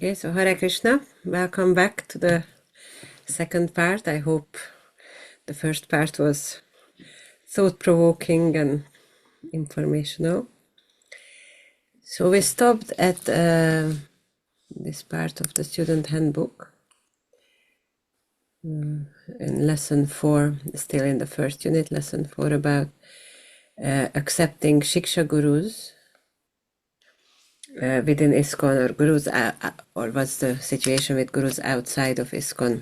Okay, so Hare Krishna, welcome back to the second part. I hope the first part was thought-provoking and informational. So we stopped at this part of the student handbook in lesson 4, still in the first unit, lesson 4, about accepting Shiksha Gurus within ISKCON, or Gurus, or what's the situation with Gurus outside of ISKCON.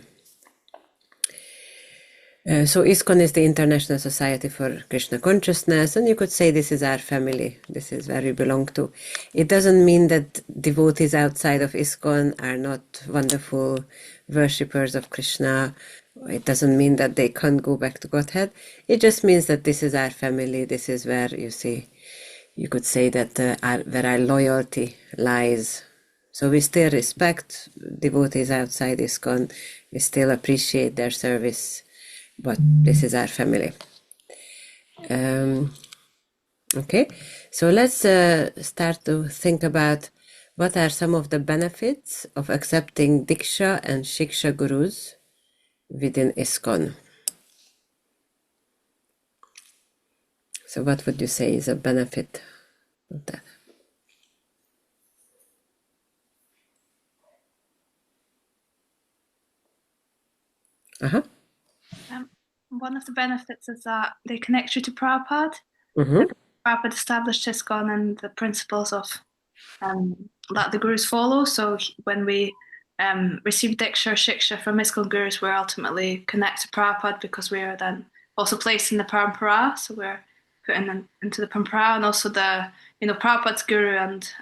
So ISKCON is the International Society for Krishna Consciousness, and you could say this is our family. This is where we belong to. It doesn't mean that devotees outside of ISKCON are not wonderful worshippers of Krishna. It doesn't mean that they can't go back to Godhead. It just means that this is our family. This is where, you see, you could say that where our loyalty lies. So we still respect devotees outside ISKCON. We still appreciate their service. But this is our family. Okay, so let's start to think about what are some of the benefits of accepting Diksha and Shiksha Gurus within ISKCON. So what would you say is a benefit of that? Uh-huh. One of the benefits is that they connect you to Prabhupada. Mm-hmm. Prabhupada established ISKCON and the principles of that the gurus follow. So when we receive Diksha or Shiksha from ISKCON gurus, we're ultimately connected to Prabhupada because we are then also placed in the Parampara. So we're put into the Parampara, and also the Prabhupada's guru and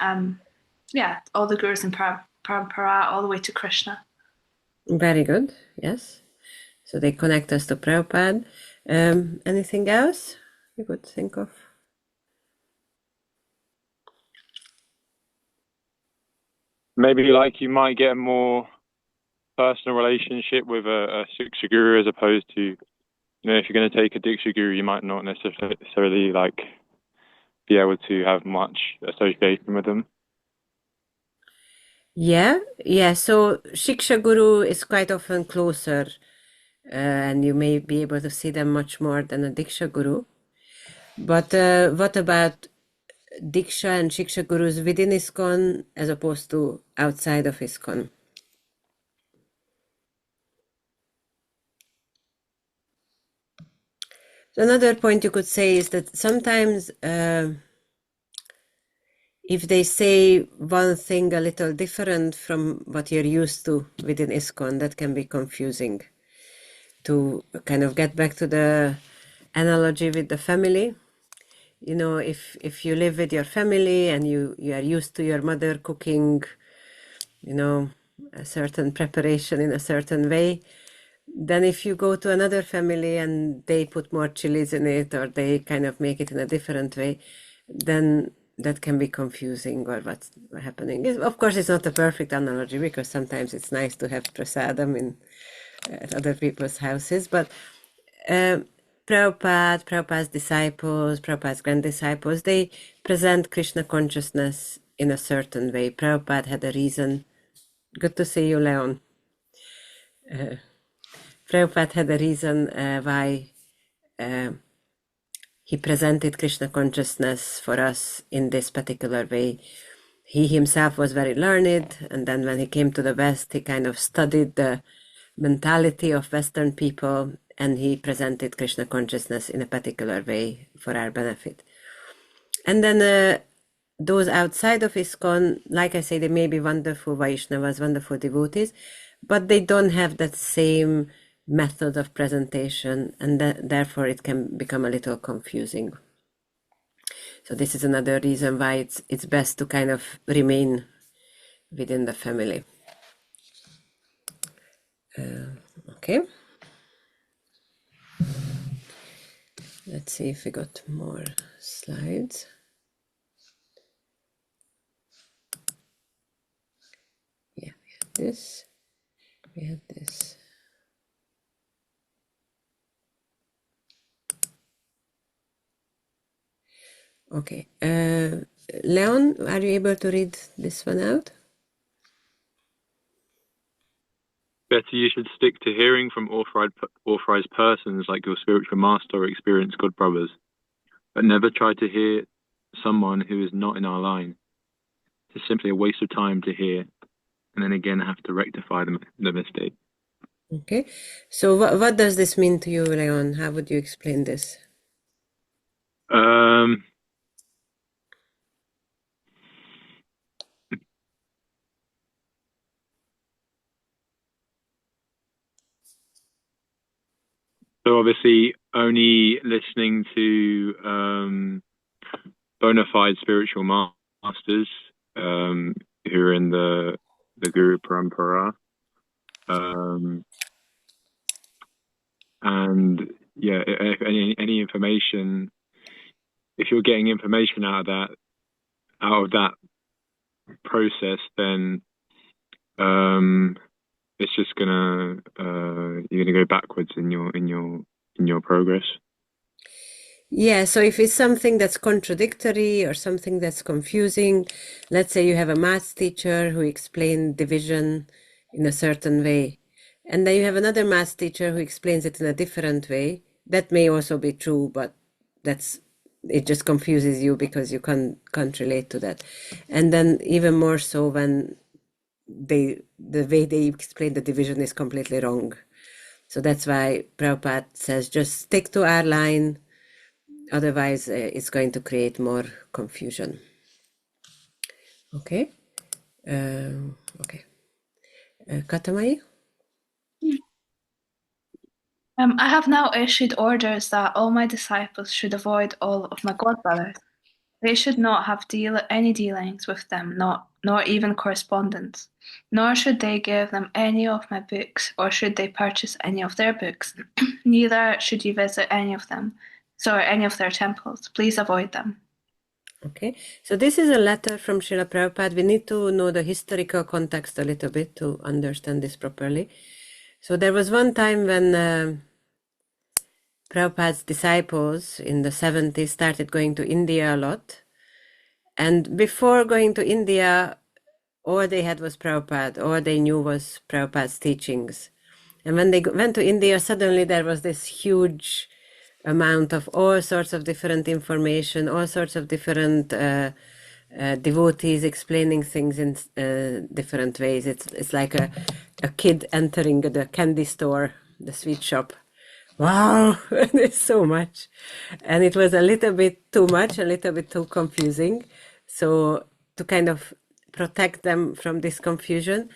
all the gurus in Parampara all the way to Krishna. Very good, yes. So they connect us to Prabhupada. Anything else you could think of? Maybe like you might get a more personal relationship with a Shiksha guru as opposed to, if you're going to take a Diksha guru, you might not necessarily like be able to have much association with them. Yeah. So Shiksha Guru is quite often closer, and you may be able to see them much more than a Diksha Guru. But what about Diksha and Shiksha Gurus within ISKCON as opposed to outside of ISKCON? So another point you could say is that sometimes if they say one thing a little different from what you're used to within ISKCON, that can be confusing. To kind of get back to the analogy with the family, if you live with your family and you are used to your mother cooking, a certain preparation in a certain way, then if you go to another family and they put more chilies in it, or they kind of make it in a different way, then that can be confusing, or what's happening. Of course, it's not a perfect analogy, because sometimes it's nice to have prasadam at other people's houses, but Prabhupada's disciples, Prabhupada's grand disciples, they present Krishna consciousness in a certain way. Prabhupada had a reason. Good to see you, Leon. Prabhupada had a reason why he presented Krishna consciousness for us in this particular way. He himself was very learned, and then when he came to the West, he kind of studied the mentality of Western people, and he presented Krishna consciousness in a particular way for our benefit. And then those outside of ISKCON, like I say, they may be wonderful Vaishnavas, wonderful devotees, but they don't have that same method of presentation, and therefore it can become a little confusing. So this is another reason why it's best to kind of remain within the family. Okay. Let's see if we got more slides. Yeah, we had this. We had this. Okay. Leon, are you able to read this one out? Better you should stick to hearing from authorized persons like your spiritual master or experienced God brothers, but never try to hear someone who is not in our line. It's simply a waste of time to hear, and then again have to rectify the mistake. Okay, so what does this mean to you, Leon? How would you explain this? So obviously only listening to bona fide spiritual masters who are in the Guru Parampara. And yeah, if any information, if you're getting information out of that process, then it's just you're gonna go backwards in your progress. Yeah, so if it's something that's contradictory or something that's confusing, let's say you have a maths teacher who explained division in a certain way, and then you have another maths teacher who explains it in a different way. That may also be true, but it just confuses you because you can't relate to that. And then even more so when the way they explain the division is completely wrong. So that's why Prabhupada says just stick to our line. Otherwise, it's going to create more confusion. Okay. Okay. Katamai? I have now issued orders that all my disciples should avoid all of my godbrothers. They should not have any dealings with them, nor even correspondence. Nor should they give them any of my books, or should they purchase any of their books. Neither should you visit any of their temples. Please avoid them. Okay, so this is a letter from Srila Prabhupada. We need to know the historical context a little bit to understand this properly. So there was one time when Prabhupada's disciples in the 70s started going to India a lot. And before going to India, all they had was Prabhupada, all they knew was Prabhupada's teachings. And when they went to India, suddenly there was this huge amount of all sorts of different information, all sorts of different devotees explaining things in different ways. It's like a kid entering the candy store, the sweet shop. Wow, there's so much. And it was a little bit too much, a little bit too confusing. So to kind of protect them from this confusion.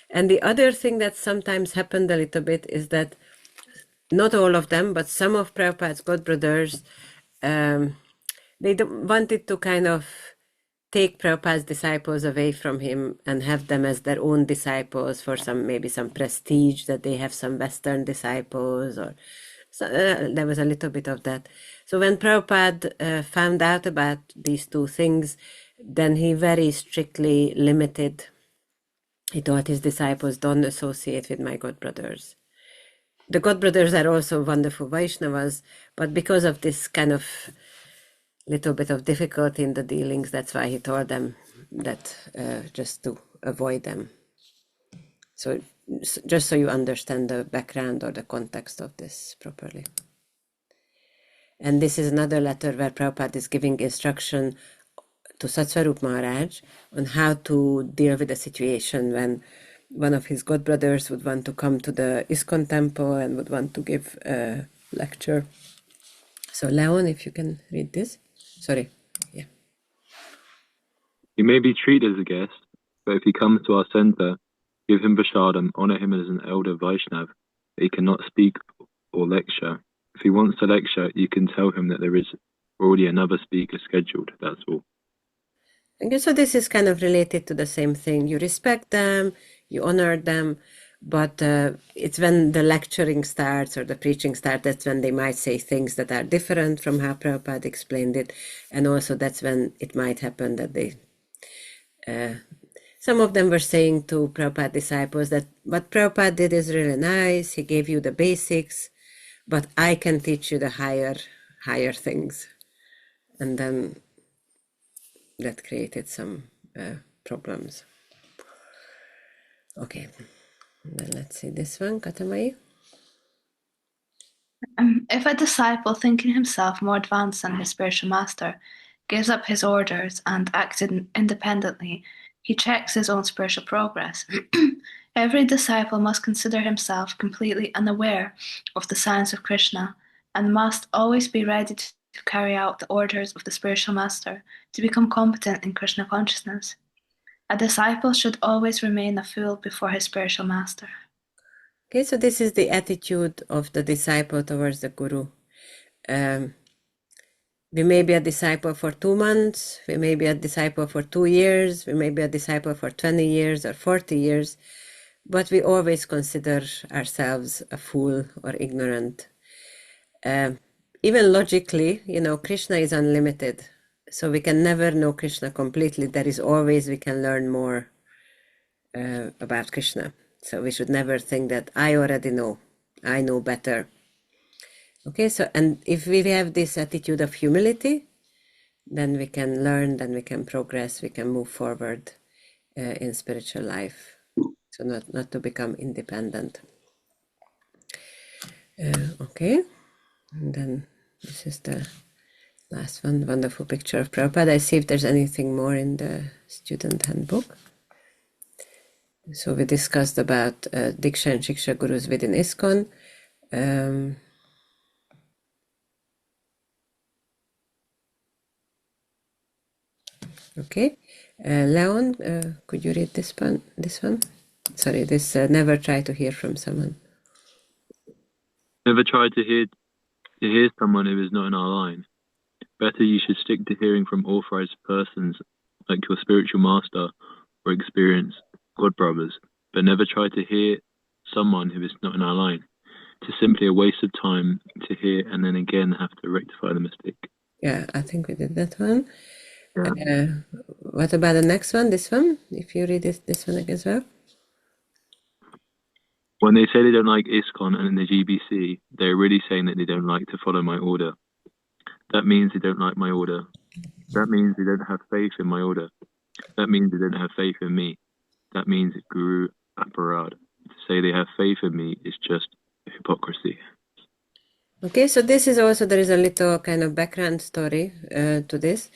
And the other thing that sometimes happened a little bit is that not all of them, but some of Prabhupada's godbrothers, they wanted to kind of take Prabhupada's disciples away from him and have them as their own disciples for maybe some prestige that they have some Western disciples, or so, there was a little bit of that. So when Prabhupada found out about these two things, then he very strictly limited. He taught his disciples, don't associate with my godbrothers. The godbrothers are also wonderful Vaishnavas, but because of this kind of little bit of difficulty in the dealings, that's why he told them that just to avoid them. So just so you understand the background or the context of this properly. And this is another letter where Prabhupada is giving instruction to Satsvarup Maharaj on how to deal with a situation when one of his godbrothers would want to come to the ISKCON temple and would want to give a lecture. So Leon, if you can read this. Sorry. Yeah. He may be treated as a guest, but if he comes to our center, give him Prashadam, honor him as an elder Vaishnav, but he cannot speak or lecture. If he wants to lecture, you can tell him that there is already another speaker scheduled, that's all. Okay, so this is kind of related to the same thing. You respect them, you honor them, but it's when the lecturing starts or the preaching starts, that's when they might say things that are different from how Prabhupada explained it. And also that's when it might happen that they... some of them were saying to Prabhupada disciples that what Prabhupada did is really nice, he gave you the basics, but I can teach you the higher things. And then that created some problems. Okay. Then let's see this one, Katamai. If a disciple, thinking himself more advanced than his spiritual master, gives up his orders and acts independently, he checks his own spiritual progress. Every disciple must consider himself completely unaware of the science of Krishna and must always be ready to carry out the orders of the spiritual master to become competent in Krishna consciousness. A disciple should always remain a fool before his spiritual master. Okay, so this is the attitude of the disciple towards the Guru. We may be a disciple for 2 months, we may be a disciple for 2 years, we may be a disciple for 20 years or 40 years, but we always consider ourselves a fool or ignorant. Even logically, Krishna is unlimited, so we can never know Krishna completely. There is always, we can learn more about Krishna. So we should never think that I already know, I know better. Okay, so, and if we have this attitude of humility, then we can learn, then we can progress, we can move forward in spiritual life. So not to become independent. Okay, and then this is the last one, wonderful picture of Prabhupada. I see if there's anything more in the student handbook. So we discussed about Diksha and Shiksha Gurus within ISKCON. Okay, Leon, could you read this one? Sorry, this never try to hear from someone. Never try to hear someone who is not in our line. Better you should stick to hearing from authorized persons like your spiritual master or experienced God brothers, but never try to hear someone who is not in our line. It is simply a waste of time to hear and then again have to rectify the mistake. Yeah, I think we did that one. Yeah. What about the next one, this one? If you read this one as well. When they say they don't like ISKCON and the GBC, they're really saying that they don't like to follow my order. That means they don't like my order. That means they don't have faith in my order. That means they don't have faith in me. That means Guru Aparad. To say they have faith in me is just hypocrisy. Okay, so this is also, there is a little kind of background story to this.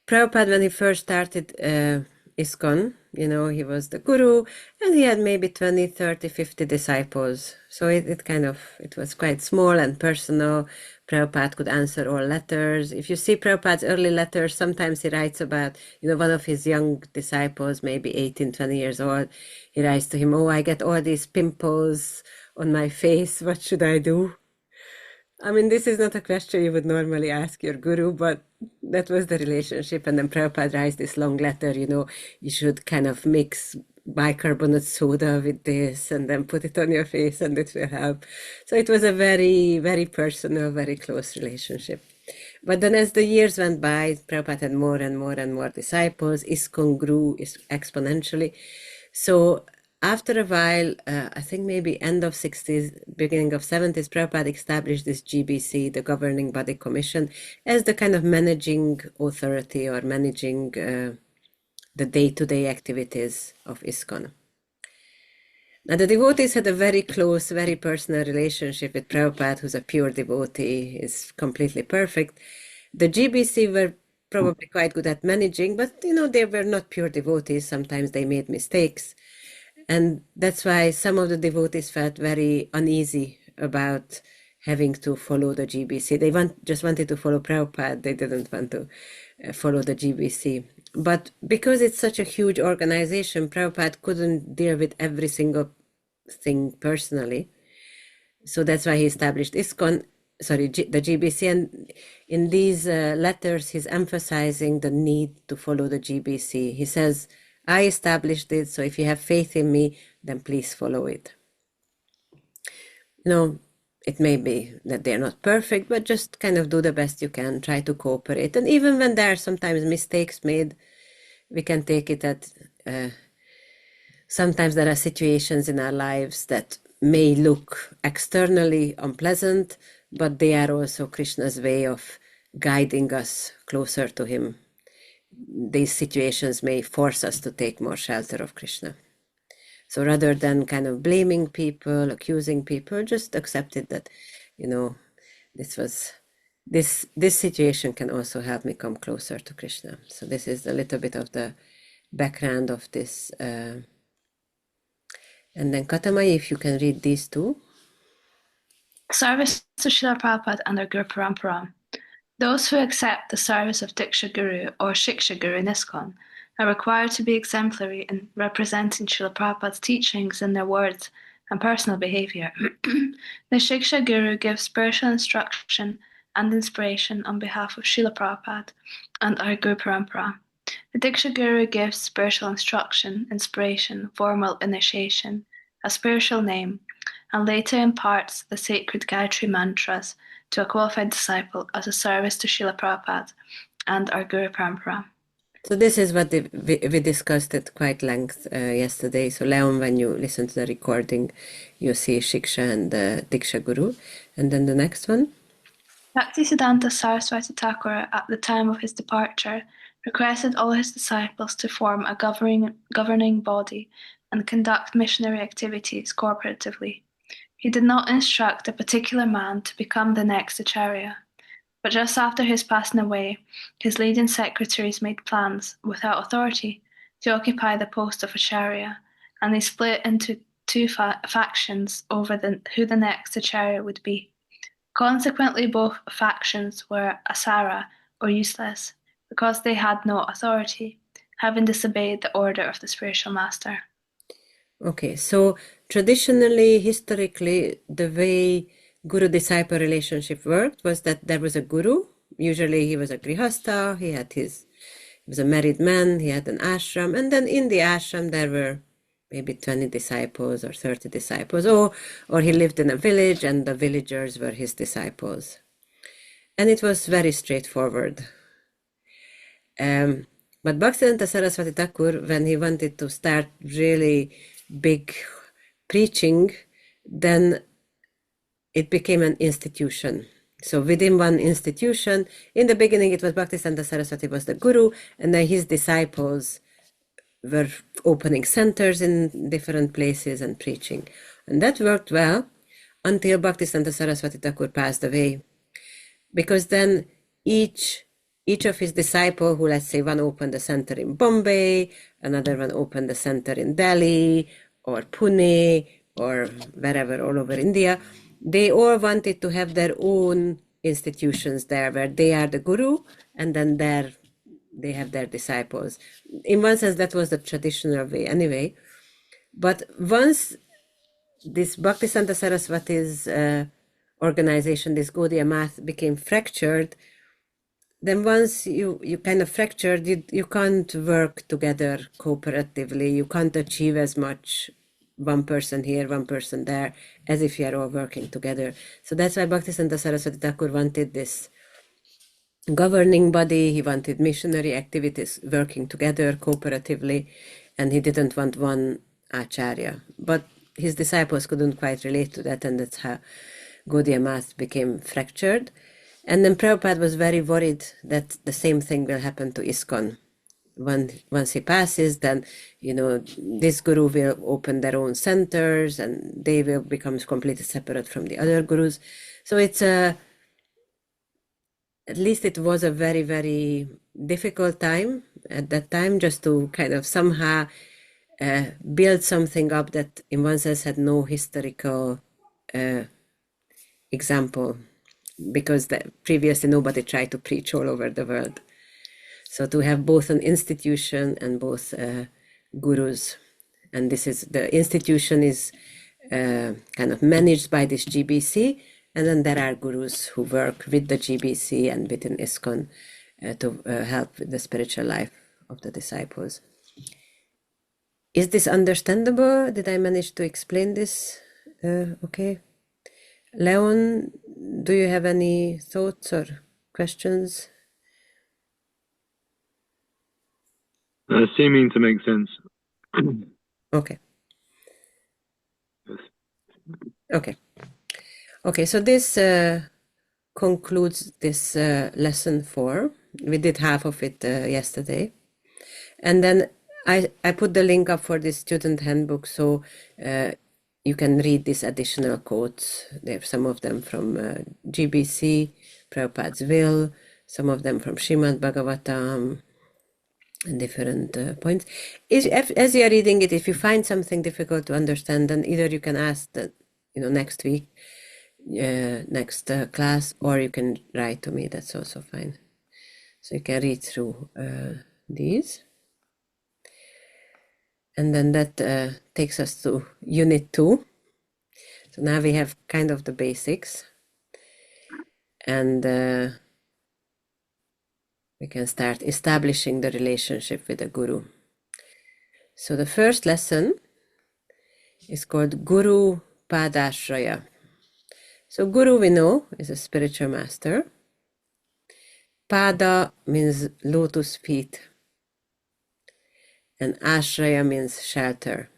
Prabhupada, when he first started ISKCON, he was the guru and he had maybe 20, 30, 50 disciples. So it was quite small and personal. Prabhupada could answer all letters. If you see Prabhupada's early letters, sometimes he writes about, one of his young disciples, maybe 18, 20 years old. He writes to him, I get all these pimples on my face. What should I do? I mean, this is not a question you would normally ask your guru, but that was the relationship. And then Prabhupada writes this long letter, you should kind of mix bicarbonate soda with this and then put it on your face and it will help. So it was a very, very personal, very close relationship. But then as the years went by, Prabhupada had more and more and more disciples. ISKCON grew exponentially. So after a while, I think maybe end of 60s, beginning of 70s, Prabhupada established this GBC, the Governing Body Commission, as the kind of managing authority or managing the day-to-day activities of ISKCON. Now, the devotees had a very close, very personal relationship with Prabhupada, who's a pure devotee, is completely perfect. The GBC were probably quite good at managing, but, they were not pure devotees. Sometimes they made mistakes. And that's why some of the devotees felt very uneasy about having to follow the GBC. They just wanted to follow Prabhupada. They didn't want to follow the GBC. But because it's such a huge organization, Prabhupada couldn't deal with every single thing personally. So that's why he established ISKCON, the GBC. And in these letters, he's emphasizing the need to follow the GBC. He says, I established it, so if you have faith in me, then please follow it. It may be that they're not perfect, but just kind of do the best you can, try to cooperate. And even when there are sometimes mistakes made, we can take it that sometimes there are situations in our lives that may look externally unpleasant, but they are also Krishna's way of guiding us closer to him. these situations may force us to take more shelter of Krishna. So rather than kind of blaming people, accusing people, just accept it that, this situation can also help me come closer to Krishna. So this is a little bit of the background of this. And then Katamai, if you can read these two. Service to Srila Prabhupada and their Guru Parampara. Those who accept the service of Diksha Guru or Shiksha Guru in ISKCON are required to be exemplary in representing Srila Prabhupada's teachings in their words and personal behavior. The Shiksha Guru gives spiritual instruction and inspiration on behalf of Srila Prabhupada and our Guru Parampara. The Diksha Guru gives spiritual instruction, inspiration, formal initiation, a spiritual name, and later imparts the sacred Gayatri mantras to a qualified disciple as a service to Srila Prabhupada and our Guru Parampara. So this is what we discussed at quite length yesterday. So Leon, when you listen to the recording, you see Shiksha and Diksha Guru. And then the next one. Bhaktisiddhanta Saraswati Thakur, at the time of his departure, requested all his disciples to form a governing body and conduct missionary activities cooperatively. He did not instruct a particular man to become the next acharya, but just after his passing away, his leading secretaries made plans, without authority, to occupy the post of acharya, and they split into two factions over who the next acharya would be. Consequently, both factions were asara, or useless, because they had no authority, having disobeyed the order of the spiritual master. Okay, so traditionally, historically, the way guru-disciple relationship worked was that there was a guru. Usually he was a grihastha, he was a married man, he had an ashram, and then in the ashram there were maybe 20 disciples or 30 disciples, or he lived in a village and the villagers were his disciples. And it was very straightforward. But Bhaktisiddhanta Saraswati Thakur, when he wanted to start really big preaching, then it became an institution. So within one institution, in the beginning it was Bhaktisiddhanta Saraswati was the guru, and then his disciples were opening centers in different places and preaching. And that worked well until Bhaktisiddhanta Saraswati Thakur passed away. Because then each of his disciples, who, let's say, one opened a center in Bombay, another one opened a center in Delhi or Pune or wherever all over India, they all wanted to have their own institutions there where they are the guru and then they have their disciples. In one sense, that was the traditional way anyway. But once this Bhaktisiddhanta Saraswati's organization, this Gaudiya Math, became fractured, then once you kind of fractured, you can't work together cooperatively. You can't achieve as much, one person here, one person there, as if you are all working together. So that's why Bhaktisiddhanta Saraswati Thakur wanted this governing body. He wanted missionary activities working together cooperatively, and he didn't want one acharya. But his disciples couldn't quite relate to that, and that's how Gaudiya Math became fractured. And then Prabhupada was very worried that the same thing will happen to ISKCON. Once he passes, then, this guru will open their own centers and they will become completely separate from the other gurus. So it's at least it was a very, very difficult time at that time, just to kind of somehow build something up that in one sense had no historical example, because previously nobody tried to preach all over the world. So to have both an institution and both gurus, and the institution is kind of managed by this GBC, and then there are gurus who work with the GBC and within ISKCON to help with the spiritual life of the disciples. Is this understandable? Did I manage to explain this? Okay. Leon, do you have any thoughts or questions? Seeming to make sense. Okay. Okay, so this concludes this lesson 4. We did half of it yesterday. And then I put the link up for the student handbook, so you can read these additional quotes. There are some of them from GBC, Prabhupada's will, some of them from Srimad Bhagavatam, and different points. As you are reading it, if you find something difficult to understand, then either you can ask that, next week, next class, or you can write to me. That's also fine. So you can read through these. And then that takes us to Unit 2. So now we have kind of the basics. And we can start establishing the relationship with the Guru. So the first lesson is called Guru Padashraya. So Guru, we know, is a spiritual master. Pada means lotus feet. And Ashraya means shelter.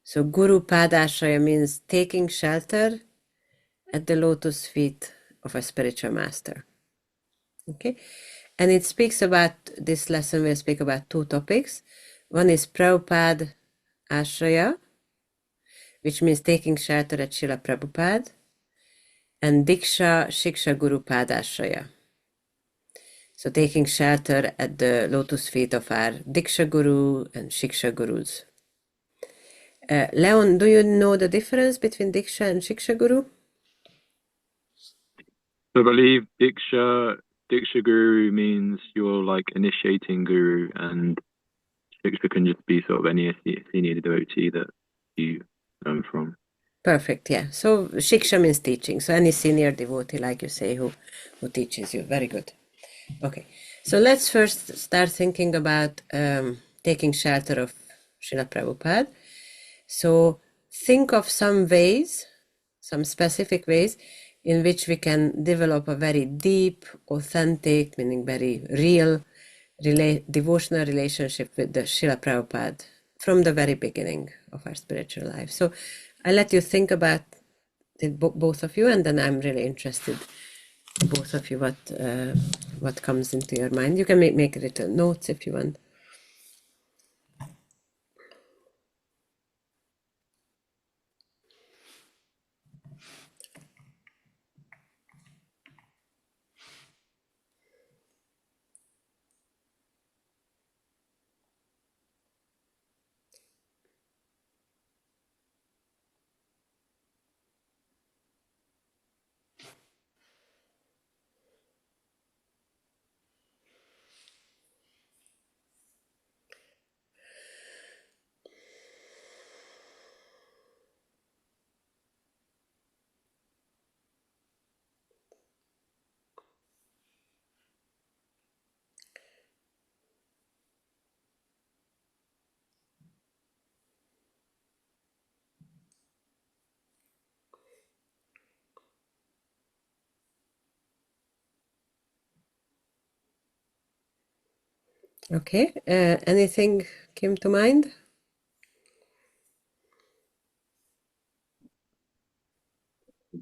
So Guru Padashraya means taking shelter at the lotus feet of a spiritual master. Okay, and it speaks about, this lesson will speak about two topics. One is Prabhupada Ashraya, which means taking shelter at Srila Prabhupada, and Diksha Shiksha Guru Padashraya. So taking shelter at the lotus feet of our Diksha Guru and Shiksha Gurus. Leon, do you know the difference between Diksha and Shiksha Guru? I believe Diksha Guru means you're like initiating Guru, and Shiksha can just be sort of any senior devotee that you learn from. Perfect, yeah. So Shiksha means teaching. So any senior devotee, like you say, who teaches you. Very good. Okay, so let's first start thinking about taking shelter of Srila Prabhupada. So think of some ways, some specific ways in which we can develop a very deep, authentic, meaning very real, devotional relationship with the Srila Prabhupada from the very beginning of our spiritual life. So I'll let you think about it, both of you, and then I'm really interested, both of you, what comes into your mind. You can make little notes if you want. Okay, anything came to mind?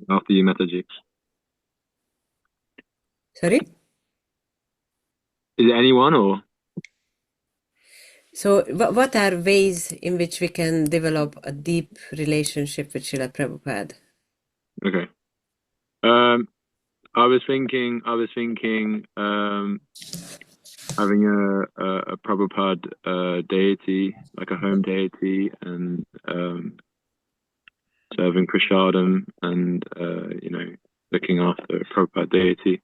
After you, Mataji. Sorry? Is it anyone or? So what are ways in which we can develop a deep relationship with Srila Prabhupada? Okay. I was thinking having a Prabhupada deity, like a home deity, and serving prasadam, and looking after a Prabhupada deity.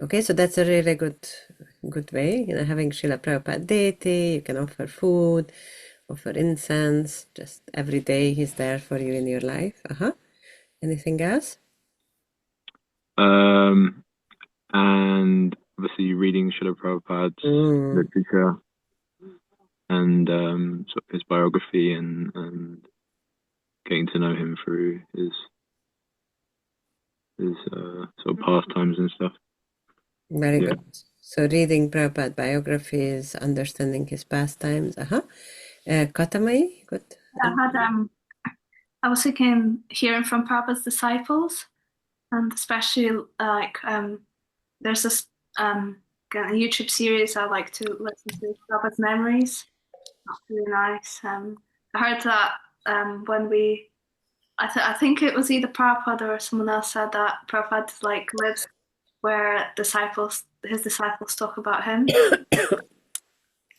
Okay, so that's a really good way, having Srila Prabhupada deity. You can offer food, offer incense, just every day he's there for you in your life. Anything else? And obviously reading Srila Prabhupada's literature and sort of his biography, and getting to know him through his sort of pastimes and stuff. Very good. So reading Prabhupada biographies, understanding his pastimes. Katamai, good. I was thinking hearing from Prabhupada's disciples, and especially like there's this kind of YouTube series I like to listen to, Prabhupada's Memories. That's really nice. I heard that when I think it was either Prabhupada or someone else said that Prabhupada like lives where his disciples talk about him.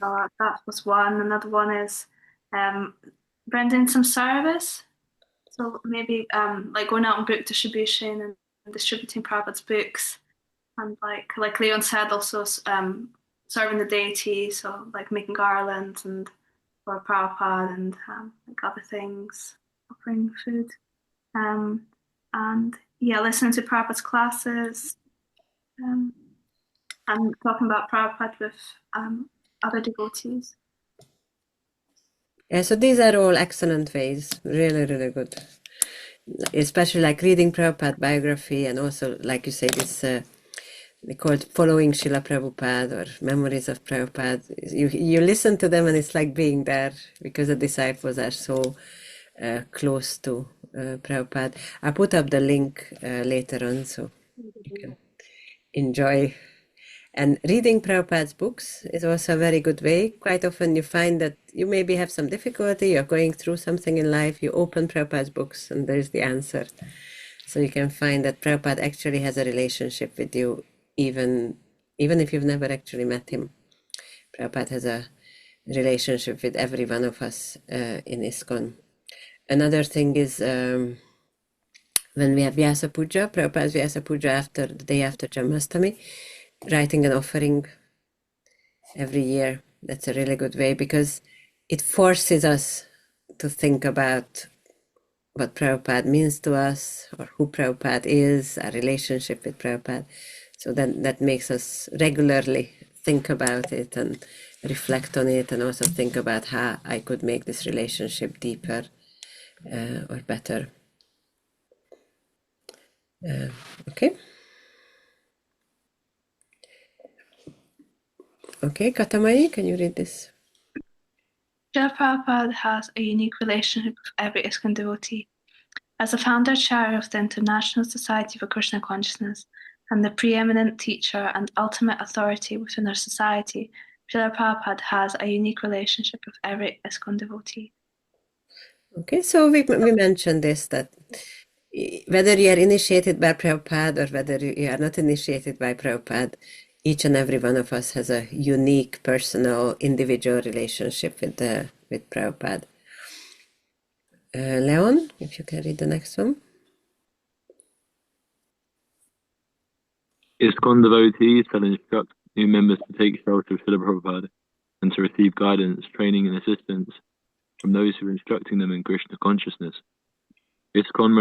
So that was one. Another one is rendering some service. So maybe like going out on book distribution and distributing Prabhupada's books, and like Leon said, also serving the deity, so like making garlands and for Prabhupada and like other things, offering food, and yeah, listening to Prabhupada's classes, and talking about Prabhupada with other devotees. Yeah, so these are all excellent ways, really, really good. Especially like reading Prabhupada biography, and also, like you say, this they call it Following Srila Prabhupada or Memories of Prabhupada. You listen to them and it's like being there, because the disciples are so close to Prabhupada. I put up the link later on, so you can enjoy. And reading Prabhupada's books is also a very good way. Quite often you find that you maybe have some difficulty, you're going through something in life, you open Prabhupada's books and there's the answer. So you can find that Prabhupada actually has a relationship with you, even if you've never actually met him. Prabhupada has a relationship with every one of us in ISKCON. Another thing is when we have Vyasa Puja, Prabhupada's Vyasa Puja the day after Janmashtami, writing an offering every year. That's a really good way, because it forces us to think about what Prabhupada means to us, or who Prabhupada is, our relationship with Prabhupada. So then that makes us regularly think about it and reflect on it, and also think about how I could make this relationship deeper or better. Okay. Okay, Katamai, can you read this? Srila Prabhupada has a unique relationship with every ISKCON devotee. As the founder chair of the International Society for Krishna Consciousness and the preeminent teacher and ultimate authority within our society, Srila Prabhupada has a unique relationship with every ISKCON devotee. Okay, so we mentioned this, that whether you are initiated by Prabhupada or whether you are not initiated by Prabhupada, each and every one of us has a unique, personal, individual relationship with Prabhupada. Leon, if you can read the next one. ISKCON devotees shall instruct new members to take shelter of Srila Prabhupada and to receive guidance, training, and assistance from those who are instructing them in Krishna consciousness. ISKCON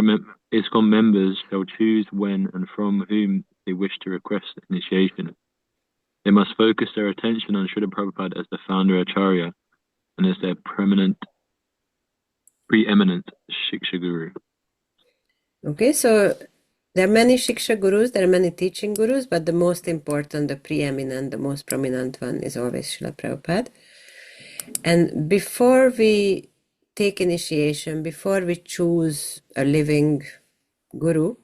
members shall choose when and from whom they wish to request initiation. They must focus their attention on Srila Prabhupada as the founder Acharya and as their preeminent Shiksha Guru. Okay, so there are many Shiksha Gurus, there are many teaching Gurus, but the most important, the preeminent, the most prominent one is always Srila Prabhupada. And before we take initiation, before we choose a living Guru,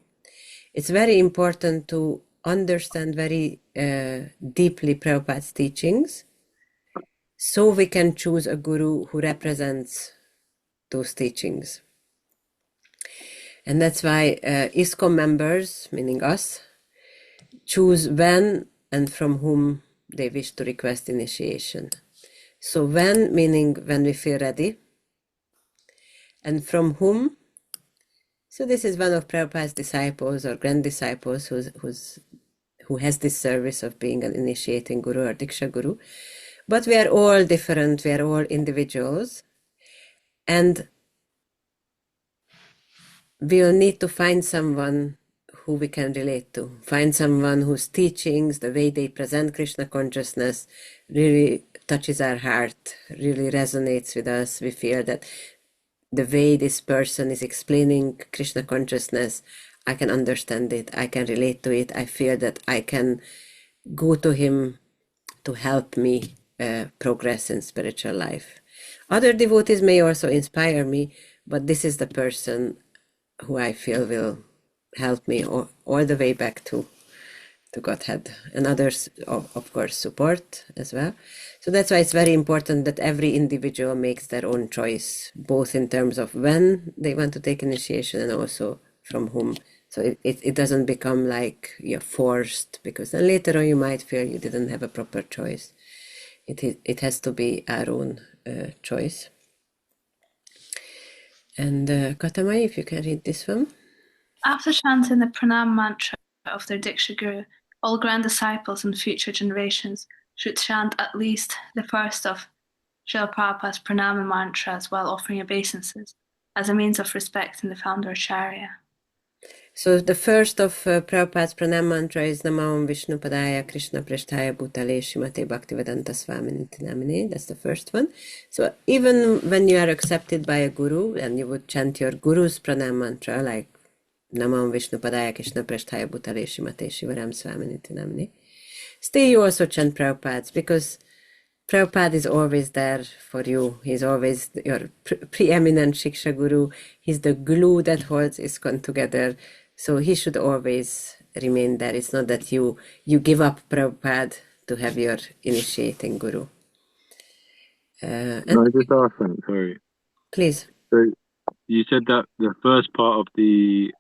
it's very important to understand very deeply Prabhupada's teachings, so we can choose a Guru who represents those teachings. And that's why ISKCON members, meaning us, choose when and from whom they wish to request initiation. So when, meaning when we feel ready, and from whom. So this is one of Prabhupada's disciples or grand disciples who has this service of being an initiating Guru or Diksha Guru. But we are all different, we are all individuals, and we'll need to find someone who we can relate to, find someone whose teachings, the way they present Krishna consciousness, really touches our heart, really resonates with us. We feel that the way this person is explaining Krishna consciousness, I can understand it, I can relate to it, I feel that I can go to him to help me progress in spiritual life. Other devotees may also inspire me, but this is the person who I feel will help me all the way back to to Godhead, and others, of course, support as well. So that's why it's very important that every individual makes their own choice, both in terms of when they want to take initiation and also from whom. So it doesn't become like you're forced, because then later on you might feel you didn't have a proper choice. It has to be our own choice. And Katamai, if you can read this one. After chanting the pranam mantra of their Diksha Guru, all grand disciples and future generations should chant at least the first of Srila Prabhupada's pranama mantras while offering obeisances, as a means of respecting the founder Acharya. So the first of Prabhupada's pranam mantra is Namam Vishnu Padaya Krishna Prasthaya Bhutale Srimate Bhaktivedanta Swaminiti Namine. That's the first one. So even when you are accepted by a guru and you would chant your guru's pranam mantra, like Namam Vishnu Padaya Krishna Prasthaya Bhutale Srimate Shivaram Swaminiti Namine, still you also chant Prabhupada's, because Prabhupada is always there for you. He's always your preeminent Shiksha Guru. He's the glue that holds ISKCON together. So he should always remain there. It's not that you give up Prabhupada to have your initiating Guru. No, I just asked that, sorry. Please. So you said that the first part of the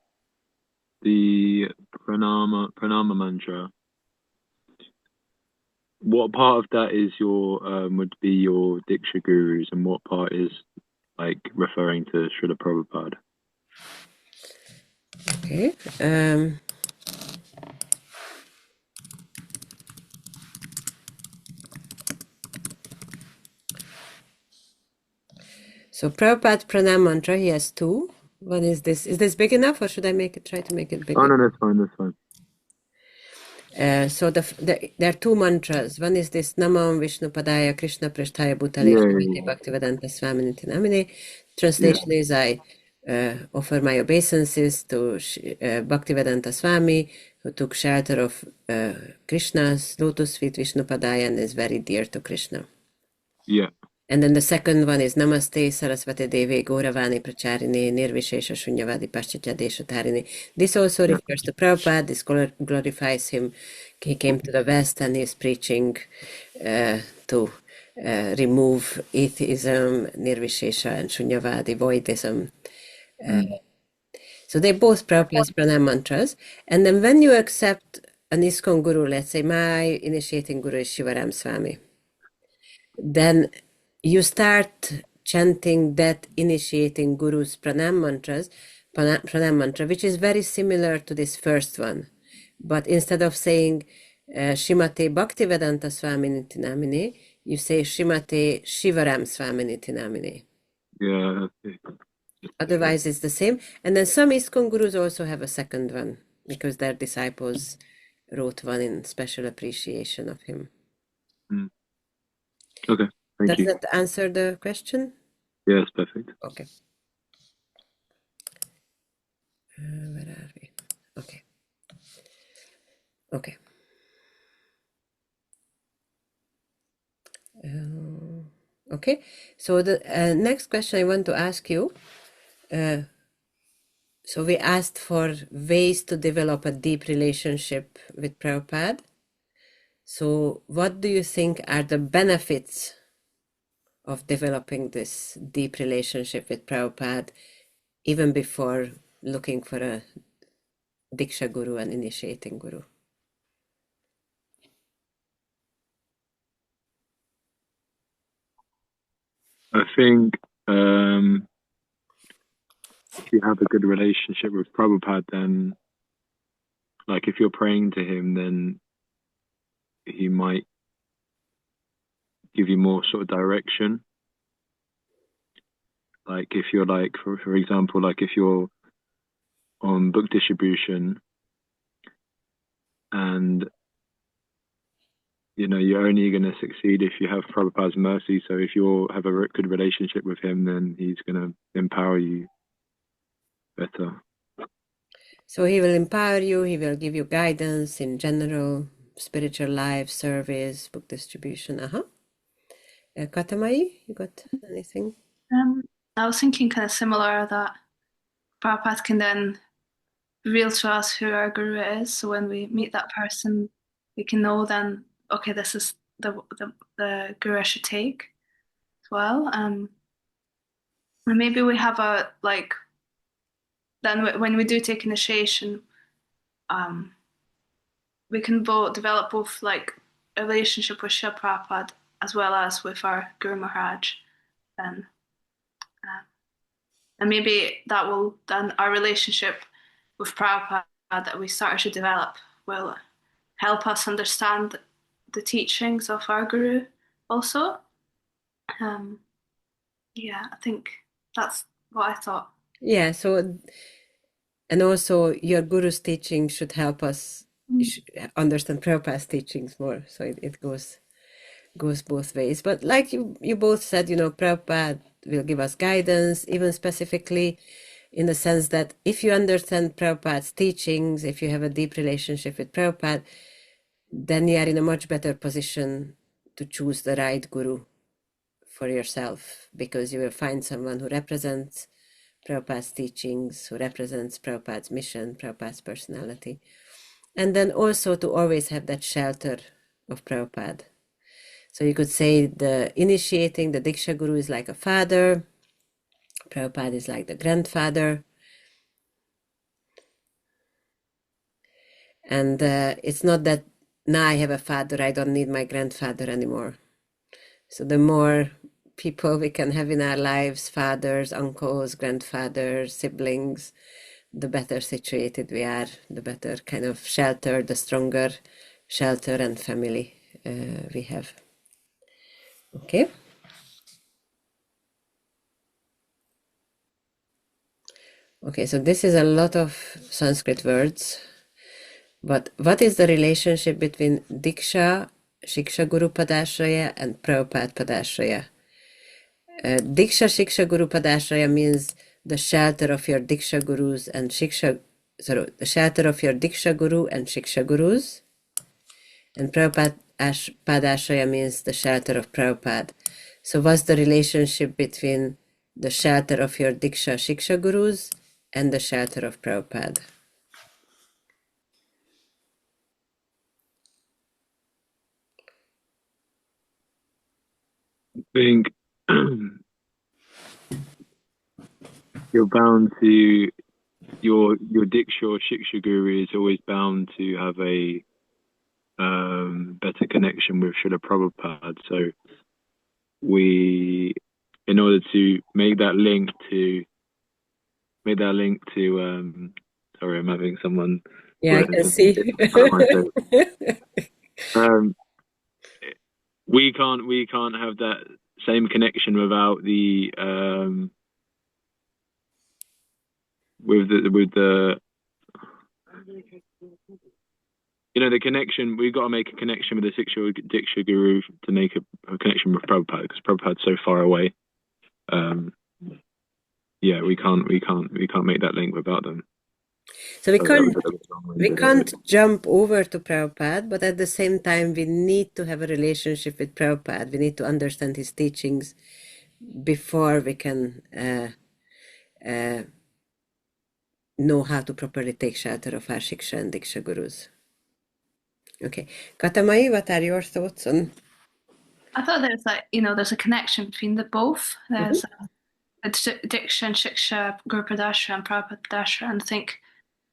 pranama mantra, what part of that is your would be your Diksha Gurus, and what part is like referring to Srila Prabhupada? Okay. So Prabhupada pranam mantra, he has two. One is this. Is this big enough, or should I try to make it bigger? Oh no, that's fine. That's fine. So there are two mantras. One is this Namam Vishnu Padaya Krishna Prasthaya Bhutale Srimate Bhaktivedanta Swaminiti Namine. Translation is I offer my obeisances to Bhaktivedanta Swami, who took shelter of Krishna's lotus feet, Vishnu Padaya, and is very dear to Krishna. Yeah. And then the second one is Namaste Saraswati Devi Gauravani Pracharine Nirvishesha Shunyavadi Paschitya Deshatarine. This also refers to Prabhupada. This glorifies him. He came to the West and is preaching to remove atheism, Nirvishesha, and Shunyavadi, voidism. So they're both Prabhupada's pranam mantras. And then when you accept an ISKCON Guru, let's say my initiating Guru is Shivaram Swami, then you start chanting that initiating Guru's pranam mantra, which is very similar to this first one. But instead of saying Shrimate Bhaktivedanta Swaminiti Namine, you say Shrimate Shivaram Swaminiti Namine. Yeah. Okay. Otherwise, it's the same. And then some ISKCON Gurus also have a second one, because their disciples wrote one in special appreciation of him. Okay. Thank you. Does that answer the question? Yes, perfect. Okay. Where are we? Okay. Okay. Okay. So the next question I want to ask you. So we asked for ways to develop a deep relationship with Prabhupada. So what do you think are the benefits of developing this deep relationship with Prabhupada, even before looking for a Diksha Guru and initiating Guru? I think if you have a good relationship with Prabhupada, then like if you're praying to him, then he might give you more sort of direction. Like if you're like, for example, like if you're on book distribution and you know you're only going to succeed if you have Prabhupada's mercy. So if you have a good relationship with him, then he's going to empower you better. So he will empower you, he will give you guidance in general, spiritual life, service, book distribution. Katamai, you got anything? I was thinking kind of similar, that Prabhupada can then reveal to us who our guru is. So when we meet that person, we can know then, okay, this is the guru I should take as well. And maybe we have a like then when we do take initiation, we can develop both like a relationship with Srila Prabhupada as well as with our Guru Maharaj. Then, and maybe that will then our relationship with Prabhupada that we started to develop will help us understand the teachings of our Guru also. Yeah, I think that's what I thought. Yeah, so, and also your guru's teaching should help us understand Prabhupada's teachings more. So it goes both ways. But like you both said, Prabhupada will give us guidance, even specifically in the sense that if you understand Prabhupada's teachings, if you have a deep relationship with Prabhupada, then you are in a much better position to choose the right guru for yourself, because you will find someone who represents Prabhupada's teachings, who represents Prabhupada's mission, Prabhupada's personality. And then also to always have that shelter of Prabhupada. So you could say the initiating, the Diksha Guru is like a father, Prabhupada is like the grandfather. And it's not that now I have a father, I don't need my grandfather anymore. So the more people we can have in our lives, fathers, uncles, grandfathers, siblings, the better situated we are, the better kind of shelter, the stronger shelter and family we have. Okay. Okay, so this is a lot of Sanskrit words, but what is the relationship between Diksha, Shiksha Guru Padashraya and Prabhupada Padashraya? Diksha Shiksha Guru Padashraya means the shelter of your Diksha Gurus and the shelter of your Diksha Guru and Shiksha Gurus. And Prabhupada Padashraya means the shelter of Prabhupada. So what's the relationship between the shelter of your Diksha Shiksha Gurus and the shelter of Prabhupada? I think you're bound to your Diksha or Shiksha Guru is always bound to have a better connection with Srila Prabhupada. So in order to make that link to sorry, I'm having someone. Yeah, I can see. We can't have that same connection without the with the the connection. We've got to make a connection with the Diksha Guru to make a connection with Prabhupada, because Prabhupada's so far away. Yeah, we can't make that link without them. So we can't jump over to Prabhupada, but at the same time we need to have a relationship with Prabhupada. We need to understand his teachings before we can know how to properly take shelter of our Shiksha and Diksha Gurus. Okay. Katamai, what are your thoughts on? I thought there's a connection between the both. There's a Diksha and Shiksha, Guru Padashraya and Prabhupada Padashraya, and I think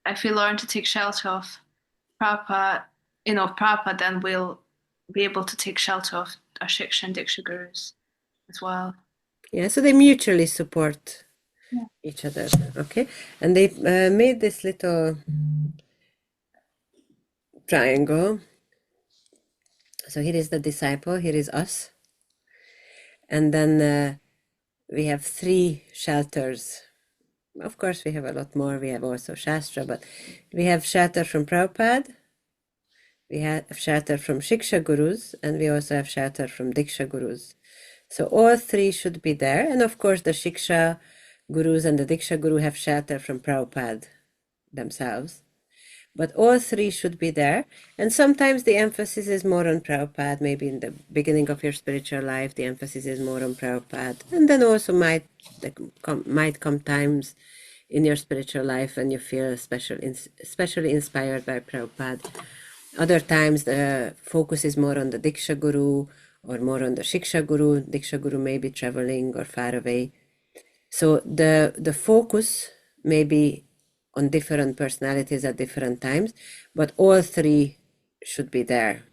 if we learn to take shelter of Prabhupada, Prabhupada, then we'll be able to take shelter of our Shiksha and Diksha Gurus as well. Yeah, so they mutually support each other. Okay, and they made this little triangle. So here is the disciple, here is us. And then we have 3 shelters. Of course, we have a lot more. We have also Shastra, but we have shelter from Prabhupada, we have shelter from Shiksha Gurus, and we also have shelter from Diksha Gurus. So all 3 should be there. And of course, the Shiksha Gurus and the Diksha Guru have shelter from Prabhupada themselves. But all 3 should be there. And sometimes the emphasis is more on Prabhupada. Maybe in the beginning of your spiritual life, the emphasis is more on Prabhupada. And then also might come times in your spiritual life when you feel especially inspired by Prabhupada. Other times the focus is more on the Diksha Guru or more on the Shiksha Guru. Diksha Guru may be traveling or far away. So the focus may be on different personalities at different times, but all three should be there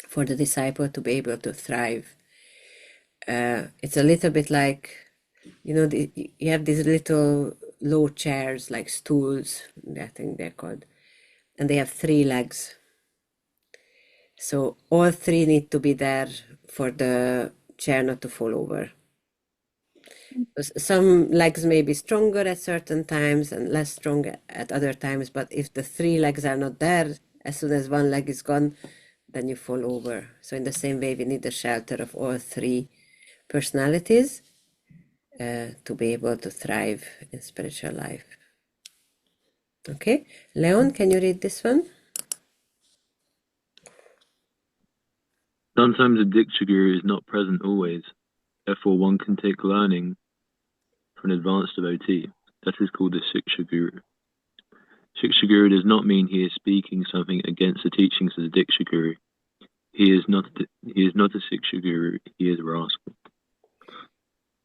for the disciple to be able to thrive. It's a little bit like, you have these little low chairs, like stools, I think they're called, and they have 3 legs. So all 3 need to be there for the chair not to fall over. Some legs may be stronger at certain times and less strong at other times, but if the 3 legs are not there, as soon as one leg is gone, then you fall over. So in the same way, we need the shelter of all 3 personalities to be able to thrive in spiritual life. Okay, Leon, can you read this one? Sometimes a Diksha Guru is not present always. Therefore, one can take learning from an advanced devotee. That is called a Shiksha Guru. Shiksha Guru does not mean he is speaking something against the teachings of the Diksha Guru. He is not a Shiksha Guru. He is a rascal.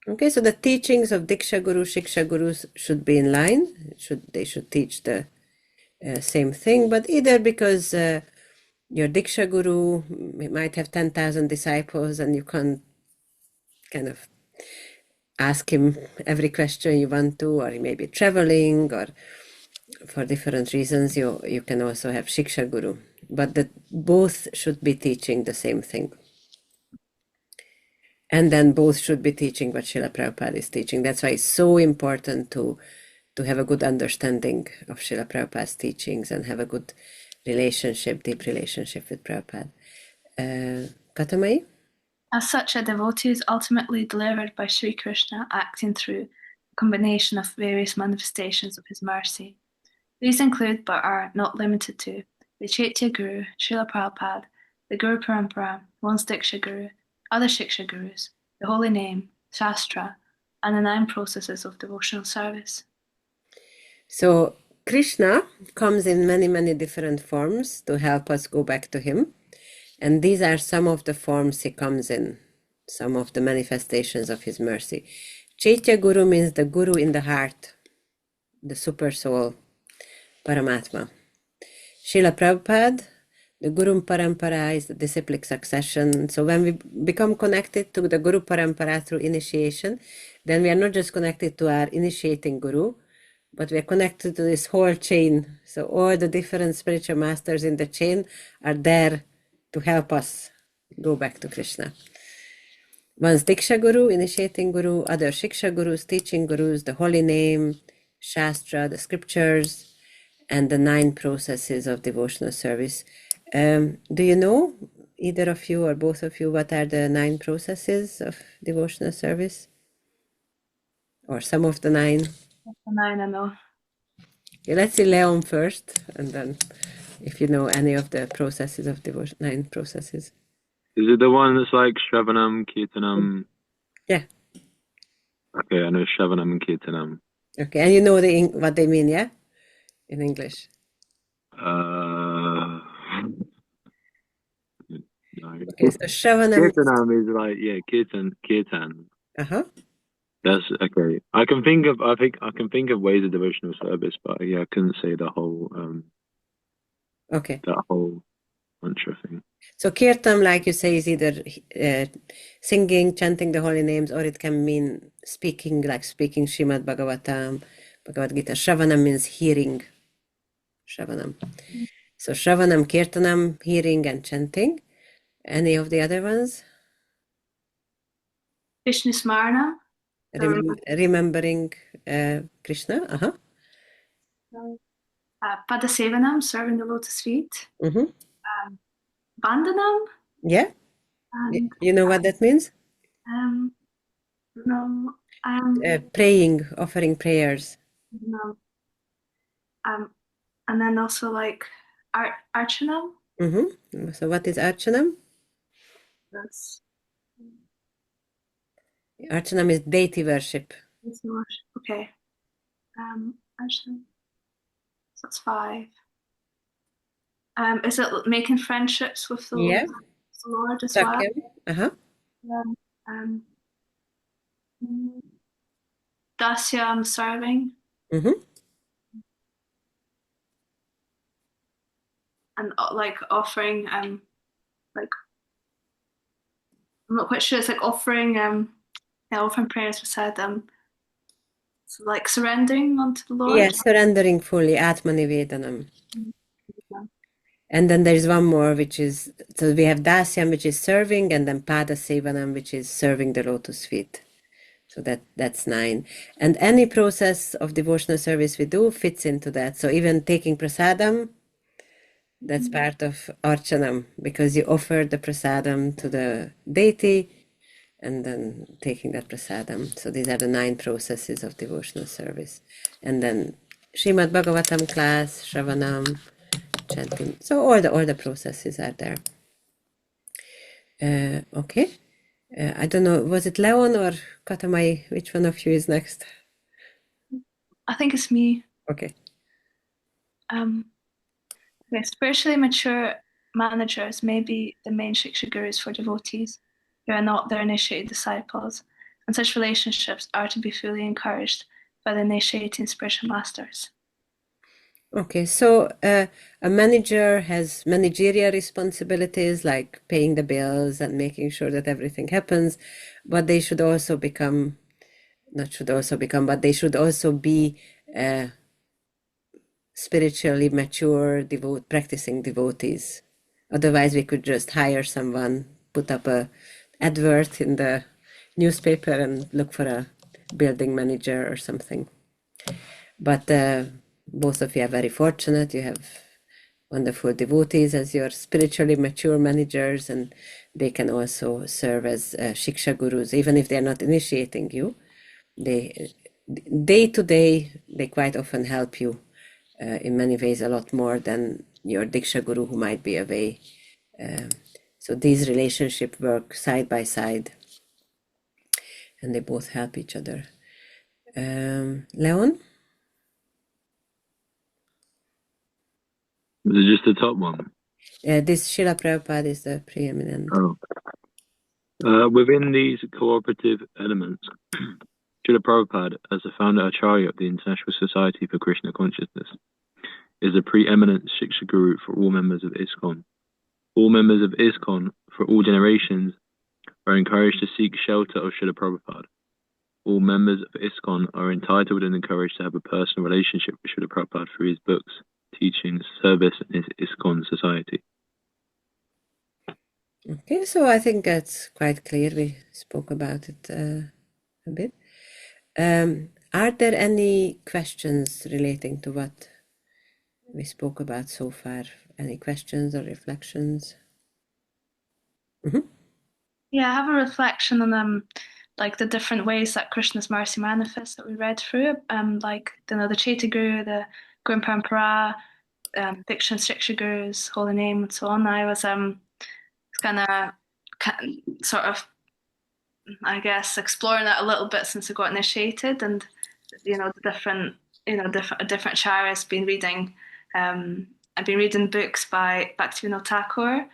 Okay, so the teachings of Diksha Guru, Shiksha Gurus should be in line. They should teach the same thing, but either because your Diksha Guru might have 10,000 disciples and you can't kind of ask him every question you want to, or he may be traveling, or for different reasons, you can also have Shiksha Guru, but both should be teaching the same thing. And then both should be teaching what Srila Prabhupada is teaching. That's why it's so important to have a good understanding of Srila Prabhupada's teachings and have a good relationship, deep relationship with Prabhupada. Katamai? As such, a devotee is ultimately delivered by Sri Krishna acting through a combination of various manifestations of his mercy. These include, but are not limited to, the Chaitya Guru, Srila Prabhupada, the Guru Parampara, one's Diksha Guru, other Shiksha Gurus, the Holy Name, Shastra, and the 9 processes of devotional service. So Krishna comes in many, many different forms to help us go back to him. And these are some of the forms he comes in, some of the manifestations of his mercy. Chaitya Guru means the Guru in the heart, the super soul, Paramatma. Srila Prabhupada, the Guru Parampara is the disciplic succession. So when we become connected to the Guru Parampara through initiation, then we are not just connected to our initiating Guru, but we are connected to this whole chain. So all the different spiritual masters in the chain are there to help us go back to Krishna. One's Diksha Guru, initiating Guru, other Shiksha Gurus, teaching Gurus, the Holy Name, Shastra, the scriptures, and the 9 processes of devotional service. Do you know, either of you or both of you, what are the 9 processes of devotional service? Or some of the 9? The 9 I know. Okay, let's see Leon first, and then if you know any of the processes of devotion, 9 processes. Is it the one that's like Shravanam, Kirtanam? Yeah. Okay, I know Shravanam and Kirtanam. Okay, and you know what they mean, yeah? In English. No. Okay, so Shravanam. Kirtanam is like, yeah, Kirtan. Uh-huh. That's okay. I can think of ways of devotional service, but yeah, I couldn't say the whole Okay. that whole mantra thing. So kirtan, like you say, is either singing, chanting the holy names, or it can mean speaking, like speaking Srimad Bhagavatam, Bhagavad Gita. Shravanam means hearing. Shravanam. So Shravanam, Kirtanam, hearing and chanting. Any of the other ones? Vishnu Smarana. Remembering Krishna. Uh-huh. Padasevanam, serving the lotus feet. Mm-hmm. Vandanam. Yeah. And, you know what that means? No. Praying, offering prayers. No. And then also like Archanam. Mm-hmm. So what is Archanam? That's Archanam is deity worship. okay. Actually, so that's 5. Is it making friendships with Yeah. the Lord as well? Sakyam. Uh-huh. Um, Dasyam, serving, Mm-hmm. and like offering, like I'm not quite sure. It's like offering, yeah, offering prayers beside them. So like surrendering unto the Lord. Yeah, surrendering fully, Atmanivedanam. Yeah. And then there's one more, which is, so we have Dasyam, which is serving, and then Padasevanam, which is serving the lotus feet. So that's 9. And any process of devotional service we do fits into that. So even taking prasadam, that's part of Archanam, because you offer the prasadam to the deity and then taking that prasadam. So these are the 9 processes of devotional service. And then Srimad Bhagavatam class, Shravanam, chanting. So all the processes are there. Okay. I don't know, was it Leon or Katamai? Which one of you is next? I think it's me. Okay. Yeah, spiritually mature managers may be the main Shiksha gurus for devotees who are not their initiated disciples, and such relationships are to be fully encouraged by the initiating spiritual masters. Okay, so a manager has managerial responsibilities like paying the bills and making sure that everything happens, but they should also become, not should also become, but they should also be spiritually mature, practicing devotees. Otherwise, we could just hire someone, put up a advert in the newspaper and look for a building manager or something. But both of you are very fortunate. You have wonderful devotees as your spiritually mature managers, and they can also serve as Shiksha gurus, even if they're not initiating you. They day to day, they quite often help you in many ways, a lot more than your Diksha guru who might be away. So these relationships work side by side, and they both help each other. Leon? Was it just the top one? This Srila Prabhupada is the preeminent. Oh. Within these cooperative elements, Srila Prabhupada, as the founder Acharya of the International Society for Krishna Consciousness, is a preeminent Shiksha Guru for all members of ISKCON. All members of ISKCON, for all generations, are encouraged to seek shelter of Srila Prabhupada. All members of ISKCON are entitled and encouraged to have a personal relationship with Srila Prabhupada through his books, teachings, service, and his ISKCON society. Okay, so I think that's quite clear. We spoke about it a bit. Are there any questions relating to what we spoke about so far? Any questions or reflections? Yeah, I have a reflection on like the different ways that Krishna's mercy manifests that we read through. Like the Chaitya Guru, the Guru Parampara, Diksha and Shiksha Guru's holy name, and so on. I was kind of sort of, I guess, exploring that a little bit since I got initiated, and the different different acharyas. Been reading. I've been reading books by Bhaktivinoda Thakur,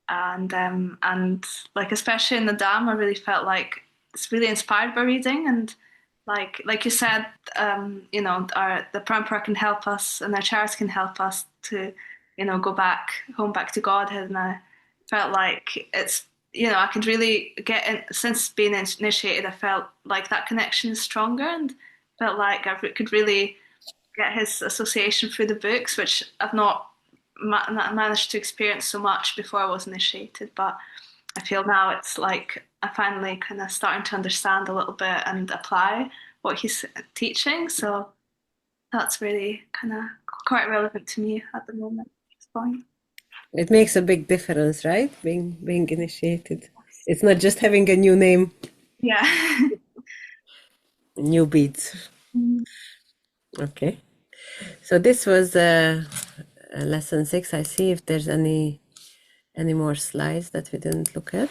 and like especially in the Dham, I really felt like it's really inspired by reading, and like you said, the Parampara can help us, and the acharyas can help us to go back home, back to Godhead, and I felt like it's I could really get in since being initiated. I felt like that connection is stronger, and felt like I could really get his association through the books, which I've not managed to experience so much before I was initiated. But I feel now it's like I finally kind of starting to understand a little bit and apply what he's teaching. So that's really kind of quite relevant to me at the moment at this point. It makes a big difference, right? Being initiated. It's not just having a new name, Yeah. new beads. Okay. So this was lesson 6. I see if there's any more slides that we didn't look at.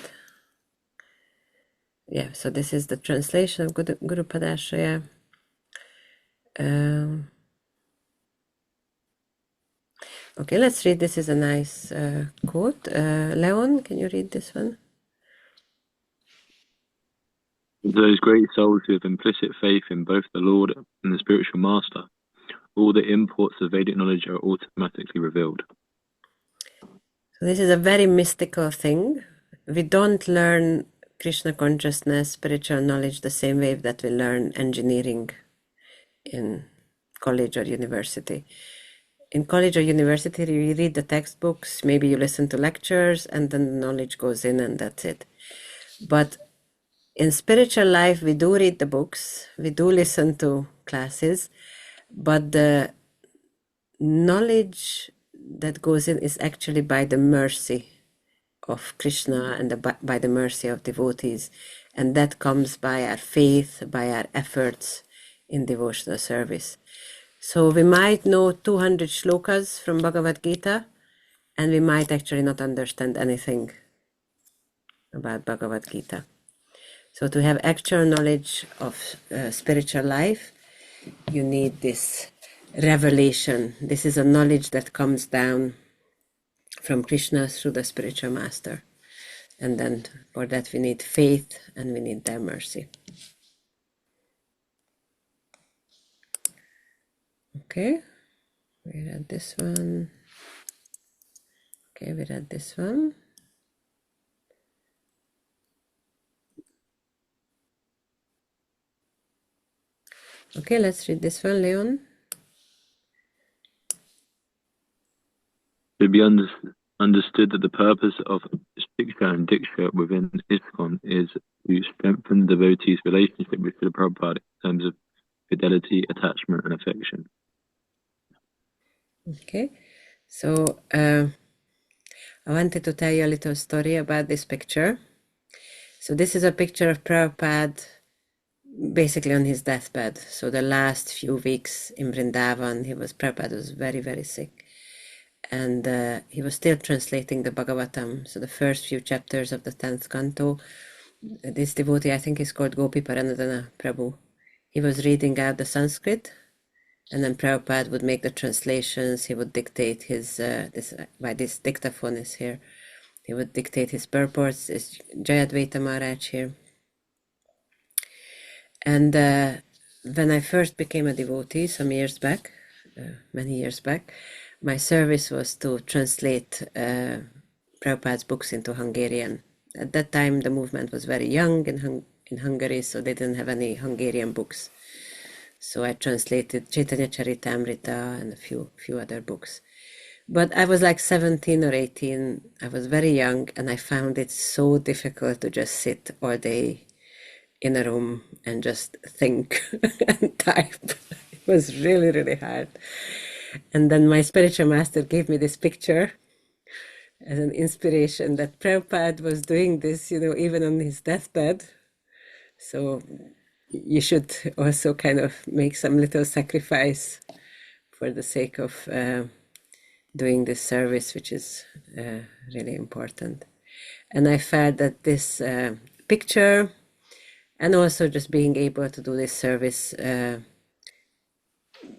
Yeah, so this is the translation of Guru Padashaya. Okay, let's read. This is a nice quote. Leon, can you read this one? Those great souls who have implicit faith in both the Lord and the spiritual master, all the imports of Vedic knowledge are automatically revealed. So this is a very mystical thing. We don't learn Krishna consciousness, spiritual knowledge the same way that we learn engineering in college or university. In college or university, you read the textbooks, maybe you listen to lectures, and then the knowledge goes in and that's it. But in spiritual life, we do read the books, we do listen to classes, but the knowledge that goes in is actually by the mercy of Krishna and by the mercy of devotees. And that comes by our faith, by our efforts in devotional service. So we might know 200 shlokas from Bhagavad Gita, and we might actually not understand anything about Bhagavad Gita. So to have actual knowledge of spiritual life, you need this revelation. This is a knowledge that comes down from Krishna through the spiritual master. And then for that we need faith and we need their mercy. Okay, we read this one. Okay, we read this one. Okay, let's read this one, Leon. To be understood that the purpose of Shiksha and Diksha within ISKCON is to strengthen the devotee's relationship with Srila Prabhupada in terms of fidelity, attachment, and affection. Okay, so I wanted to tell you a little story about this picture. So this is a picture of Prabhupada basically on his deathbed. So the last few weeks in Vrindavan, Prabhupada was very, very sick. And he was still translating the Bhagavatam. So the first few chapters of the 10th canto, this devotee, I think is called Gopi Paranadhana Prabhu. He was reading out the Sanskrit, and then Prabhupada would make the translations. He would dictate his, this dictaphone is here. He would dictate his purports. Is Jayadvaita Maharaj here. And when I first became a devotee some years back, many years back, my service was to translate Prabhupada's books into Hungarian. At that time, the movement was very young in Hungary, so they didn't have any Hungarian books. So I translated Chaitanya Charitamrita and a few other books. But I was like 17 or 18. I was very young, and I found it so difficult to just sit all day in a room and just think and type. It was really, really hard. And then my spiritual master gave me this picture as an inspiration that Prabhupada was doing this, even on his deathbed. So you should also kind of make some little sacrifice for the sake of doing this service, which is really important. And I felt that this picture and also just being able to do this service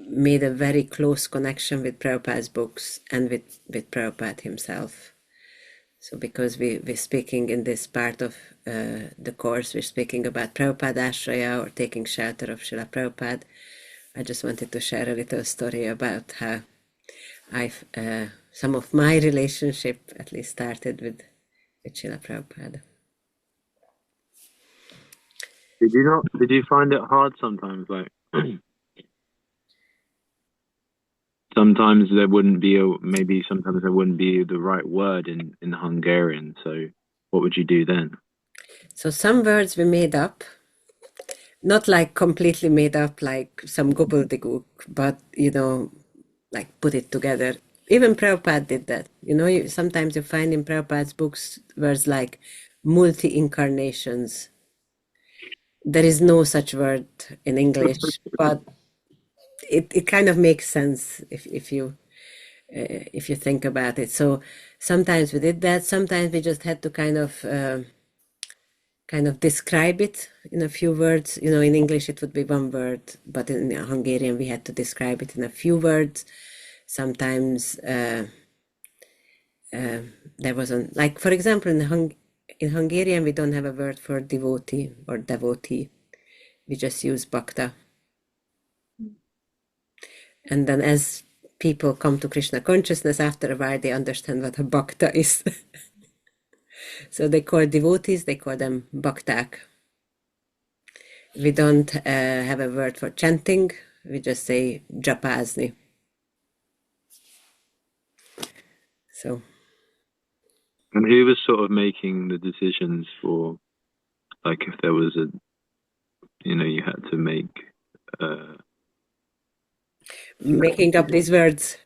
made a very close connection with Prabhupada's books and with Prabhupada himself. So because we're speaking in this part of the course, we're speaking about Prabhupada Ashraya or taking shelter of Srila Prabhupada, I just wanted to share a little story about how some of my relationship at least started with Srila Prabhupada. Did you find it hard sometimes? Like sometimes there wouldn't be sometimes there wouldn't be the right word in Hungarian. So what would you do then? So some words we made up, not like completely made up like some gobbledygook, but like put it together. Even Prabhupada did that. Sometimes you find in Prabhupada's books words like multi-incarnations. There is no such word in English, but it kind of makes sense if you think about it. So sometimes we did that. Sometimes we just had to kind of kind of describe it in a few words. You know, in English it would be one word, but in Hungarian we had to describe it in a few words. Sometimes there wasn't, like, for example, in Hungarian we don't have a word for devotee or devotee. We just use bhakta. And then as people come to Krishna consciousness, after a while they understand what a bhakta is. So they call devotees, they call them bhaktak. We don't have a word for chanting, we just say japazni. So. And who was sort of making the decisions for, like, if there was a, you know, you had to make... making up these words.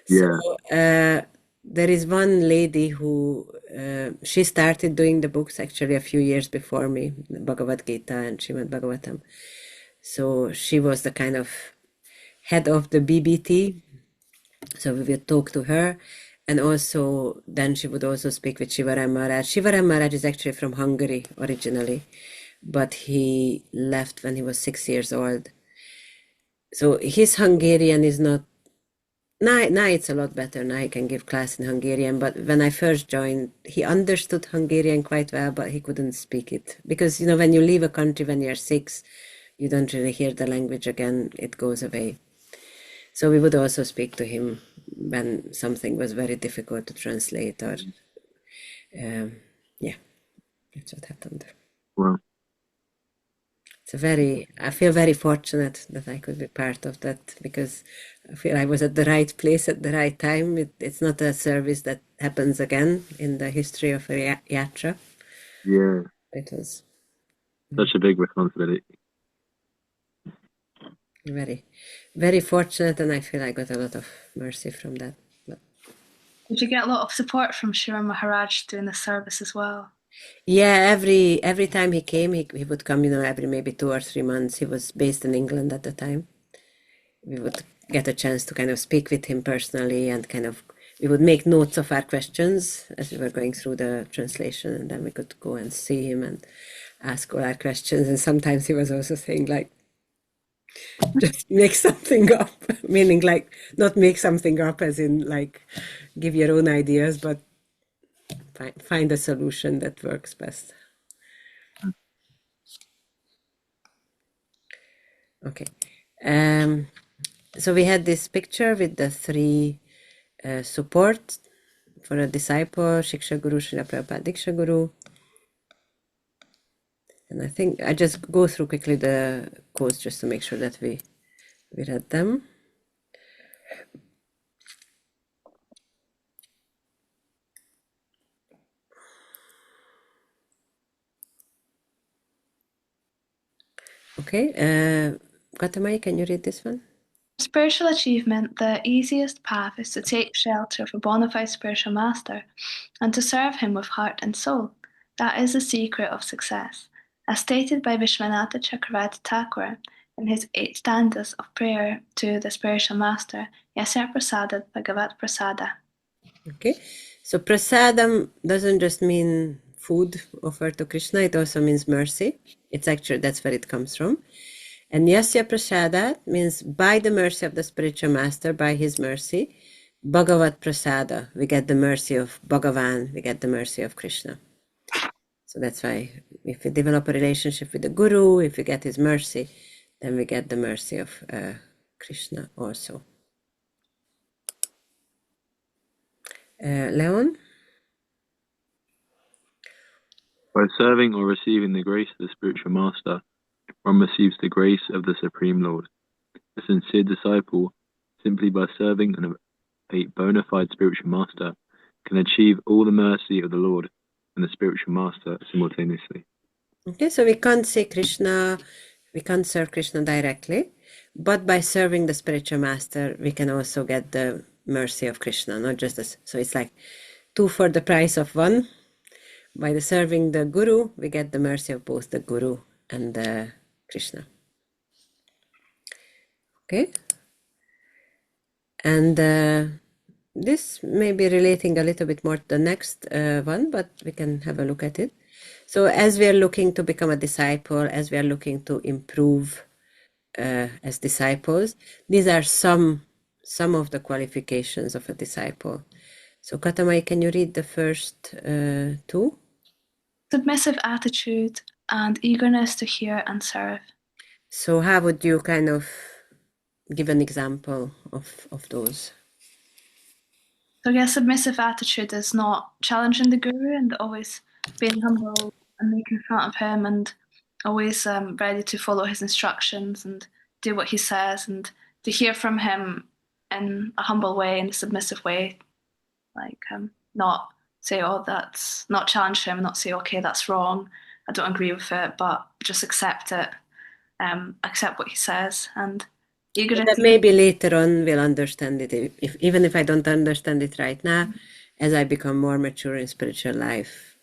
Yeah. So there is one lady who, she started doing the books actually a few years before me, Bhagavad Gita and Srimad Bhagavatam. So she was the kind of head of the BBT. So we would talk to her. And also, then she would also speak with Shivaram Maharaj. Shivaram Maharaj is actually from Hungary originally, but he left when he was 6 years old. So his Hungarian is not, now it's a lot better. Now he can give class in Hungarian, but when I first joined, he understood Hungarian quite well, but he couldn't speak it. Because, you know, when you leave a country when you're 6, you don't really hear the language again, it goes away. So we would also speak to him when something was very difficult to translate, or yeah, that's what happened. Wow. I feel very fortunate that I could be part of that, because I feel I was at the right place at the right time. It's not a service that happens again in the history of a yatra. Yeah. It was such a big responsibility. Very, very fortunate, and I feel I got a lot of mercy from that. But did you get a lot of support from Shiva Maharaj doing the service as well? yeah, every time he came, he would come, you know, every maybe 2 or 3 months. He was based in England at the time. We would get a chance to kind of speak with him personally, and kind of we would make notes of our questions as we were going through the translation, and then we could go and see him and ask all our questions. And sometimes he was also saying, like, just make something up, meaning like not make something up as in like give your own ideas, but find a solution that works best. Okay. So we had this picture with the 3 support for a disciple, Shiksha Guru, Srila Prabhupada Diksha Guru. And I think I just go through quickly the quotes just to make sure that we read them. Okay, Gautama, can you read this one? For spiritual achievement, the easiest path is to take shelter of a bona fide spiritual master and to serve him with heart and soul. That is the secret of success. As stated by Vishwanatha Chakravarti Thakur in his 8 stanzas of prayer to the spiritual master, Yasya Prasadat Bhagavat Prasada. Okay, so prasadam doesn't just mean food offered to Krishna, it also means mercy. It's actually, that's where it comes from. And Yasya Prasadat means by the mercy of the spiritual master, by his mercy, Bhagavat Prasada, we get the mercy of Bhagavan, we get the mercy of Krishna. So that's why if we develop a relationship with the Guru, if we get his mercy, then we get the mercy of Krishna also. Leon? By serving or receiving the grace of the spiritual master, one receives the grace of the Supreme Lord. A sincere disciple, simply by serving a bona fide spiritual master, can achieve all the mercy of the Lord and the spiritual master simultaneously. Okay, so we can't say Krishna, we can't serve Krishna directly, but by serving the spiritual master, we can also get the mercy of Krishna, not just this. So it's like 2 for the price of 1. By the serving the Guru, we get the mercy of both the Guru and the Krishna. Okay, and this may be relating a little bit more to the next one, but we can have a look at it. So as we are looking to become a disciple, as we are looking to improve as disciples, these are some of the qualifications of a disciple. So Katamai, can you read the first two? Submissive attitude and eagerness to hear and serve. So how would you kind of give an example of those? So I guess submissive attitude is not challenging the guru and always being humble and making fun of him and always ready to follow his instructions and do what he says and to hear from him in a humble way, in a submissive way, like not say, oh, that's not challenge him, not say, okay, that's wrong, I don't agree with it, but just accept it, accept what he says, and eagerness. That maybe later on we'll understand it. Even if I don't understand it right now, as I become more mature in spiritual life,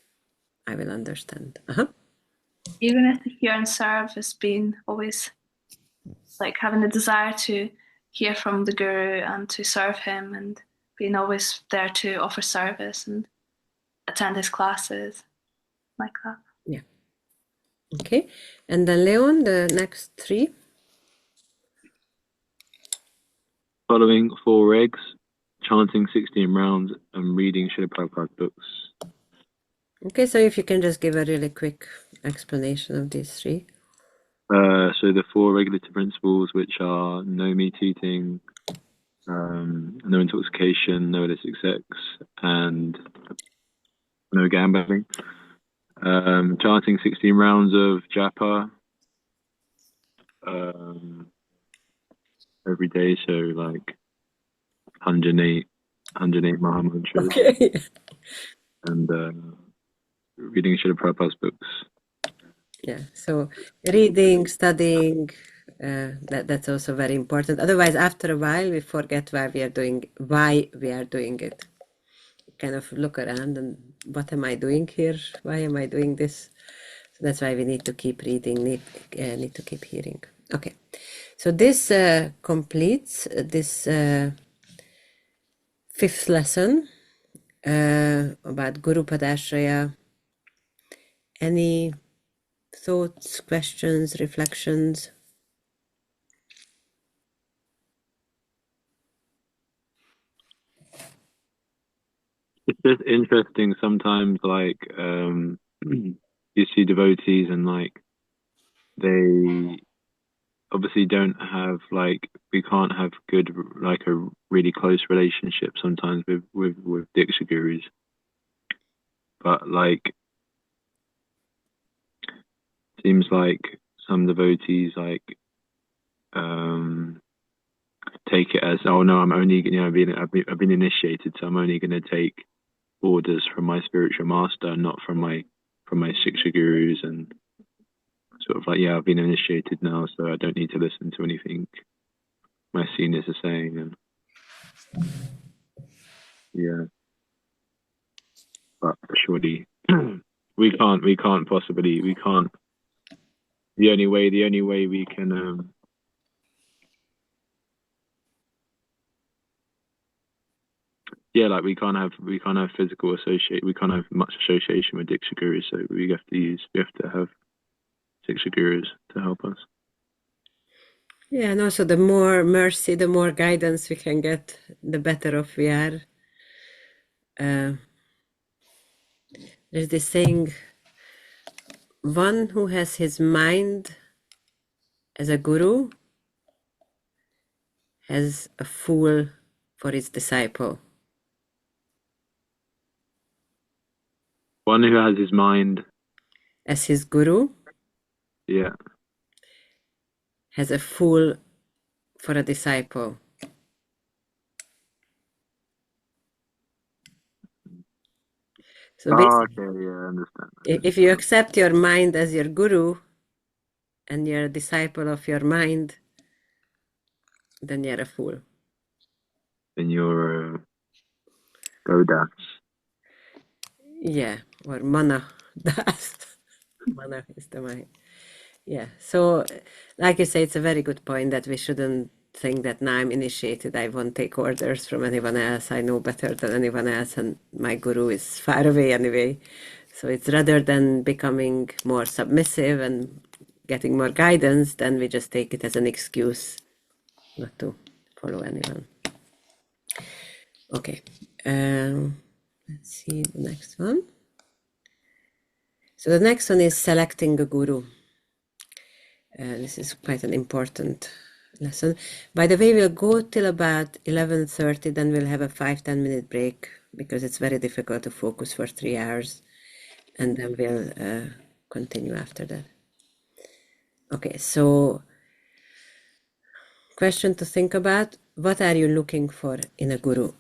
I will understand. Eagerness to hear and serve has been always like having the desire to hear from the guru and to serve him and being always there to offer service and attend his classes, like that. Yeah. Okay. And then Leon, the next three. Following 4 regs, chanting 16 rounds, and reading Srila Prabhupada books. Okay, so if you can just give a really quick explanation of these three. So the 4 regulative principles, which are no meat eating, no intoxication, no illicit sex, and no gambling. Chanting 16 rounds of japa every day, so like 108 Maha Mantras. Okay. And reading Srila Prabhupada's books. Yeah, so reading, studying, that's also very important. Otherwise, after a while, we forget why we are doing it. Kind of look around and what am I doing here? Why am I doing this? So that's why we need to keep reading, need to keep hearing. Okay, so this completes this 5th lesson about Guru Padashraya. Any thoughts, questions, reflections? It's just interesting sometimes, like you see devotees and like they obviously don't have, like, we can't have good, like a really close relationship sometimes with Diksha gurus, but like seems like some devotees like take it as, oh no, I'm only, I've been initiated, so I'm only going to take orders from my spiritual master, not from my Shiksha gurus, and sort of like, yeah, I've been initiated now, so I don't need to listen to anything my seniors are saying. And yeah, but surely we can't possibly, the only way we can yeah, like we can't have physical we can't have much association with Diksha gurus, so we have to have Diksha gurus to help us. Yeah, and also the more mercy, the more guidance we can get, the better off we are. There's this saying, one who has his mind as a guru has a fool for his disciple. One who has his mind as his guru, yeah, has a fool for a disciple. So okay, yeah, I understand. If you accept your mind as your guru and you're a disciple of your mind, then you're a fool. Then you're a Godas. Yeah, or Mana Das. Mana is the mind. Yeah, so like you say, it's a very good point that we shouldn't think that now I'm initiated, I won't take orders from anyone else, I know better than anyone else, and my guru is far away anyway. So it's rather than becoming more submissive and getting more guidance, then we just take it as an excuse not to follow anyone. Okay, let's see the next one. So the next one is selecting a guru. This is quite an important lesson. By the way, we'll go till about 11:30, then we'll have a 5-10 minute break because it's very difficult to focus for 3 hours, and then we'll continue after that. Okay, so question to think about: what are you looking for in a guru?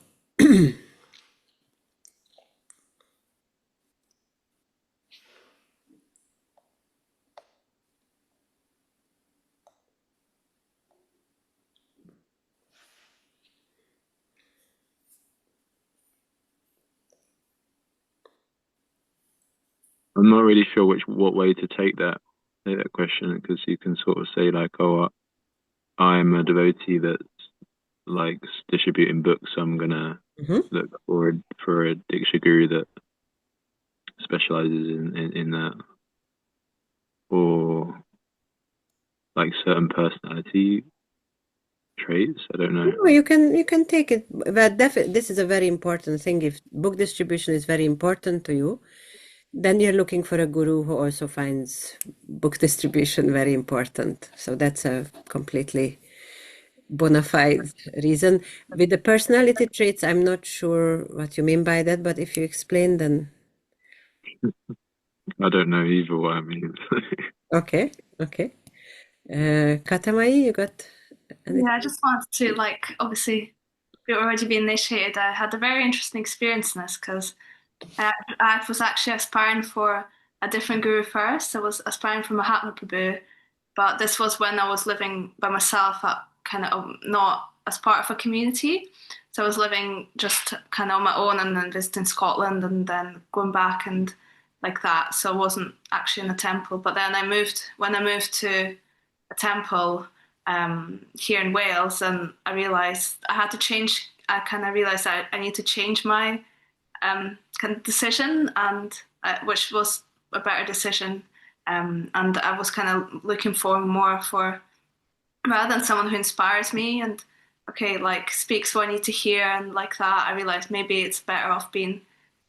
I'm not really sure what way to take that question, because you can sort of say like, oh, I'm a devotee that likes distributing books, so I'm gonna look for a Diksha guru that specializes in that, or like certain personality traits. I don't know. No, you can take it, but this is a very important thing. If book distribution is very important to you, then you're looking for a guru who also finds book distribution very important. So that's a completely bona fide reason. With the personality traits, I'm not sure what you mean by that, but if you explain, then I don't know either what I mean. okay. Katamai, you got anything? Yeah, I just wanted to, like, obviously, you've already been initiated. I had a very interesting experience in this because I was actually aspiring for a different guru first. I was aspiring for Mahatma Prabhu, but this was when I was living by myself, kind of not as part of a community. So I was living just kind of on my own and then visiting Scotland and then going back and like that. So I wasn't actually in a temple. But then when I moved to a temple here in Wales, and I realized I had to change. I kind of realized I need to change my kind of decision, and which was a better decision. And I was kind of looking for more for, rather than someone who inspires me and okay, like speaks what I need to hear and like that. I realized maybe it's better off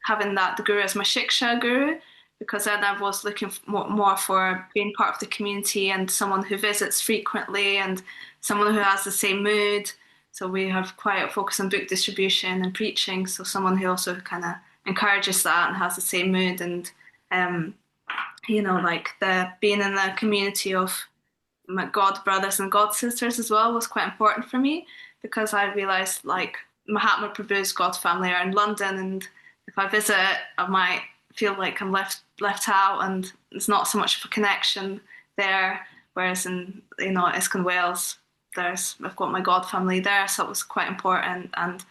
having the guru as my shiksha guru, because then I was looking more for being part of the community and someone who visits frequently and someone who has the same mood. So we have quite a focus on book distribution and preaching. So someone who also kind of encourages that and has the same mood, and like the being in the community of my God brothers and God sisters as well was quite important for me, because I realized like Mahatma Prabhu's God family are in London, and if I visit, I might feel like I'm left out, and there's not so much of a connection there. Whereas in ISKCON Wales, I've got my God family there, so it was quite important. And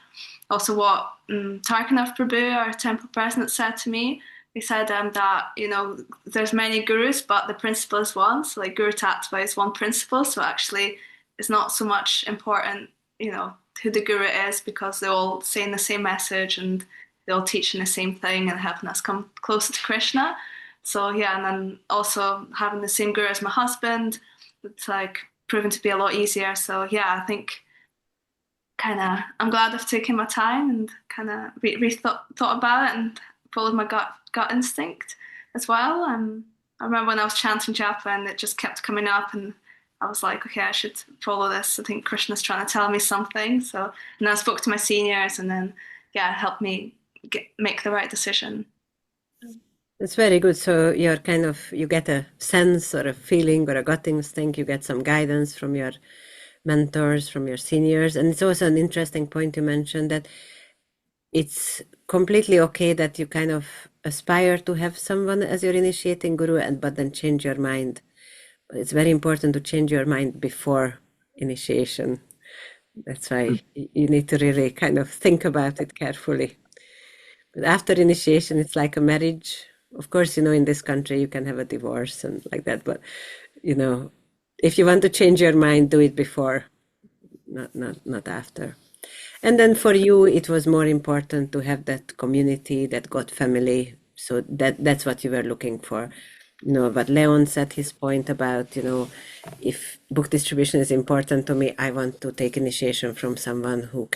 also what Tarkanath Prabhu, our temple president, said to me. He said that there's many gurus, but the principle is one. So like Guru Tattva is one principle. So actually, it's not so much important, who the guru is, because they're all saying the same message and they're all teaching the same thing and helping us come closer to Krishna. So yeah, and then also having the same guru as my husband, it's like proven to be a lot easier. So yeah, I think I'm glad I've taken my time and kind of thought about it and followed my gut instinct as well. I remember when I was chanting japa and it just kept coming up, and I was like, okay, I should follow this. I think Krishna's trying to tell me something. So, and then I spoke to my seniors, and then it helped me make the right decision. It's very good. So you get a sense or a feeling or a gut instinct. You get some guidance from your mentors, from your seniors. And it's also an interesting point you mentioned, that it's completely okay that you kind of aspire to have someone as your initiating guru, but then change your mind. But it's very important to change your mind before initiation. That's why you need to really kind of think about it carefully. But after initiation, it's like a marriage. Of course, in this country, you can have a divorce and like that. But, if you want to change your mind, do it before, not after. And then for you, it was more important to have that community, that God family So that's what you were looking for. But Leon said his point about, if book distribution is important to me, I want to take initiation from someone who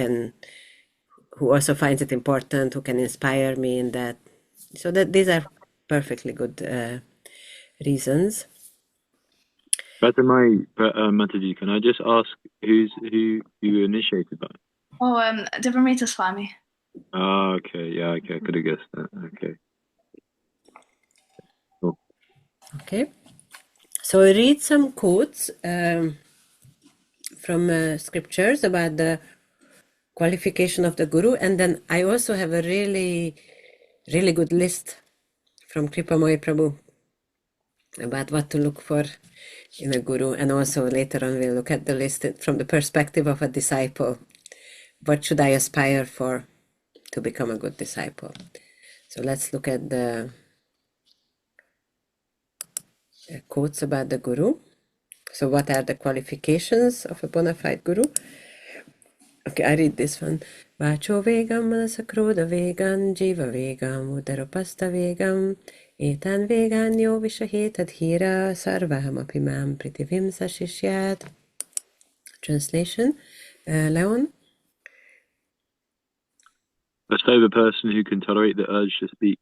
also finds it important, who can inspire me in that. So that these are perfectly good reasons. Mataji, can I just ask who you initiated by? Devamrita Swami. Oh, okay. Yeah, okay. I could have guessed that. Okay. Cool. Okay. So I read some quotes from scriptures about the qualification of the guru, and then I also have a really, really good list from Kripamoy Prabhu about what to look for in a guru, and also later on we'll look at the list from the perspective of a disciple. What should I aspire for to become a good disciple? So let's look at the quotes about the guru. So what are the qualifications of a bona fide guru? Okay, I read this one. Vacho vegam manasakroda vegam jiva vegam udarapasta vegam etan veganyo vishahetad hira sarvam apimam pritivim sashishyat. Translation, Leon? A sober person who can tolerate the urge to speak,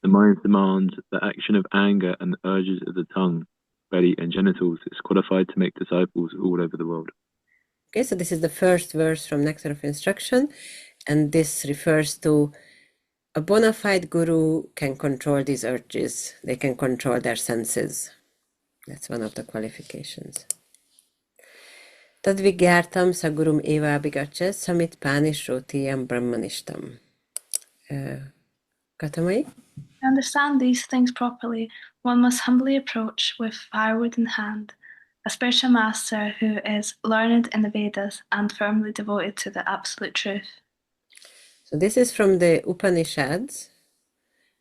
the mind's demands, the action of anger, and the urges of the tongue, belly, and genitals is qualified to make disciples all over the world. Okay, so this is the first verse from Nectar of Instruction, and this refers to a bona fide guru can control these urges. They can control their senses. That's one of the qualifications. Tad vigyártam sagurum eva abhigaccha samit panishrotiyam brahmanishtam. Katamai? To understand these things properly, one must humbly approach with firewood in hand, a spiritual master who is learned in the Vedas and firmly devoted to the absolute truth. So this is from the Upanishads,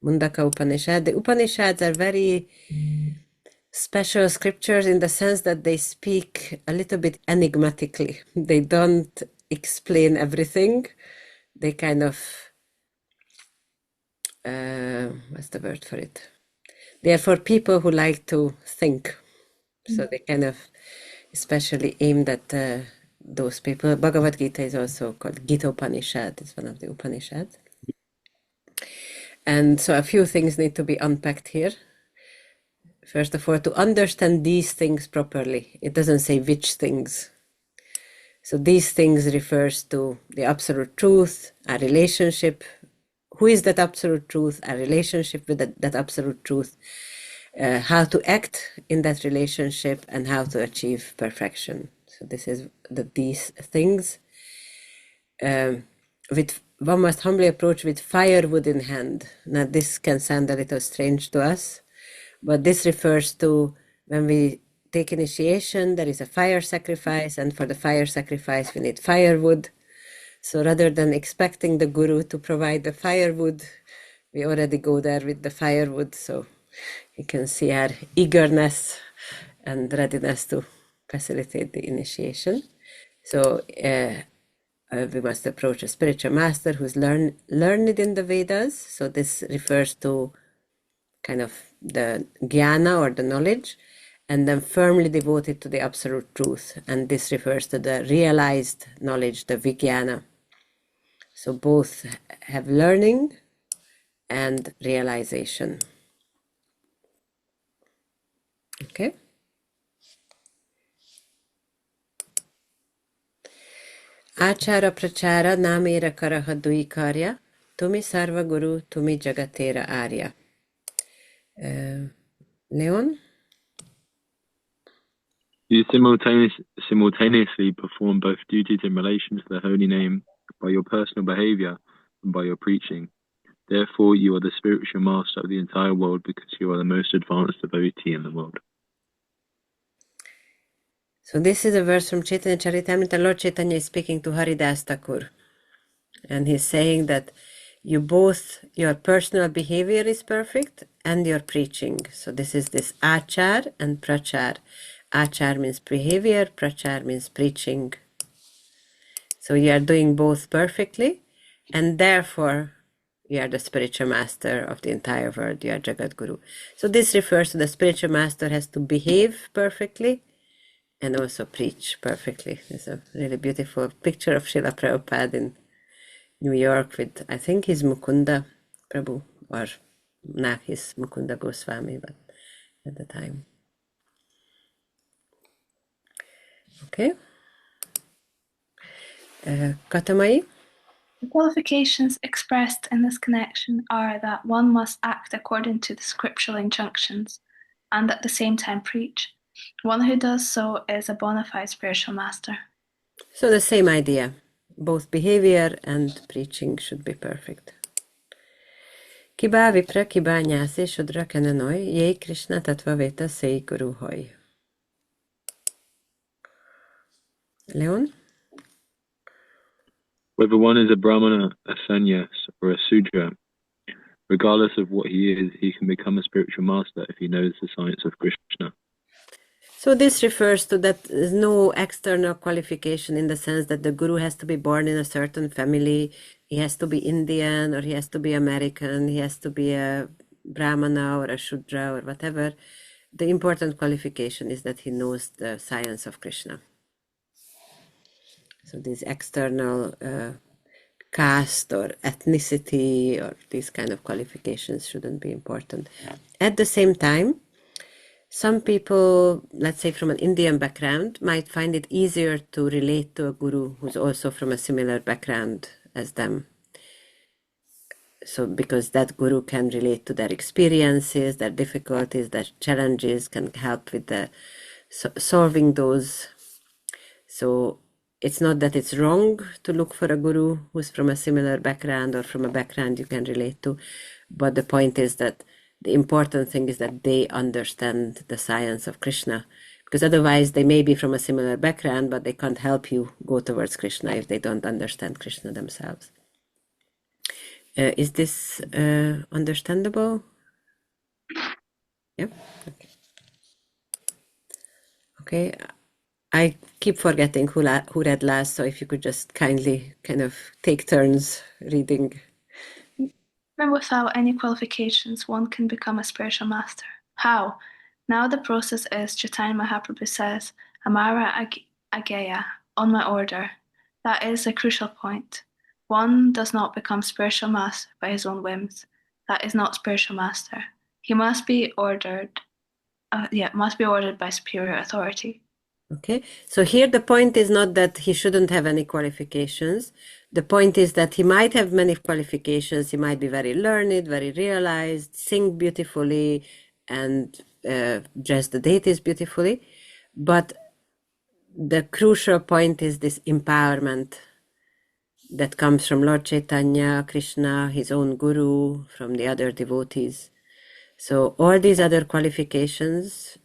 Mundaka Upanishad. The Upanishads are very special scriptures in the sense that they speak a little bit enigmatically. They don't explain everything. They kind of, what's the word for it? They are for people who like to think. So they kind of especially aimed at those people. Bhagavad Gita is also called Gita Upanishad. It's one of the Upanishads. And so a few things need to be unpacked here. First of all, to understand these things properly. It doesn't say which things. So these things refers to the absolute truth, our relationship. Who is that absolute truth? Our relationship with that absolute truth. How to act in that relationship and how to achieve perfection. So this is these things. With one must humbly approach with firewood in hand. Now this can sound a little strange to us, but this refers to when we take initiation, there is a fire sacrifice, and for the fire sacrifice we need firewood. So rather than expecting the guru to provide the firewood, we already go there with the firewood. So you can see our eagerness and readiness to facilitate the initiation. So we must approach a spiritual master who's learned in the Vedas. So this refers to kind of the jnana or the knowledge, and then firmly devoted to the absolute truth. And this refers to the realized knowledge, the vijnana. So both have learning and realization. Okay. Achara prachara namera karaha duikarya, tumi sarva guru, tumi jagatera arya. Leon? You simultaneously perform both duties in relation to the holy name by your personal behavior and by your preaching. Therefore, you are the spiritual master of the entire world because you are the most advanced devotee in the world. So this is a verse from Chaitanya Charitamrita. Lord Chaitanya is speaking to Haridas Thakur. And he's saying that your personal behavior is perfect and your preaching. So this is this achar and prachar. Achar means behavior, prachar means preaching. So you are doing both perfectly, and therefore You are the spiritual master of the entire world. You are Jagat Guru. So this refers to the spiritual master has to behave perfectly and also preach perfectly. There's a really beautiful picture of Srila Prabhupada in New York with, I think he's Mukunda Prabhu, or now he's Mukunda Goswami, but at the time. Okay. Katamai? The qualifications expressed in this connection are that one must act according to the scriptural injunctions and at the same time preach. One who does so is a bona fide spiritual master. So the same idea. Both behavior and preaching should be perfect. Kiba vipra kiba nyase shudra kananoy ye Krishna tattva veta sei guru hoy. Leon? Whether one is a Brahmana, a sannyas, or a Sudra, regardless of what he is, he can become a spiritual master if he knows the science of Krishna. So this refers to that there's no external qualification in the sense that the guru has to be born in a certain family, he has to be Indian, or he has to be American, he has to be a Brahmana or a Shudra or whatever. The important qualification is that he knows the science of Krishna. So these external caste or ethnicity or these kind of qualifications shouldn't be important. At the same time, some people, let's say from an Indian background, might find it easier to relate to a guru who's also from a similar background as them. So because that guru can relate to their experiences, their difficulties, their challenges, can help with the solving those. So it's not that it's wrong to look for a guru who's from a similar background or from a background you can relate to. But the point is that the important thing is that they understand the science of Krishna, because otherwise they may be from a similar background, but they can't help you go towards Krishna if they don't understand Krishna themselves. Is this understandable? Yeah. Okay. I keep forgetting who read last, so if you could just kindly kind of take turns reading. Even without any qualifications, one can become a spiritual master. How? Now the process is, Chaitanya Mahaprabhu says, Amara Ageya, on my order. That is a crucial point. One does not become spiritual master by his own whims. That is not spiritual master. He must be ordered, by superior authority. Okay, so here the point is not that he shouldn't have any qualifications. The point is that he might have many qualifications. He might be very learned, very realized, sing beautifully, and dress the deities beautifully. But the crucial point is this empowerment that comes from Lord Chaitanya, Krishna, his own guru, from the other devotees. So all these other qualifications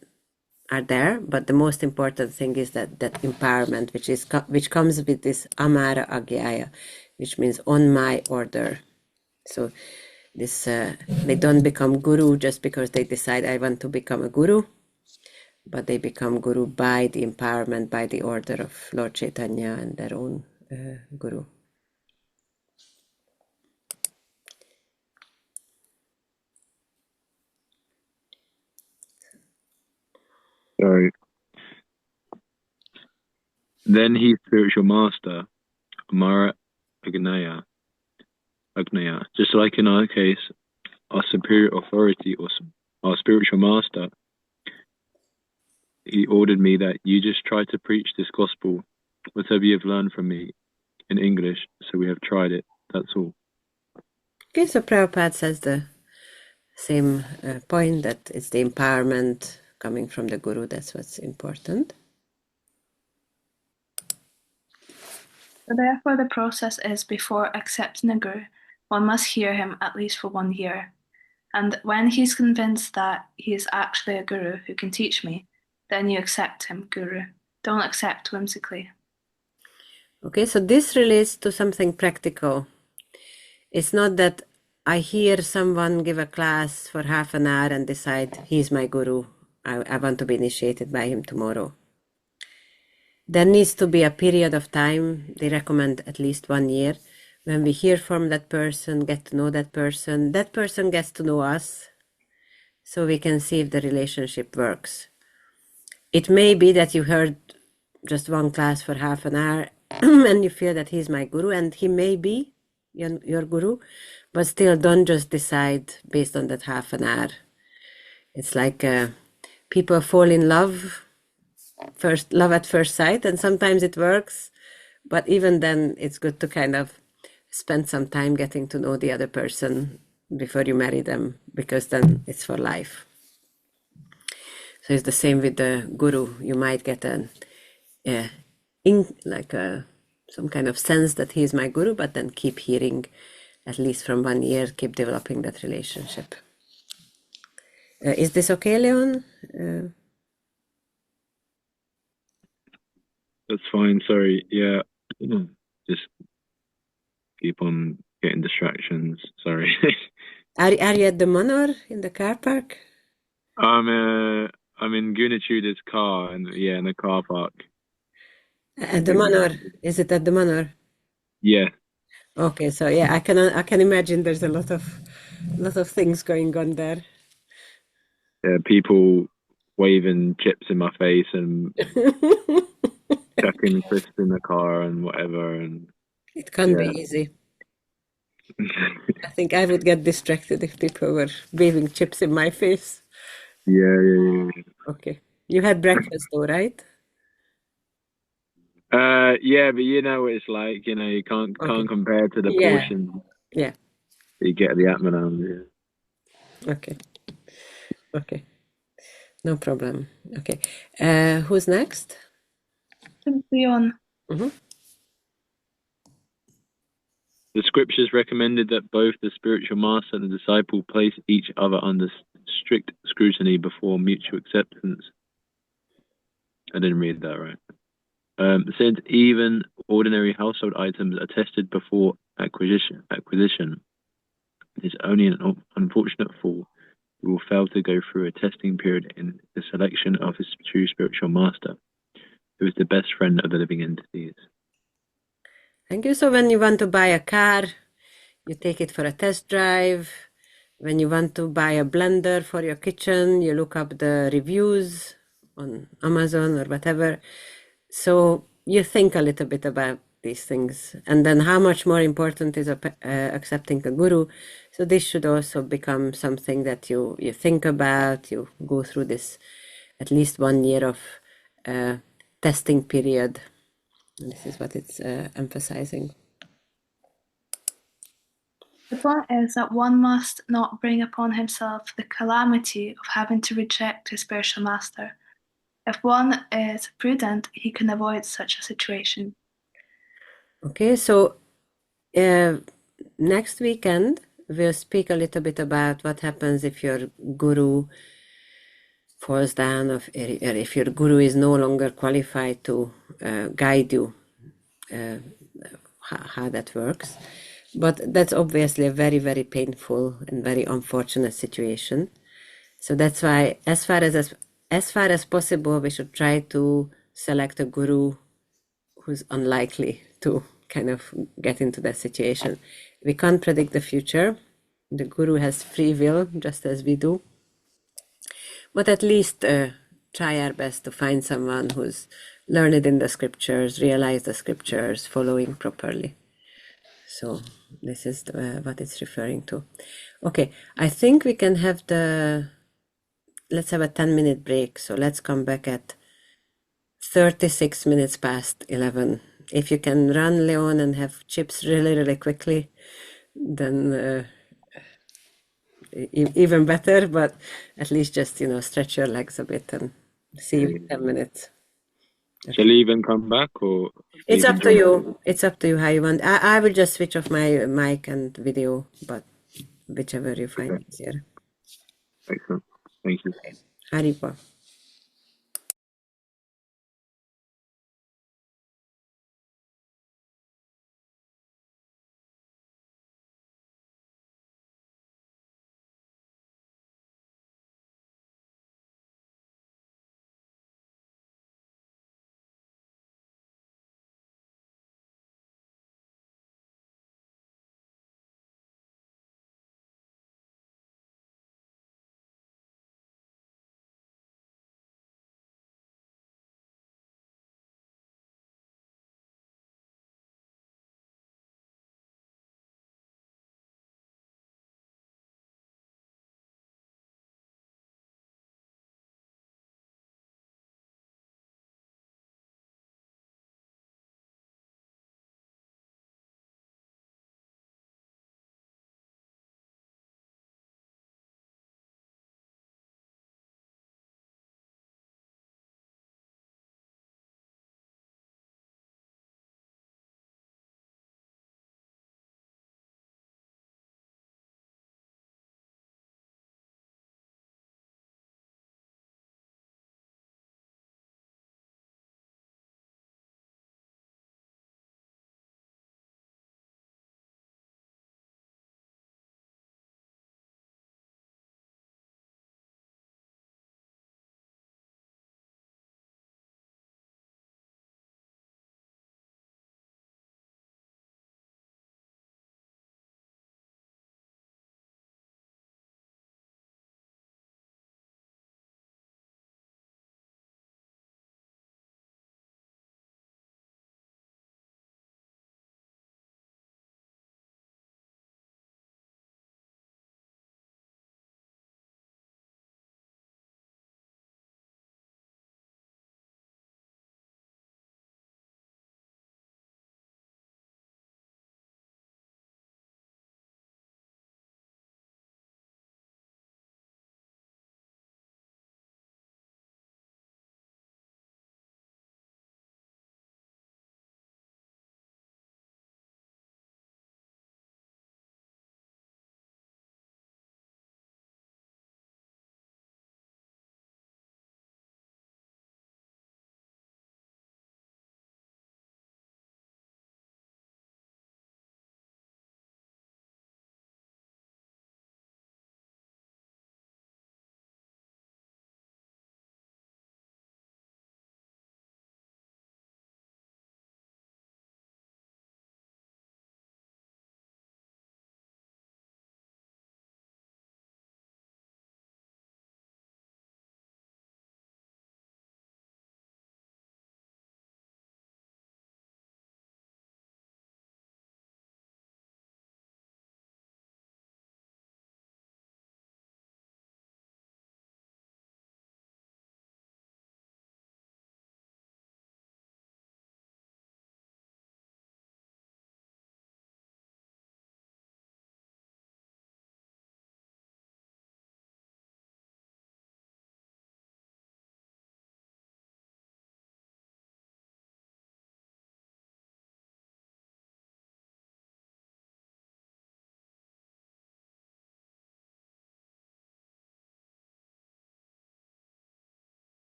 are there, but the most important thing is that empowerment, which comes with this Amara Agyaya, which means on my order. So this they don't become guru just because they decide I want to become a guru, but they become guru by the empowerment, by the order of Lord Chaitanya and their own guru. So then he's spiritual master, Amara Agnaya. Just like in our case, our superior authority or our spiritual master, he ordered me that you just try to preach this gospel, whatever you've learned from me in English. So we have tried it. That's all. Okay, so Prabhupada says the same point, that it's the empowerment coming from the guru, that's what's important. So therefore the process is, before accepting a guru, one must hear him at least for 1 year. And when he's convinced that he is actually a guru who can teach me, then you accept him, guru. Don't accept whimsically. Okay, so this relates to something practical. It's not that I hear someone give a class for half an hour and decide he's my guru. I want to be initiated by him tomorrow. There needs to be a period of time. They recommend at least 1 year When we hear from that person, get to know that person gets to know us, so we can see if the relationship works. It may be that you heard just one class for half an hour and you feel that he's my guru, and he may be your guru, but still don't just decide based on that half an hour. It's like people fall in love at first sight, and sometimes it works, but even then it's good to kind of spend some time getting to know the other person before you marry them, because then it's for life. So it's the same with the guru. You might get some kind of sense that he is my guru, but then keep hearing at least from 1 year, keep developing that relationship. Is this okay, Leon? That's fine. Sorry. Yeah. Just keep on getting distractions. Sorry. Are you at the Manor in the car park? I'm in Gunitude's car, and yeah, in the car park. At the Manor? Is it at the Manor? Yeah. Okay, so yeah, I can imagine there's a lot of things going on there. People waving chips in my face and chucking crisps in the car and whatever, and It can be yeah. easy. I think I would get distracted if people were waving chips in my face. Yeah. Okay. You had breakfast though, right? Yeah, but you know what it's like. You know, you can't Okay. compare to the Yeah. portion Yeah. you get at the Atmanam. Yeah. Okay. Okay. No problem. Okay. Who's next? Leon. Mhm. The scriptures recommended that both the spiritual master and the disciple place each other under strict scrutiny before mutual acceptance. I didn't read that right. Since even ordinary household items are tested before acquisition, it is only an unfortunate fool who will fail to go through a testing period in the selection of his true spiritual master, who is the best friend of the living entities. Thank you. So when you want to buy a car, you take it for a test drive. When you want to buy a blender for your kitchen, you look up the reviews on Amazon or whatever. So you think a little bit about these things. And then how much more important is accepting a guru. So this should also become something that you think about. You go through this at least 1 year of testing period. And this is what it's emphasizing. The point is that one must not bring upon himself the calamity of having to reject his spiritual master. If one is prudent, he can avoid such a situation. Okay, so next weekend we'll speak a little bit about what happens if your guru falls down, or if your guru is no longer qualified to guide you, how that works. But that's obviously a very, very painful and very unfortunate situation. So that's why, as far as possible, we should try to select a guru who's unlikely to kind of get into that situation. We can't predict the future. The guru has free will, just as we do. But at least try our best to find someone who's learned in the scriptures, realize the scriptures, following properly. So this is what it's referring to. Okay, I think we can have let's have a 10-minute break. So let's come back at 36 minutes past 11. If you can run, Leon, and have chips really, really quickly, then even better, but at least just, stretch your legs a bit and see you in 10 minutes. Shall I leave and come back, or It's leave up and to join? you. It's up to you how you want. I will just switch off my mic and video, but whichever you find Okay. easier. Excellent. Thank you. Haripa.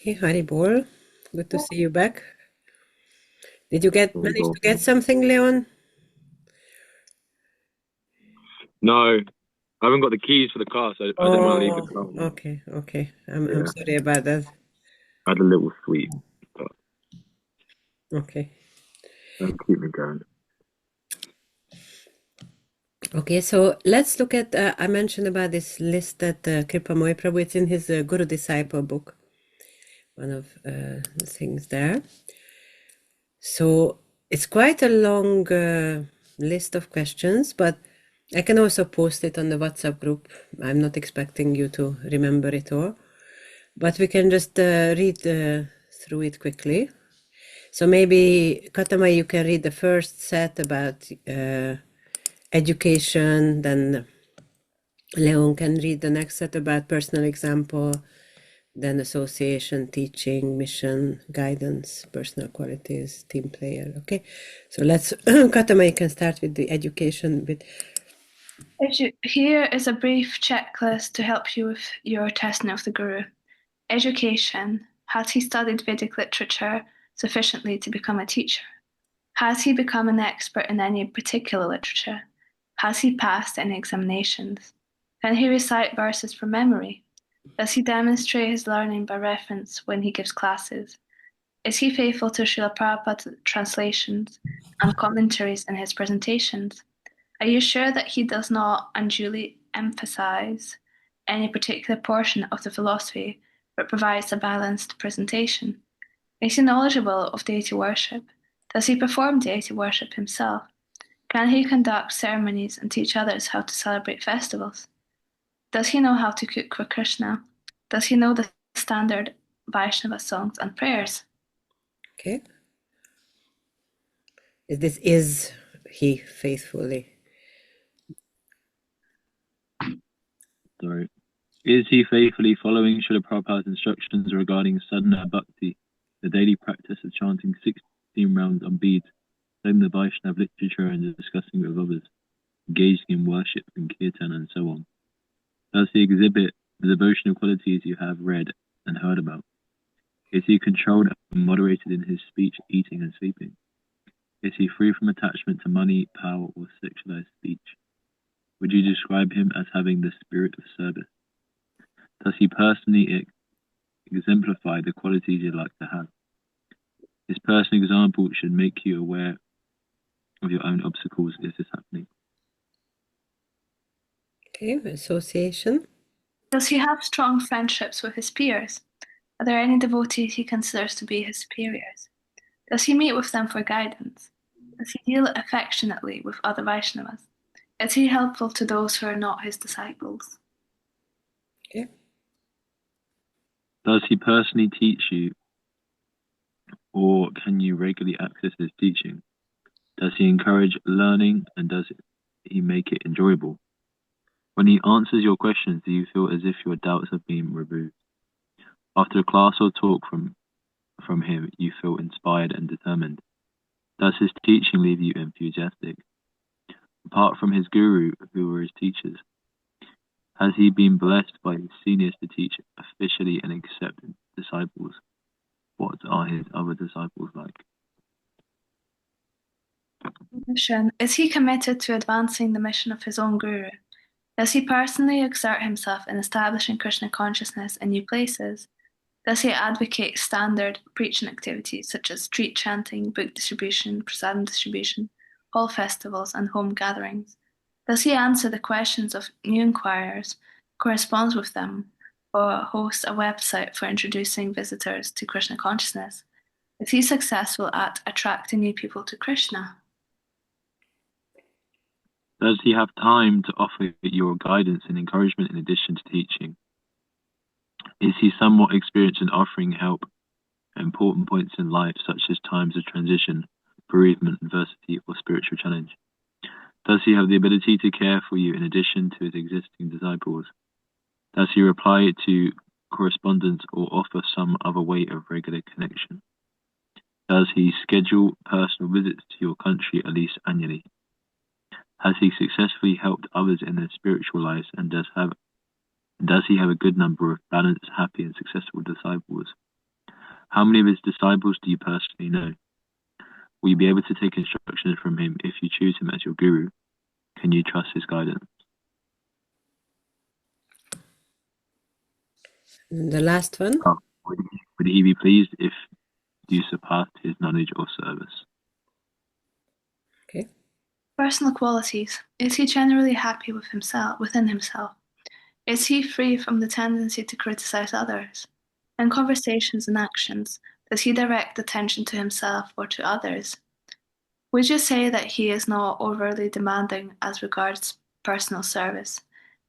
Okay, Haribol, good to see you back. Did you manage to get something, Leon? No, I haven't got the keys for the car, so I didn't want to leave the car. Okay. I'm sorry about that. I had a little sweet, but Okay. don't keep me going. Okay, so let's look at, I mentioned about this list that Kripa Moy Prabhu, it's in his Guru Disciple book, one of the things there. So it's quite a long list of questions, but I can also post it on the WhatsApp group. I'm not expecting you to remember it all, but we can just read through it quickly. So maybe, Katama, you can read the first set about education, then Leon can read the next set about personal example, then association, teaching, mission, guidance, personal qualities, team player. Okay, so let's, Katama, you can start with the education bit. Here is a brief checklist to help you with your testing of the Guru. Education. Has he studied Vedic literature sufficiently to become a teacher? Has he become an expert in any particular literature? Has he passed any examinations? Can he recite verses from memory? Does he demonstrate his learning by reference when he gives classes? Is he faithful to Srila Prabhupada's translations and commentaries in his presentations? Are you sure that he does not unduly emphasize any particular portion of the philosophy, but provides a balanced presentation? Is he knowledgeable of deity worship? Does he perform deity worship himself? Can he conduct ceremonies and teach others how to celebrate festivals? Does he know how to cook for Krishna? Does he know the standard Vaishnava songs and prayers? Okay. Is he faithfully? Sorry. Is he faithfully following Srila Prabhupada's instructions regarding sadhana bhakti, the daily practice of chanting 16 rounds on beads, studying the Vaishnava literature and discussing it with others, engaging in worship and kirtan and so on? Does he exhibit the devotional qualities you have read and heard about? Is he controlled and moderated in his speech, eating and sleeping? Is he free from attachment to money, power or sexualized speech? Would you describe him as having the spirit of service? Does he personally exemplify the qualities you'd like to have? His personal example should make you aware of your own obstacles. Is this happening? Okay, association. Does he have strong friendships with his peers? Are there any devotees he considers to be his superiors? Does he meet with them for guidance? Does he deal affectionately with other Vaishnavas? Is he helpful to those who are not his disciples? Okay. Does he personally teach you, or can you regularly access his teaching? Does he encourage learning, and does he make it enjoyable? When he answers your questions, do you feel as if your doubts have been removed? After a class or talk from him, you feel inspired and determined. Does his teaching leave you enthusiastic? Apart from his guru, who were his teachers, has he been blessed by his seniors to teach officially and accept disciples? What are his other disciples like? Mission. Is he committed to advancing the mission of his own guru? Does he personally exert himself in establishing Krishna consciousness in new places? Does he advocate standard preaching activities such as street chanting, book distribution, prasadam distribution, hall festivals, and home gatherings? Does he answer the questions of new inquirers, corresponds with them, or hosts a website for introducing visitors to Krishna consciousness? Is he successful at attracting new people to Krishna? Does he have time to offer your guidance and encouragement in addition to teaching? Is he somewhat experienced in offering help at important points in life, such as times of transition, bereavement, adversity, or spiritual challenge? Does he have the ability to care for you in addition to his existing disciples? Does he reply to correspondence or offer some other way of regular connection? Does he schedule personal visits to your country at least annually? Has he successfully helped others in their spiritual lives, and does he have a good number of balanced, happy, and successful disciples? How many of his disciples do you personally know? Will you be able to take instructions from him if you choose him as your guru? Can you trust his guidance? The last one. Oh, would he be pleased if you surpassed his knowledge or service? Okay. Personal qualities. Is he generally happy with himself, within himself? Is he free from the tendency to criticize others? In conversations and actions, does he direct attention to himself or to others? Would you say that he is not overly demanding as regards personal service?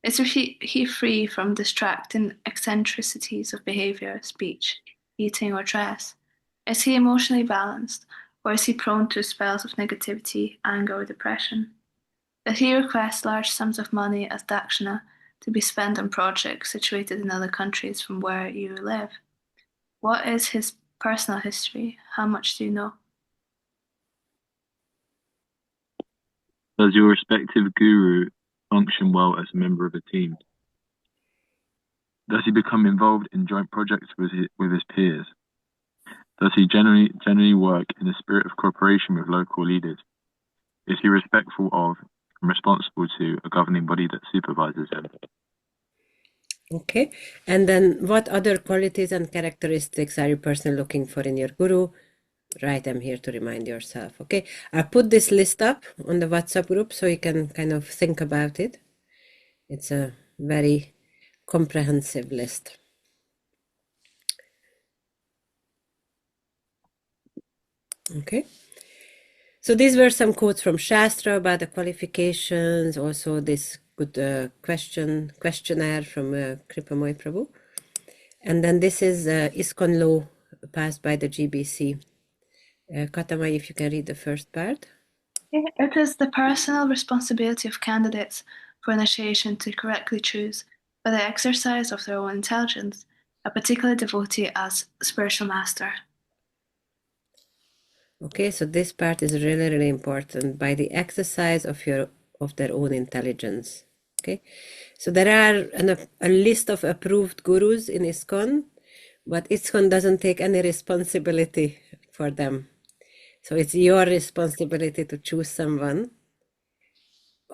Is he free from distracting eccentricities of behavior, speech, eating, or dress? Is he emotionally balanced, or is he prone to spells of negativity, anger, or depression? Does he request large sums of money as dakshina to be spent on projects situated in other countries from where you live? What is his personal history? How much do you know? Does your respective guru function well as a member of a team? Does he become involved in joint projects with his peers? Does he generally work in a spirit of cooperation with local leaders? Is he respectful of and responsible to a governing body that supervises him? Okay. And then what other qualities and characteristics are you personally looking for in your guru? Write them here to remind yourself. Okay. I put this list up on the WhatsApp group so you can kind of think about it. It's a very comprehensive list. Okay. So these were some quotes from Shastra about the qualifications. Also, this good questionnaire from Kripamoy Prabhu. And then this is ISKCON law passed by the GBC. Katamai, if you can read the first part. It is the personal responsibility of candidates for initiation to correctly choose, by the exercise of their own intelligence, a particular devotee as spiritual master. Okay, so this part is really, really important. By the exercise of their own intelligence. Okay, so there are a list of approved gurus in ISKCON, but ISKCON doesn't take any responsibility for them. So it's your responsibility to choose someone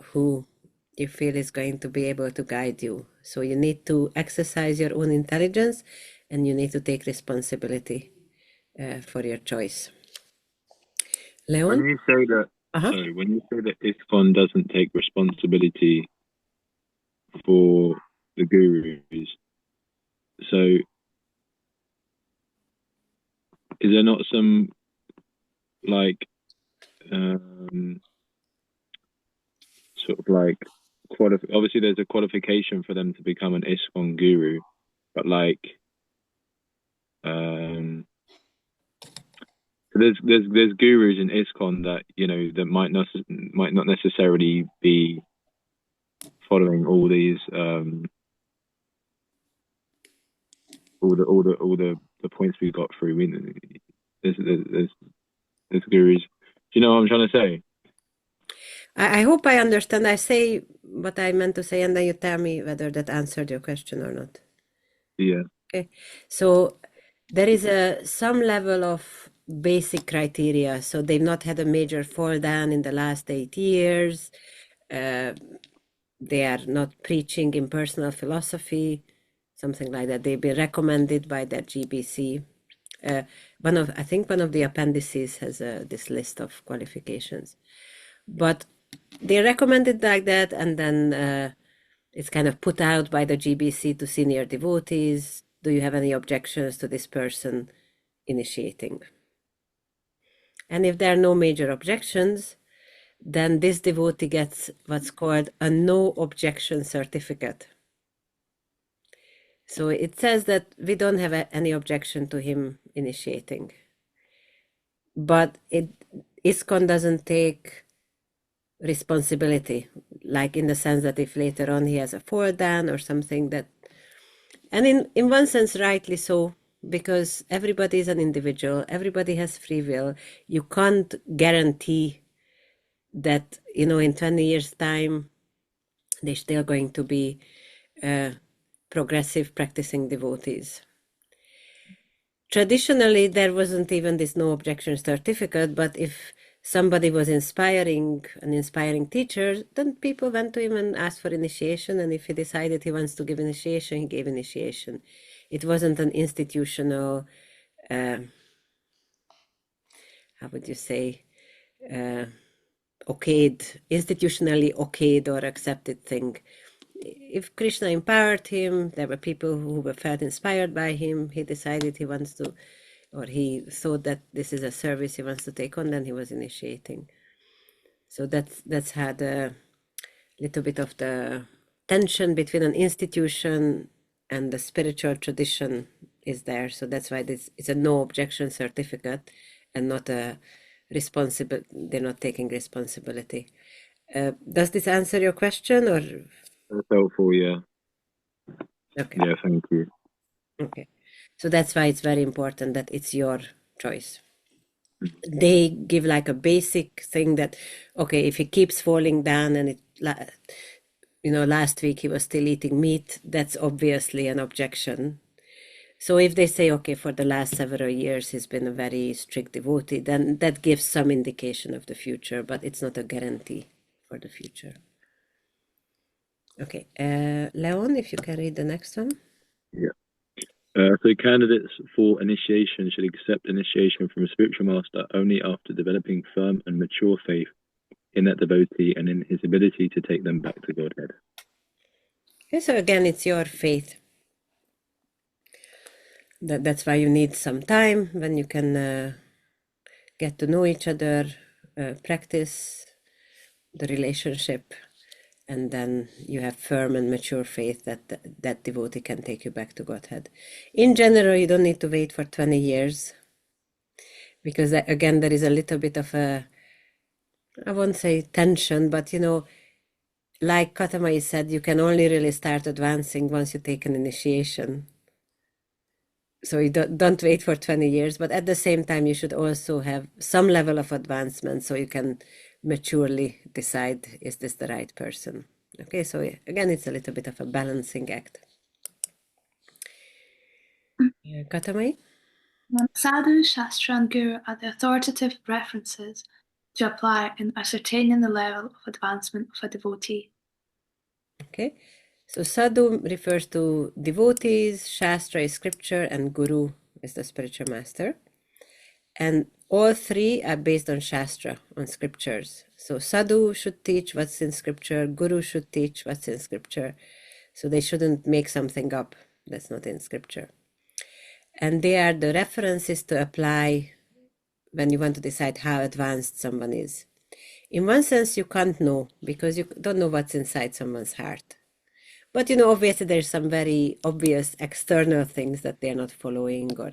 who you feel is going to be able to guide you. So you need to exercise your own intelligence and you need to take responsibility for your choice. Leon? When you say that, when you say that ISKCON doesn't take responsibility for the gurus, so is there not some like sort of like obviously there's a qualification for them to become an ISKCON guru, but like there's gurus in ISKCON that that might not necessarily be following all these all the points we got through. There's gurus. Do you know what I'm trying to say? I hope I understand. I say what I meant to say, and then you tell me whether that answered your question or not. Yeah. Okay. So there is some level of basic criteria. So they've not had a major fall down in the last 8 years. They are not preaching impersonal philosophy, something like that. They've been recommended by their GBC. I think one of the appendices has this list of qualifications. But they recommend it like that, and then it's kind of put out by the GBC to senior devotees. Do you have any objections to this person initiating? And if there are no major objections, then this devotee gets what's called a no objection certificate. So it says that we don't have any objection to him initiating. But ISKCON doesn't take responsibility, like in the sense that if later on he has a fall down or something that, and in one sense rightly so, because everybody is an individual, everybody has free will. You can't guarantee that in 20 years time they're still going to be progressive practicing devotees. traditionally there wasn't even this no objection certificate, but if somebody was an inspiring teacher, then people went to him and asked for initiation, and if he decided he wants to give initiation, he gave initiation. It wasn't an institutional, how would you say, institutionally okayed or accepted thing. If Krishna empowered him, there were people who were felt inspired by him, he decided he wants to, or he thought that this is a service he wants to take on, then he was initiating. So that's had a little bit of the tension between an institution and the spiritual tradition is there. So that's why this is a no objection certificate and not a responsible, they're not taking responsibility. Does this answer your question, or? That's helpful, yeah. Okay. Yeah, thank you. Okay. So that's why it's very important that it's your choice. They give like a basic thing that, okay, if he keeps falling down and last week he was still eating meat, that's obviously an objection. So if they say, okay, for the last several years he's been a very strict devotee, then that gives some indication of the future, but it's not a guarantee for the future. Okay, Leon, if you can read the next one. Yeah. So candidates for initiation should accept initiation from a spiritual master only after developing firm and mature faith in that devotee and in his ability to take them back to Godhead. Okay, so again, it's your faith. That's why you need some time when you can get to know each other, practice the relationship, and then you have firm and mature faith that devotee can take you back to Godhead. In general, you don't need to wait for 20 years, because again, there is a little bit of a, I won't say tension, but like Katamai said, you can only really start advancing once you take an initiation. So you don't wait for 20 years, but at the same time, you should also have some level of advancement so you can maturely decide, is this the right person? Okay, so again, it's a little bit of a balancing act. Katamai? Sadhu, Shastra, and Guru are the authoritative references to apply in ascertaining the level of advancement of a devotee. Okay, so Sadhu refers to devotees, Shastra is scripture, and Guru is the spiritual master. And all three are based on Shastra, on scriptures. So Sadhu should teach what's in scripture, Guru should teach what's in scripture. So they shouldn't make something up that's not in scripture. And they are the references to apply when you want to decide how advanced someone is. In one sense, you can't know because you don't know what's inside someone's heart. But obviously there's some very obvious external things that they're not following, or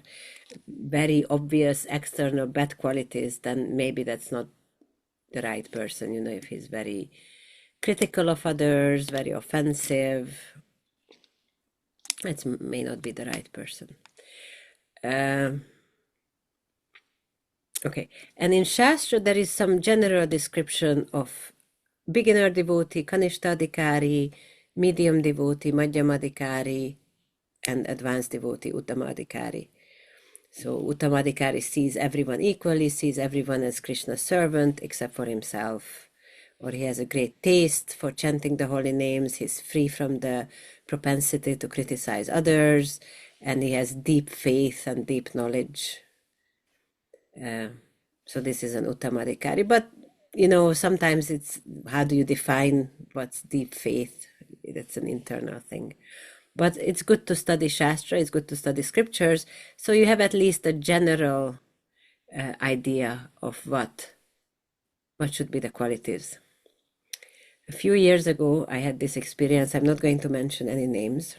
very obvious external bad qualities, then maybe that's not the right person. If he's very critical of others, very offensive, it may not be the right person. Okay, and in Shastra there is some general description of beginner devotee, Kanishtadikari, medium devotee, Madhyamadikari, and advanced devotee, Uttamadikari. So Uttamadikari sees everyone equally, sees everyone as Krishna's servant except for himself, or he has a great taste for chanting the holy names, he's free from the propensity to criticize others, and he has deep faith and deep knowledge. So this is an Uttamadikari, but sometimes it's, how do you define what's deep faith? That's an internal thing. But it's good to study Shastra, it's good to study scriptures, so you have at least a general idea of what should be the qualities. A few years ago, I had this experience, I'm not going to mention any names,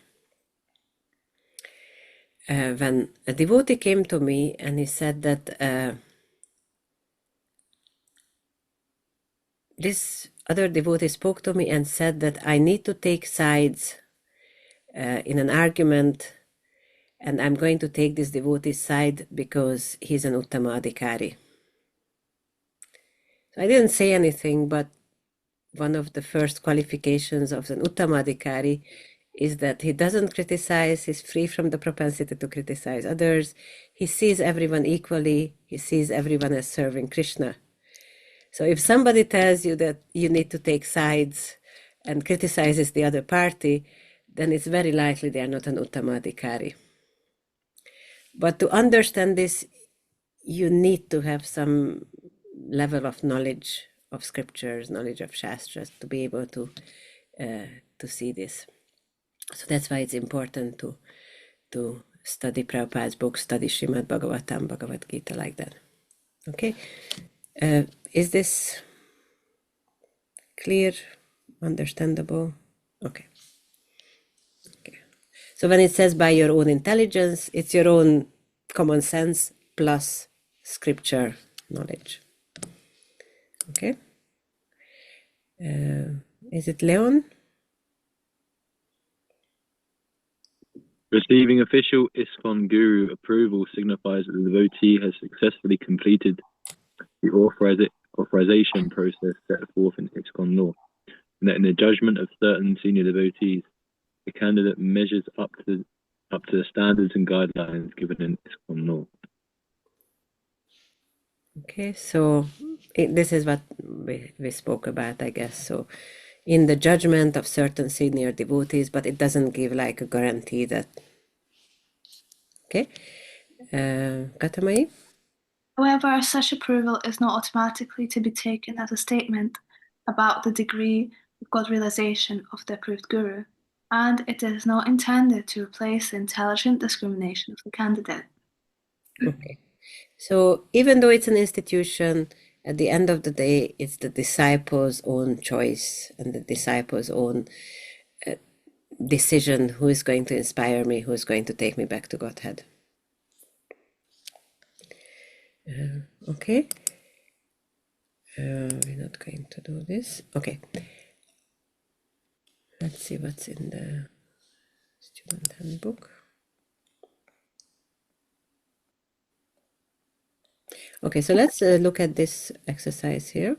when a devotee came to me and he said that this other devotee spoke to me and said that I need to take sides in an argument, and I'm going to take this devotee's side because he's an Uttamadikari. So I didn't say anything, but one of the first qualifications of an Uttamadikari is that he doesn't criticize, he's free from the propensity to criticize others. He sees everyone equally, he sees everyone as serving Krishna. So if somebody tells you that you need to take sides and criticizes the other party, then it's very likely they are not an Uttamadhikari. But to understand this, you need to have some level of knowledge of scriptures, knowledge of Shastras, to be able to see this. So that's why it's important to study Prabhupada's books, study Srimad Bhagavatam, Bhagavad Gita, like that. Okay? Is this clear, understandable? Okay. So when it says by your own intelligence, it's your own common sense plus scripture knowledge. Okay. Is it Leon? Receiving official ISKCON Guru approval signifies that the devotee has successfully completed the authorization process set forth in ISKCON law, and that in the judgment of certain senior devotees, the candidate measures up to the standards and guidelines given in ISKCON law. Okay, so this is what we spoke about, I guess. So in the judgment of certain senior devotees, but it doesn't give like a guarantee that. Okay, Katamai? However, such approval is not automatically to be taken as a statement about the degree of God realization of the approved guru, and it is not intended to replace the intelligent discrimination of the candidate. Okay, so even though it's an institution, at the end of the day, it's the disciple's own choice and the disciple's own decision who is going to inspire me, who is going to take me back to Godhead. Okay. We're not going to do this. Okay. Let's see what's in the student handbook. Okay, so let's look at this exercise here.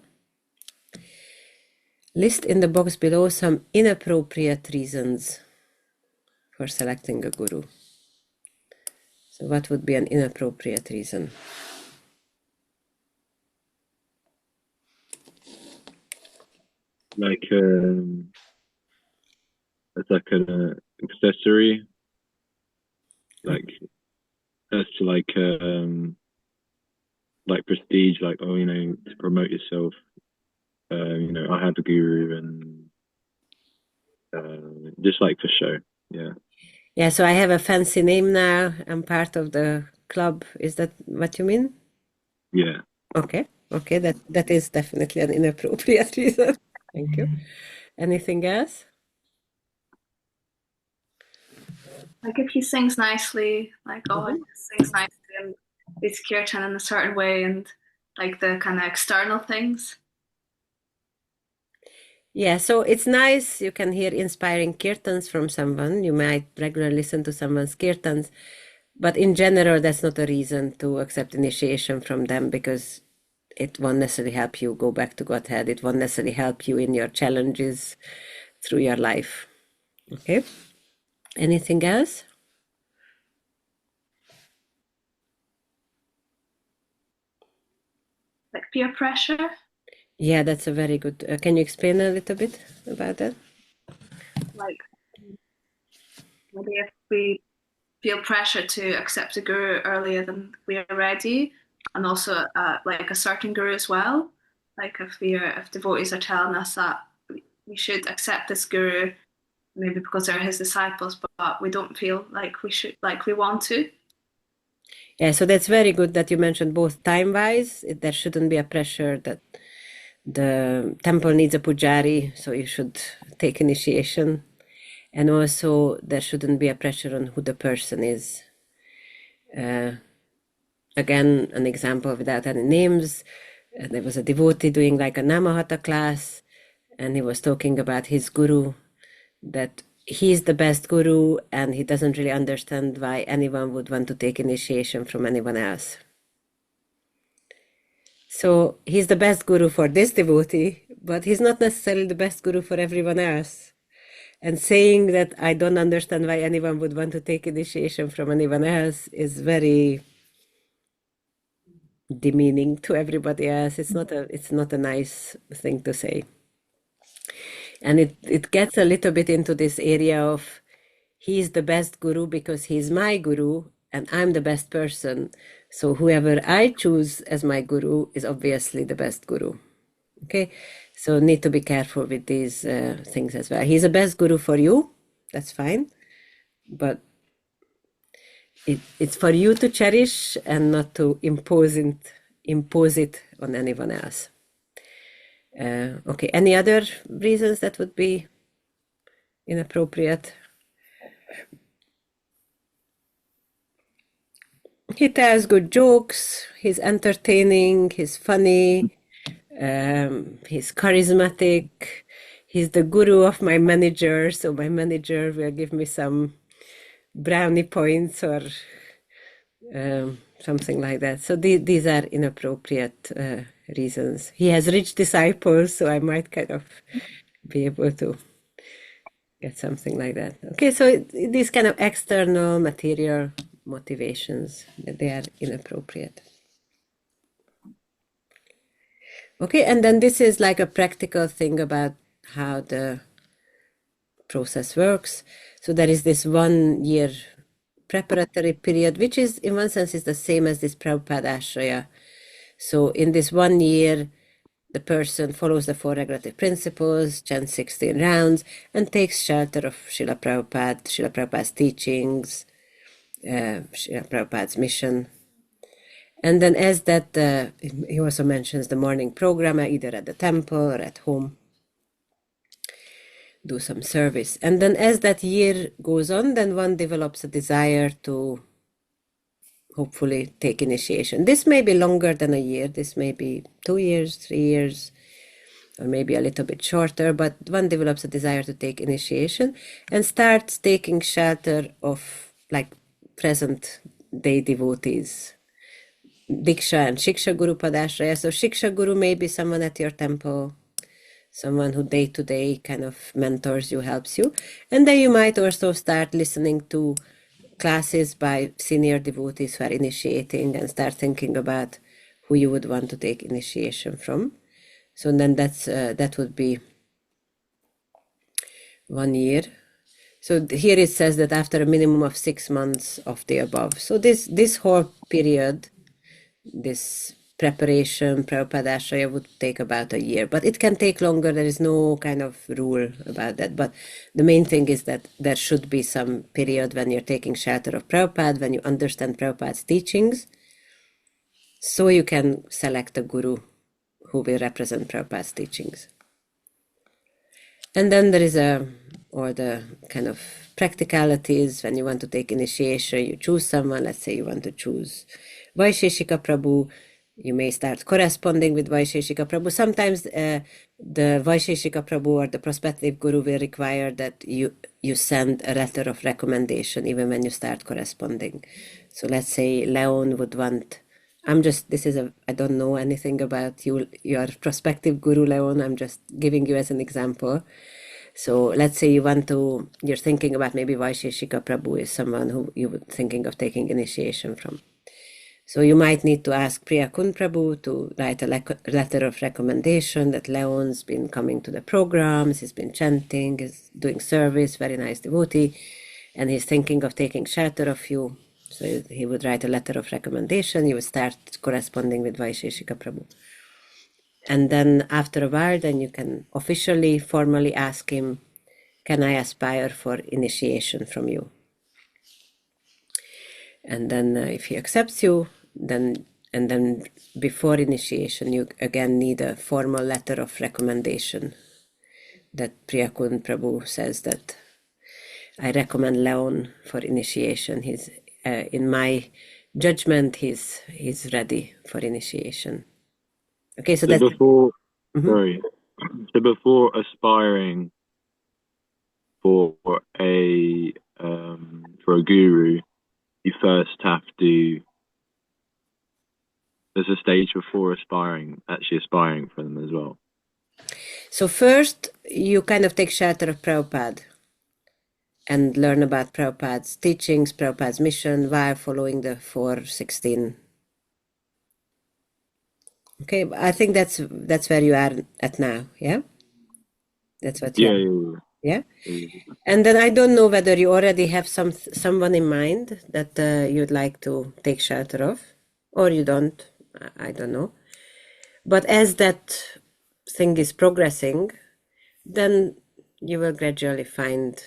List in the box below some inappropriate reasons for selecting a guru. So what would be an inappropriate reason? Like it's like an accessory, like that's like prestige, like, oh, you know, to promote yourself. You know, I have a guru, and just like for show. Yeah. Yeah, so I have a fancy name now. I'm part of the club. Is that what you mean? Yeah. Okay. Okay, that is definitely an inappropriate reason. Thank you. Anything else? Like if he sings nicely, like, oh, he sings nicely and it's kirtan in a certain way, and like the kind of external things. Yeah, so it's nice. You can hear inspiring kirtans from someone. You might regularly listen to someone's kirtans, but in general, that's not a reason to accept initiation from them, because it won't necessarily help you go back to Godhead. It won't necessarily help you in your challenges through your life. Okay. Anything else? Like peer pressure. Yeah, that's a very good. Can you explain a little bit about that? Like maybe if we feel pressure to accept a guru earlier than we are ready, and also like a certain guru as well. Like if devotees are telling us that we should accept this guru, maybe because they're his disciples, but we don't feel like we want to. Yeah, so that's very good that you mentioned both time-wise. There shouldn't be a pressure that the temple needs a pujari, so you should take initiation. And also there shouldn't be a pressure on who the person is. Again, an example without any names. There was a devotee doing like a Namahata class, and he was talking about his guru, that he's the best guru and he doesn't really understand why anyone would want to take initiation from anyone else. So he's the best guru for this devotee, but he's not necessarily the best guru for everyone else. And saying that I don't understand why anyone would want to take initiation from anyone else is very demeaning to everybody else. It's not a nice thing to say. And it gets a little bit into this area of he's the best guru because he's my guru and I'm the best person. So whoever I choose as my guru is obviously the best guru. Okay, so need to be careful with these things as well. He's the best guru for you, that's fine, but it's for you to cherish and not to impose it on anyone else. Okay, any other reasons that would be inappropriate? He tells good jokes, he's entertaining, he's funny, he's charismatic, he's the guru of my manager, so my manager will give me some brownie points or something like that. So these are inappropriate reasons. He has rich disciples, so I might kind of be able to get something like that. Okay, so these kind of external material motivations, they are inappropriate. Okay, and then this is like a practical thing about how the process works. So there is this 1 year preparatory period, which is in one sense is the same as this Prabhupada Ashraya. So in this 1 year, the person follows the 4 regulative principles, chants 16 rounds, and takes shelter of Srila Prabhupada's teachings, Srila Prabhupada's mission. And then as that, he also mentions the morning program, either at the temple or at home, do some service. And then as that year goes on, then one develops a desire to hopefully take initiation. This may be longer than a year. This may be 2 years, 3 years, or maybe a little bit shorter, but one develops a desire to take initiation and starts taking shelter of like present day devotees. Diksha and Shiksha Guru Padashraya. So Shiksha Guru may be someone at your temple, someone who day-to-day kind of mentors you, helps you. And then you might also start listening to classes by senior devotees who are initiating and start thinking about who you would want to take initiation from. So then that would be 1 year. So here it says that after a minimum of 6 months of the above. So this whole period, this preparation, Prabhupada Ashraya would take about a year, but it can take longer. There is no kind of rule about that. But the main thing is that there should be some period when you're taking shelter of Prabhupada, when you understand Prabhupada's teachings, so you can select a guru who will represent Prabhupada's teachings. And then there is all the kind of practicalities. When you want to take initiation, you choose someone. Let's say you want to choose Vaisheshika Prabhu. You may start corresponding with Vaisheshika Prabhu. Sometimes the Vaisheshika Prabhu or the prospective guru will require that you send a letter of recommendation even when you start corresponding. So let's say Leon would want, I don't know anything about your prospective guru, Leon. I'm just giving you as an example. So let's say you're thinking about maybe Vaisheshika Prabhu is someone who you were thinking of taking initiation from. So you might need to ask Priya Kun Prabhu to write a letter of recommendation that Leon's been coming to the programs, he's been chanting, he's doing service, very nice devotee, and he's thinking of taking shelter of you. So he would write a letter of recommendation, you would start corresponding with Vaisheshika Prabhu. And then after a while, then you can officially, formally ask him, can I aspire for initiation from you? And then if he accepts you, then before initiation, you again need a formal letter of recommendation that Priya Kun Prabhu says that I recommend Leon for initiation. He's in my judgment, he's ready for initiation. Okay, so that's before. Mhm. Sorry. So before aspiring for a guru, you first have to. There's a stage before actually aspiring for them as well. So first, you kind of take shelter of Prabhupada. and learn about Prabhupada's teachings, Prabhupada's mission, while following the 416. Okay, I think that's where you are at now, yeah? That's what you are. Yeah? And then I don't know whether you already have someone in mind that you'd like to take shelter of, or you don't. I don't know. But as that thing is progressing, then you will gradually find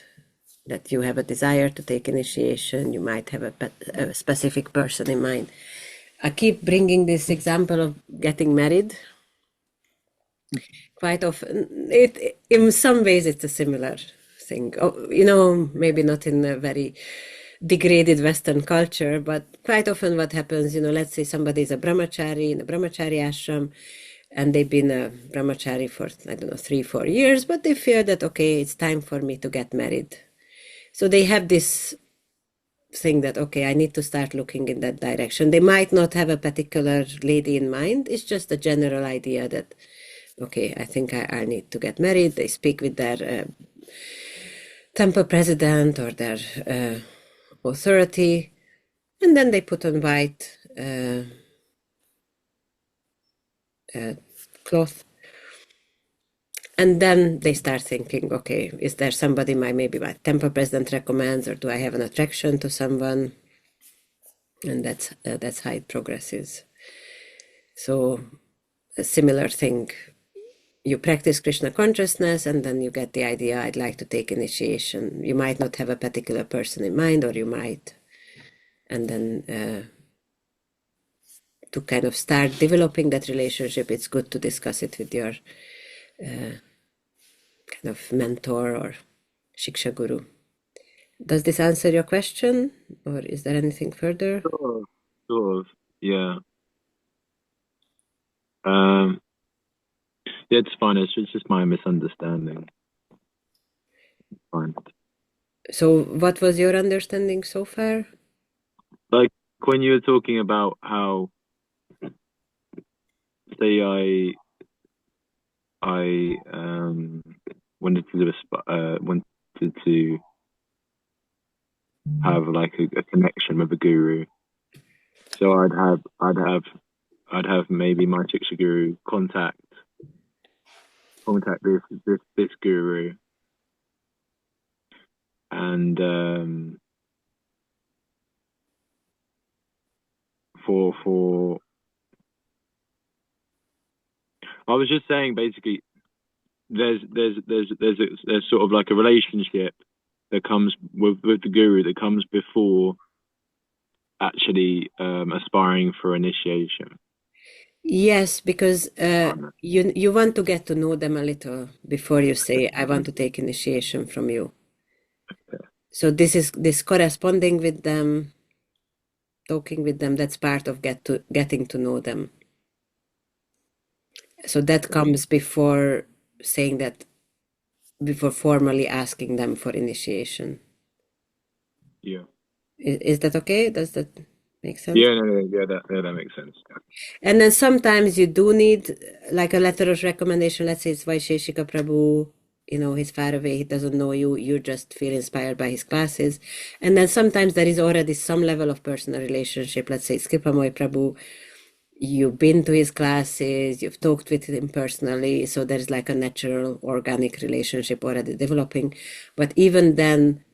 that you have a desire to take initiation. You might have a specific person in mind. I keep bringing this example of getting married. Quite often, in some ways, it's a similar thing. Maybe not in a very degraded Western culture, but quite often what happens, let's say somebody is a brahmachari in a brahmachari ashram, and they've been a brahmachari for, 3-4 years, but they feel that, okay, it's time for me to get married. So they have this thing that, okay, I need to start looking in that direction. They might not have a particular lady in mind. It's just a general idea that, okay, I think I need to get married. They speak with their temple president or their authority, and then they put on white cloth. And then they start thinking, okay, is there somebody maybe my temple president recommends, or do I have an attraction to someone? And that's how it progresses. So a similar thing. You practice Krishna consciousness, and then you get the idea, I'd like to take initiation. You might not have a particular person in mind, or you might. And then to kind of start developing that relationship, it's good to discuss it with your kind of mentor or Shiksha Guru. Does this answer your question, or is there anything further? Sort of, yeah. Yeah, it's fine. It's just my misunderstanding. Fine. So what was your understanding so far? Like when you were talking about how, say, I wanted to have like a connection with a guru. So I'd have maybe my Shiksha Guru contact this guru, and for I was just saying, basically, there's sort of like a relationship that comes with the guru that comes before actually aspiring for initiation. Yes, because you want to get to know them a little before you say, I want to take initiation from you. So this corresponding with them, talking with them, that's part of getting to know them. So that comes before saying that, before formally asking them for initiation. Yeah. Is that okay? Does that make sense? Yeah, that makes sense. Yeah. And then sometimes you do need like a letter of recommendation. Let's say it's Vaisheshika Prabhu, he's far away, he doesn't know you, you just feel inspired by his classes. And then sometimes there is already some level of personal relationship. Let's say it's Kripamoy Prabhu, you've been to his classes, you've talked with him personally, so there's like a natural, organic relationship already developing. But even then,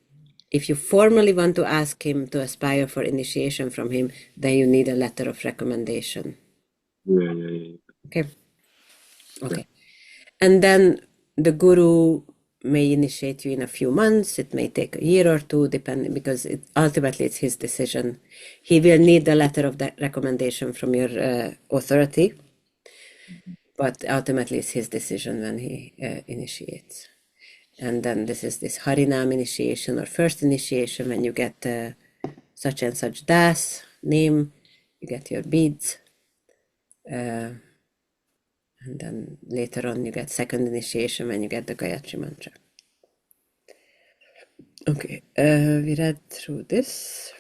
if you formally want to ask him to aspire for initiation from him, then you need a letter of recommendation. Yeah. Okay. And then the guru may initiate you in a few months. It may take a year or two, depending, because ultimately it's his decision. He will need the letter of that recommendation from your authority, but ultimately it's his decision when he initiates. And then this is this Harinam initiation or first initiation, when you get such and such das name, you get your beads. And then later on you get second initiation when you get the Gayatri mantra. Okay, we read through this.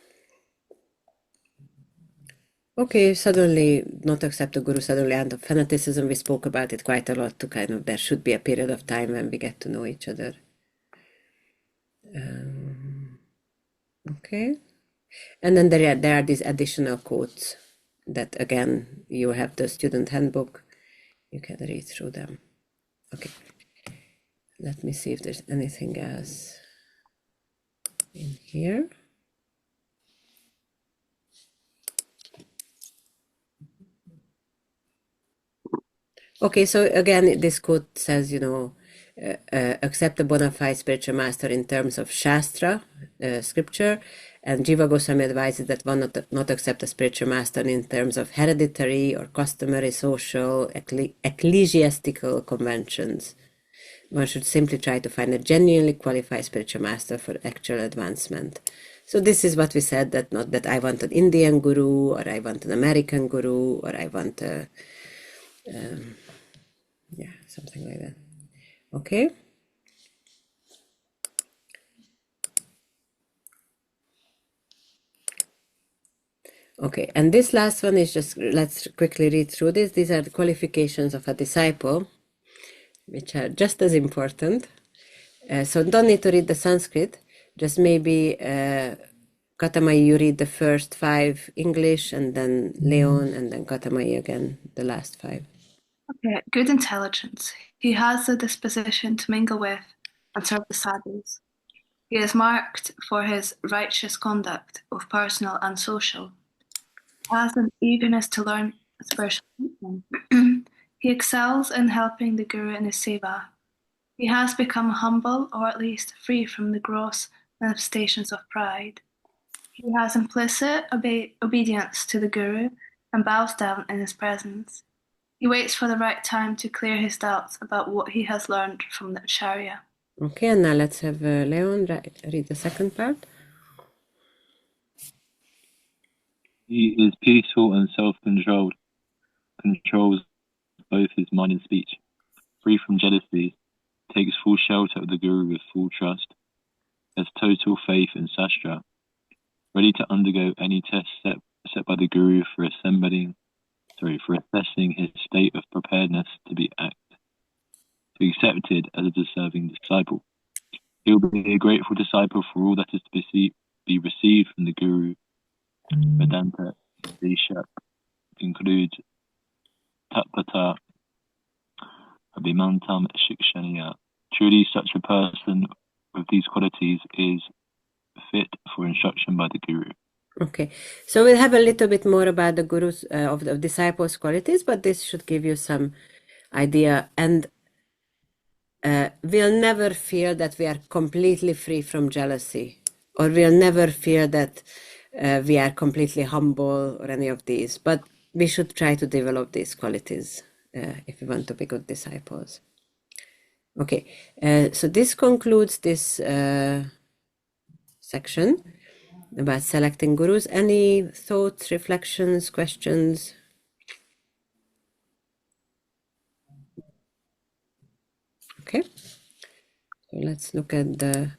Okay, suddenly not accept the Guru, suddenly end of fanaticism. We spoke about it quite a lot to kind of, there should be a period of time when we get to know each other. Okay. And then there are these additional quotes that, again, you have the student handbook. You can read through them. Okay. Let me see if there's anything else in here. Okay, so again, this quote says, accept a bona fide spiritual master in terms of Shastra, scripture, and Jiva Goswami advises that one not accept a spiritual master in terms of hereditary or customary social, ecclesiastical conventions. One should simply try to find a genuinely qualified spiritual master for actual advancement. So this is what we said, that not that I want an Indian guru, or I want an American guru, or I want a, something like that. Okay. Okay, and this last one is just, let's quickly read through this. These are the qualifications of a disciple, which are just as important. So don't need to read the Sanskrit, just maybe Katamai, you read the first 5 English, and then Leon, and then Katamai again, the last 5. Okay, good intelligence. He has the disposition to mingle with and serve the sadhus. He is marked for his righteous conduct, both personal and social. He has an eagerness to learn spiritual teaching. He excels in helping the Guru in his seva. He has become humble, or at least free from the gross manifestations of pride. He has implicit obedience to the Guru and bows down in his presence. He waits for the right time to clear his doubts about what he has learned from the Acharya. Okay, and now let's have Leon read the second part. He is peaceful and self-controlled, controls both his mind and speech, free from jealousy, takes full shelter of the Guru with full trust, has total faith in Sastra, ready to undergo any test set by the Guru for assessing his state of preparedness to be accepted as a deserving disciple. He will be a grateful disciple for all that is to be received from the Guru. Vedanta Disha includes Tapata Abhimantam Shikshaniya. Truly, such a person with these qualities is fit for instruction by the Guru. Okay, so we'll have a little bit more about the Guru's of the disciples' qualities, but this should give you some idea. And we'll never feel that we are completely free from jealousy, or we'll never feel that we are completely humble, or any of these. But we should try to develop these qualities if we want to be good disciples. Okay, so this concludes this section about selecting gurus. Any thoughts, reflections, questions? Okay, so let's look at the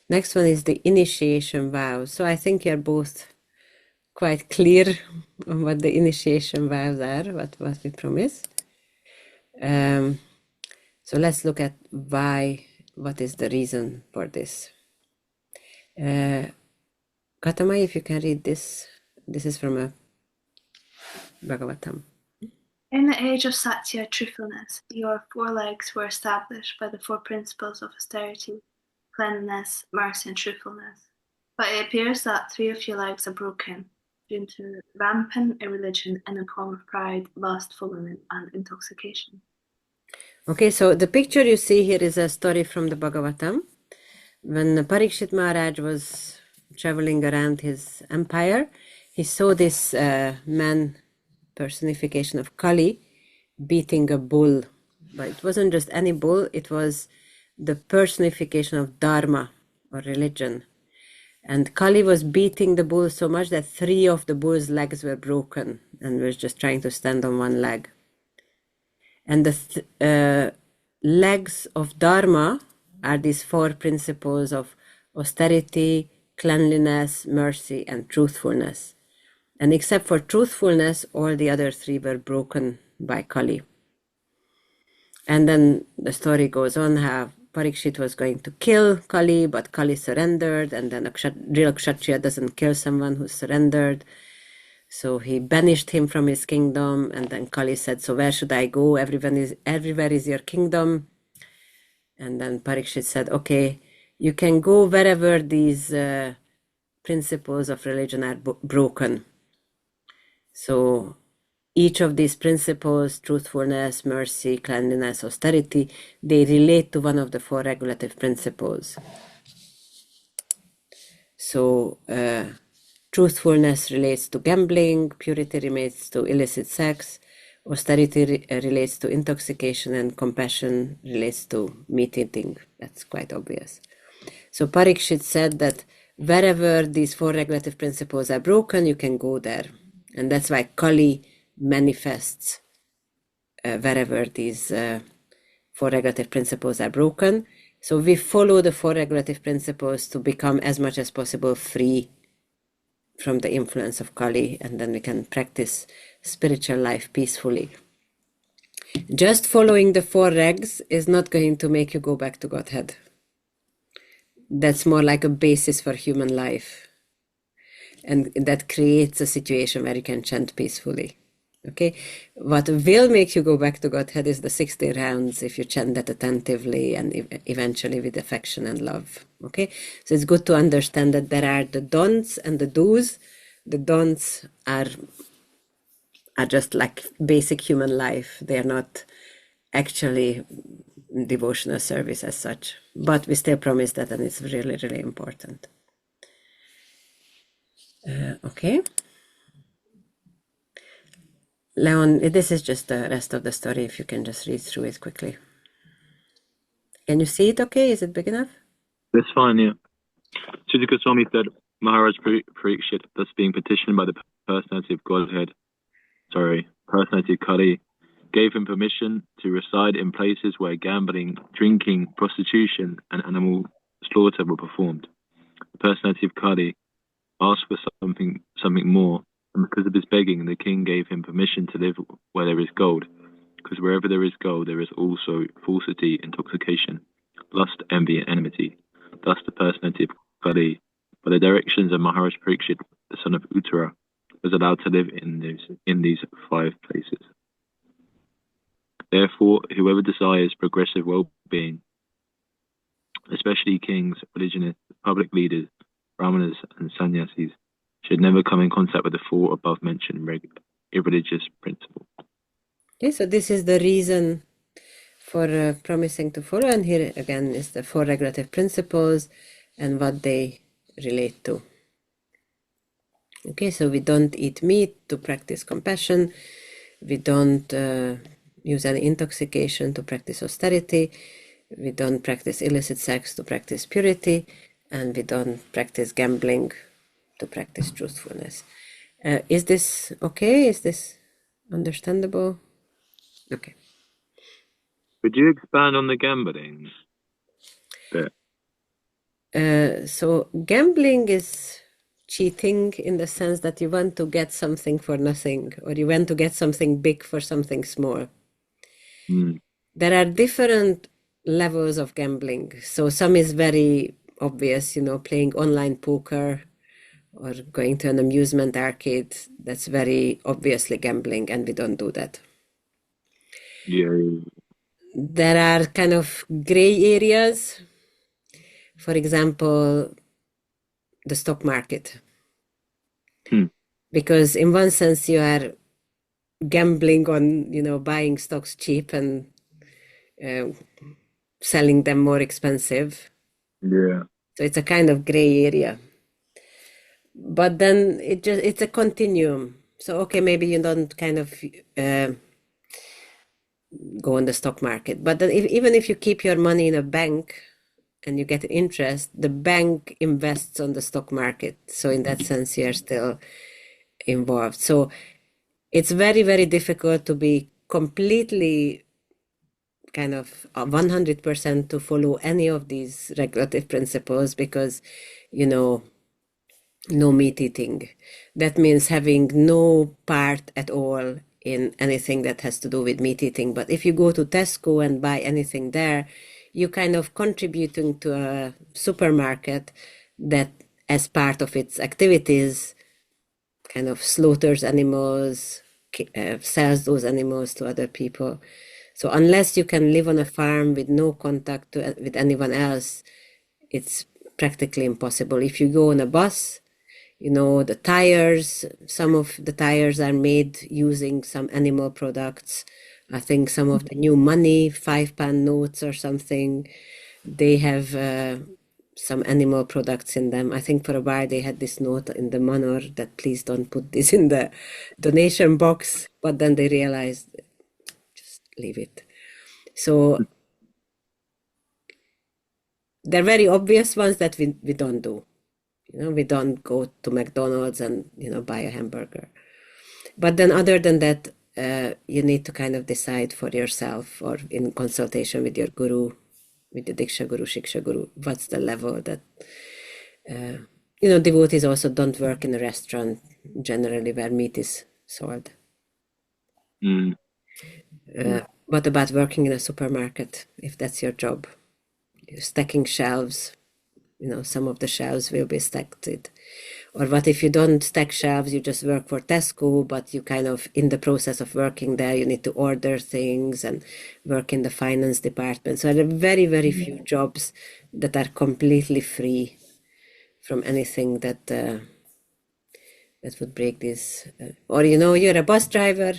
next one. Is the initiation vows. So I think you're both quite clear on what the initiation vows are, what we promised. So let's look at what is the reason for this. Katamai, if you can read this. This is from a Bhagavatam. In the age of Satya, truthfulness, your 4 legs were established by the 4 principles of austerity, cleanliness, mercy, and truthfulness. But it appears that 3 of your legs are broken due to rampant irreligion in the form of pride, lust, fooling, and intoxication. Okay, so the picture you see here is a story from the Bhagavatam. When Parikshit Maharaj was traveling around his empire, he saw this man personification of Kali beating a bull. But it wasn't just any bull, it was the personification of Dharma, or religion. And Kali was beating the bull so much that 3 of the bull's legs were broken and was just trying to stand on one leg. And the legs of Dharma are these 4 principles of austerity, cleanliness, mercy, and truthfulness. And except for truthfulness, all the other 3 were broken by Kali. And then the story goes on how Parikshit was going to kill Kali, but Kali surrendered, and then a real Kshatriya doesn't kill someone who surrendered. So he banished him from his kingdom, and then Kali said, so where should I go? Everywhere is your kingdom. And then Parikshit said, okay, you can go wherever these principles of religion are broken. So each of these principles, truthfulness, mercy, cleanliness, austerity, they relate to one of the four regulative principles. So truthfulness relates to gambling, purity relates to illicit sex, austerity relates to intoxication, and compassion relates to meat eating. That's quite obvious. So Parikshit said that wherever these four regulative principles are broken, you can go there. And that's why Kali manifests wherever these four regulative principles are broken. So we follow the four regulative principles to become as much as possible free from the influence of Kali, and then we can practice spiritual life peacefully. Just following the four regs is not going to make you go back to Godhead. That's more like a basis for human life. And that creates a situation where you can chant peacefully. Okay, what will make you go back to Godhead is the 16 rounds if you chant that attentively and eventually with affection and love. Okay, so it's good to understand that there are the don'ts and the do's. The don'ts are just like basic human life. They are not actually devotional service as such, but we still promise that, and it's really, really important. Okay. Leon, this is just the rest of the story, if you can just read through it quickly. Can you see it okay? Is it big enough? That's fine, yeah. Sudha Goswami said, Maharaj Parikshit, thus being petitioned by the personality of Kali, gave him permission to reside in places where gambling, drinking, prostitution, and animal slaughter were performed. The personality of Kali asked for something more, and because of his begging, the king gave him permission to live where there is gold, because wherever there is gold, there is also falsity, intoxication, lust, envy, and enmity. Thus the personality of Kali, by the directions of Maharaj Parikshit, the son of Uttara, was allowed to live in these 5 places. Therefore, whoever desires progressive well-being, especially kings, religionists, public leaders, brahmanas, and sannyasis, should never come in contact with the 4 above-mentioned irreligious principles. Okay, so this is the reason for promising to follow, and here again is the 4 regulative principles and what they relate to. Okay, so we don't eat meat to practice compassion, we don't use any intoxication to practice austerity, we don't practice illicit sex to practice purity, and we don't practice gambling to practice truthfulness. Is this okay? Is this understandable? Okay. Could you expand on the gambling bit? So gambling is cheating in the sense that you want to get something for nothing, or you want to get something big for something small. There are different levels of gambling. So some is very obvious, playing online poker or going to an amusement arcade. That's very obviously gambling, and we don't do that. Yeah. There are kind of gray areas. For example, the stock market. Because in one sense you are gambling on, buying stocks cheap and selling them more expensive. Yeah. So it's a kind of gray area. But then it's a continuum. So, okay, maybe you don't kind of go on the stock market. But then even if you keep your money in a bank and you get interest, the bank invests on the stock market. So in that sense, you are still involved. So it's very, very difficult to be completely kind of 100% to follow any of these regulative principles because, no meat eating. That means having no part at all in anything that has to do with meat eating. But if you go to Tesco and buy anything there, you kind of contributing to a supermarket that, as part of its activities, kind of slaughters animals, sells those animals to other people. So unless you can live on a farm with no contact with anyone else, it's practically impossible. If you go on a bus, you know, the tires, some of the tires are made using some animal products. I think some of the new money, 5-pound notes or something, they have some animal products in them. I think for a while they had this note in the manor that please don't put this in the donation box, but then they realized just leave it. So they're very obvious ones that we don't do. You know, we don't go to McDonald's and, you know, buy a hamburger. But then other than that, you need to kind of decide for yourself, or in consultation with your guru, with the Diksha Guru, Shiksha Guru, what's the level that, you know, devotees also don't work in a restaurant generally where meat is sold. What about working in a supermarket, if that's your job? You're stacking shelves, you know, some of the shelves will be stacked. Or what if you don't stack shelves, you just work for Tesco, but you kind of, in the process of working there, you need to order things and work in the finance department. So there are very, very few jobs that are completely free from anything that that would break this. Or, you know, you're a bus driver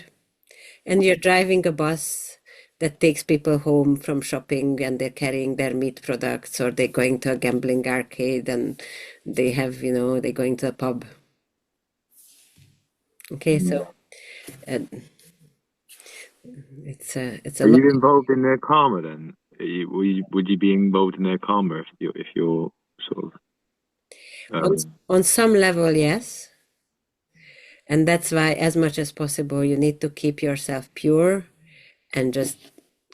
and you're driving a bus that takes people home from shopping, and they're carrying their meat products, or they're going to a gambling arcade and they have, you know, they're going to a pub. Okay, so it's a Are lot. you involved in their karma then? Would you be involved in their karma if you're sort of On some level, yes. And that's why, as much as possible, you need to keep yourself pure and just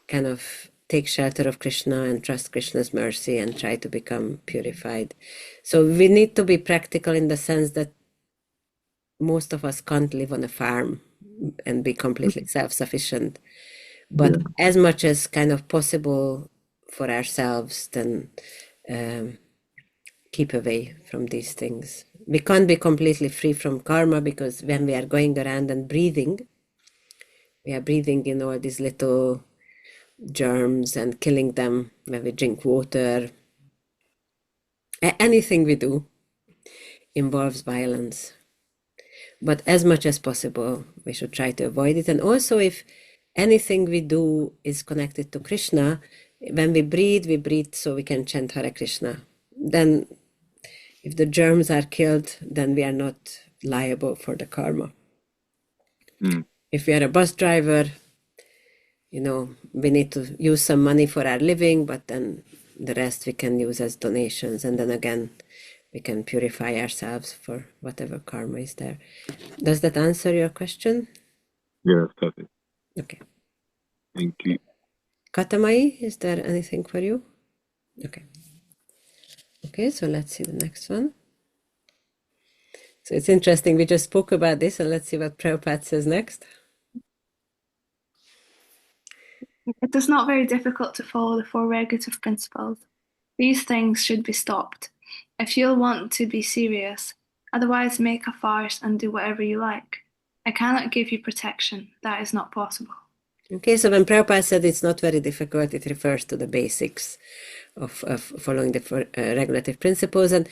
kind of take shelter of Krishna and trust Krishna's mercy and try to become purified. So we need to be practical in the sense that most of us can't live on a farm and be completely self-sufficient. But as much as kind of possible for ourselves, then keep away from these things. We can't be completely free from karma, because when we are going around and breathing, we are breathing in all these little germs and killing them when we drink water. Anything we do involves violence. But as much as possible, we should try to avoid it. And also, if anything we do is connected to Krishna, when we breathe so we can chant Hare Krishna. Then if the germs are killed, then we are not liable for the karma. If we are a bus driver, you know, we need to use some money for our living, but then the rest we can use as donations. And then again, we can purify ourselves for whatever karma is there. Does that answer your question? Yeah, that's perfect. Okay. Thank you. Katamai, is there anything for you? Okay. Okay, so let's see the next one. So it's interesting, we just spoke about this, and let's see what Prabhupada says next. It is not very difficult to follow the 4 regulative principles. These things should be stopped. If you'll want to be serious, otherwise make a farce and do whatever you like. I cannot give you protection. That is not possible. Okay, so when Prabhupada said it's not very difficult, it refers to the basics of following the regulative principles. And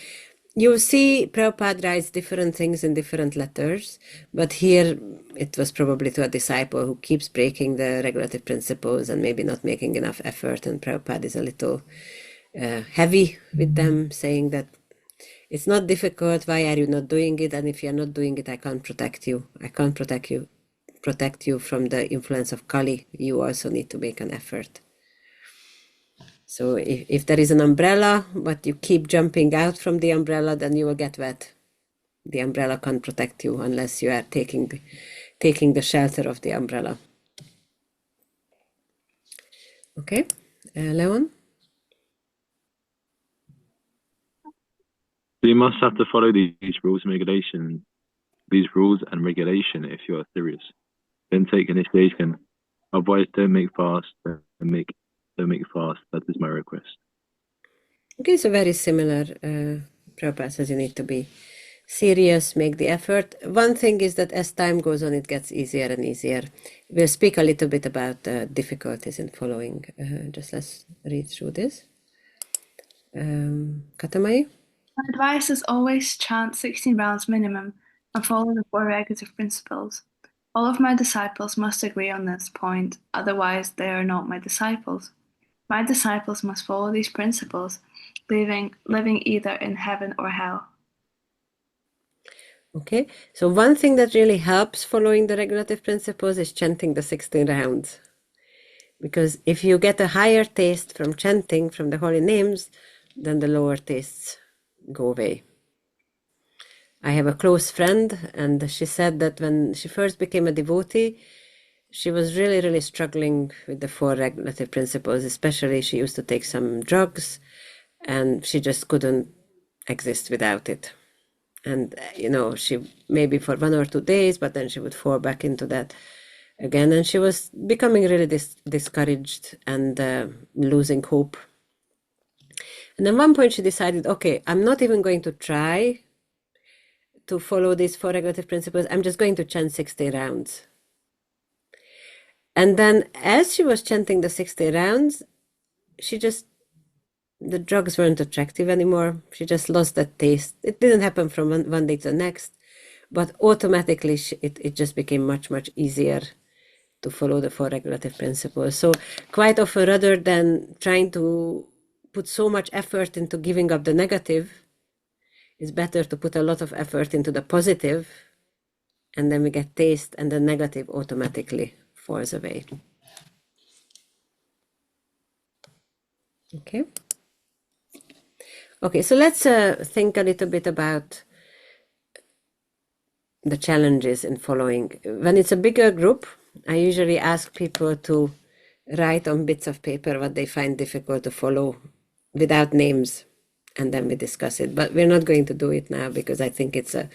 you'll see Prabhupada writes different things in different letters, but here it was probably to a disciple who keeps breaking the regulative principles and maybe not making enough effort, and Prabhupada is a little heavy with them, saying that it's not difficult, why are you not doing it? And if you're not doing it, I can't protect you. I can't protect you from the influence of Kali. You also need to make an effort. So if there is an umbrella, but you keep jumping out from the umbrella, then you will get wet. The umbrella can't protect you unless you are taking the shelter of the umbrella. Okay, Leon? So you must have to follow these rules and regulations. These rules and regulation if you are serious. Then take initiation. Otherwise, don't make fast and make Don't make fast. That is my request. Okay, so very similar. Prabhupada says you need to be serious, make the effort. One thing is that as time goes on, it gets easier and easier. We'll speak a little bit about difficulties in following. Just let's read through this. Katamai? My advice is always chant 16 rounds minimum and follow the 4 regulative principles. All of my disciples must agree on this point, otherwise they are not my disciples. My disciples must follow these principles, living either in heaven or hell. Okay, so one thing that really helps following the regulative principles is chanting the 16 rounds. Because if you get a higher taste from chanting from the holy names, then the lower tastes go away. I have a close friend, and she said that when she first became a devotee, she was really, really struggling with the 4 regulative principles, especially she used to take some drugs, and she just couldn't exist without it. And, she maybe for 1 or 2 days, but then she would fall back into that again, and she was becoming really discouraged and losing hope. And at one point she decided, okay, I'm not even going to try to follow these 4 regulative principles. I'm just going to chant 60 rounds. And then as she was chanting the 60 rounds, the drugs weren't attractive anymore. She just lost that taste. It didn't happen from one day to the next, but automatically it just became much, much easier to follow the 4 regulative principles. So quite often, rather than trying to put so much effort into giving up the negative, it's better to put a lot of effort into the positive, and then we get taste, and the negative automatically falls away. Okay, so let's think a little bit about the challenges in following. When it's a bigger group, I usually ask people to write on bits of paper what they find difficult to follow without names, and then we discuss it. But we're not going to do it now because I think it's a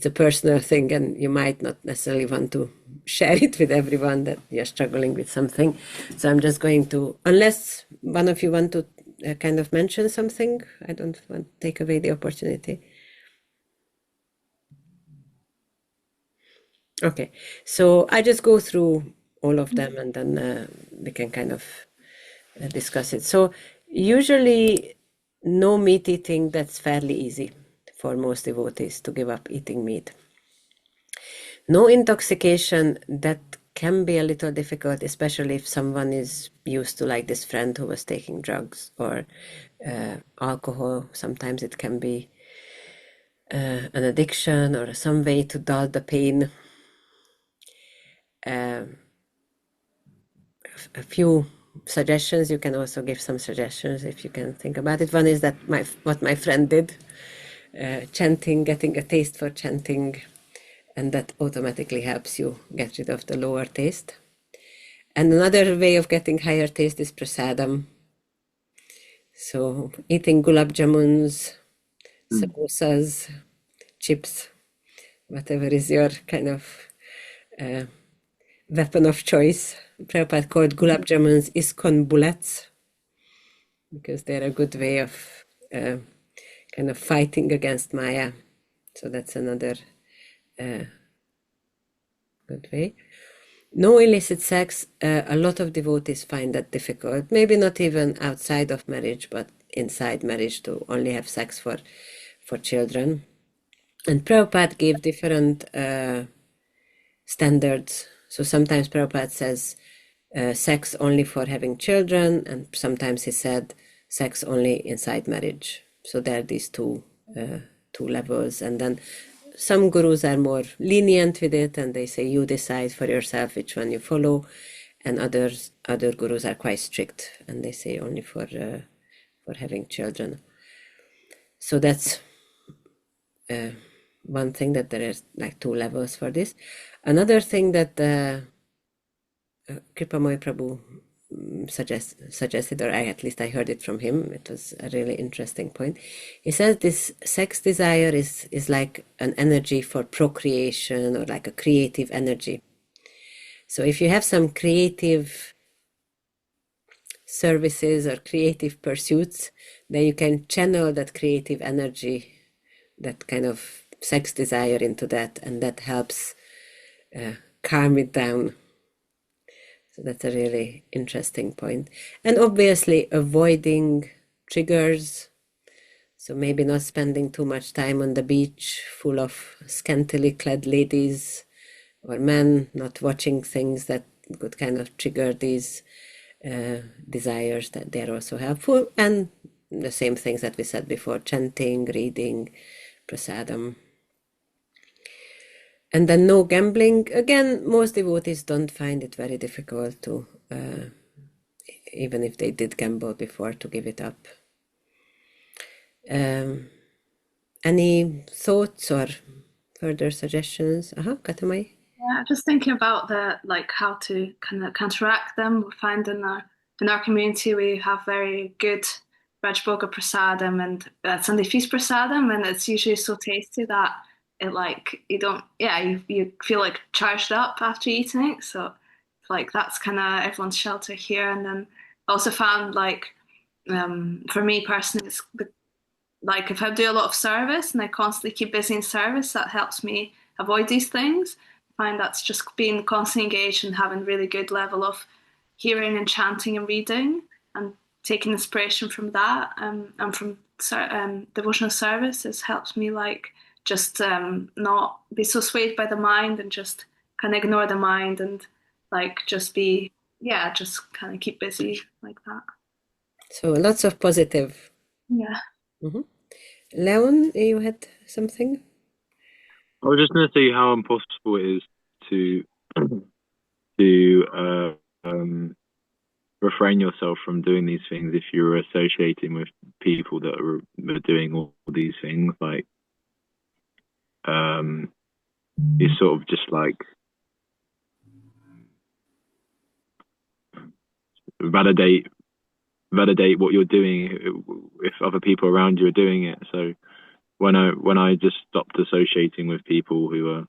personal thing, and you might not necessarily want to share it with everyone that you're struggling with something. So I'm just going to, unless one of you want to kind of mention something, I don't want to take away the opportunity. Okay, so I just go through all of them, and then we can kind of discuss it. So usually no meat eating, that's fairly easy for most devotees to give up eating meat. No intoxication, that can be a little difficult, especially if someone is used to, like this friend who was taking drugs, or alcohol. Sometimes it can be an addiction or some way to dull the pain. A few suggestions, you can also give some suggestions if you can think about it. One is that what my friend did, chanting, getting a taste for chanting, and that automatically helps you get rid of the lower taste. And another way of getting higher taste is prasadam. So eating gulab jamuns, samosas, chips, whatever is your kind of weapon of choice. Prabhupada called gulab jamuns ISKCON bullets, because they're a good way of kind of fighting against Maya. So that's another good way. No illicit sex, a lot of devotees find that difficult. Maybe not even outside of marriage, but inside marriage, to only have sex for children. And Prabhupada gave different standards. So sometimes Prabhupada says sex only for having children, and sometimes he said sex only inside marriage. So there are these two levels. And then some gurus are more lenient with it, and they say you decide for yourself which one you follow. And other gurus are quite strict, and they say only for having children. So that's one thing, that there is like 2 levels for this. Another thing that Kripamoy Prabhu suggested, or at least I heard it from him, it was a really interesting point. He says this sex desire is like an energy for procreation, or like a creative energy. So if you have some creative services or creative pursuits, then you can channel that creative energy, that kind of sex desire into that, and that helps calm it down. So that's a really interesting point. And obviously avoiding triggers. So maybe not spending too much time on the beach full of scantily clad ladies or men, not watching things that could kind of trigger these desires, that they're also helpful. And the same things that we said before, chanting, reading, prasadam. And then no gambling. Again, most devotees don't find it very difficult to, even if they did gamble before, to give it up. Any thoughts or further suggestions? Katamai? Yeah, just thinking about how to kind of counteract them. We find in our community we have very good Rajboga prasadam and Sunday feast prasadam, and it's usually so tasty that it you feel like charged up after eating it. So that's kind of everyone's shelter here. And then I also found for me personally, it's if I do a lot of service and I constantly keep busy in service, that helps me avoid these things. I find that's just being constantly engaged and having really good level of hearing and chanting and reading and taking inspiration from that and from devotional services helps me just not be so swayed by the mind and just kind of ignore the mind and just kind of keep busy like that. So lots of positive. Yeah. Mm-hmm. Leon, you had something? I was just going to say how impossible it is to refrain yourself from doing these things if you're associating with people that are doing all these things. You sort of just validate what you're doing if other people around you are doing it. So when I just stopped associating with people who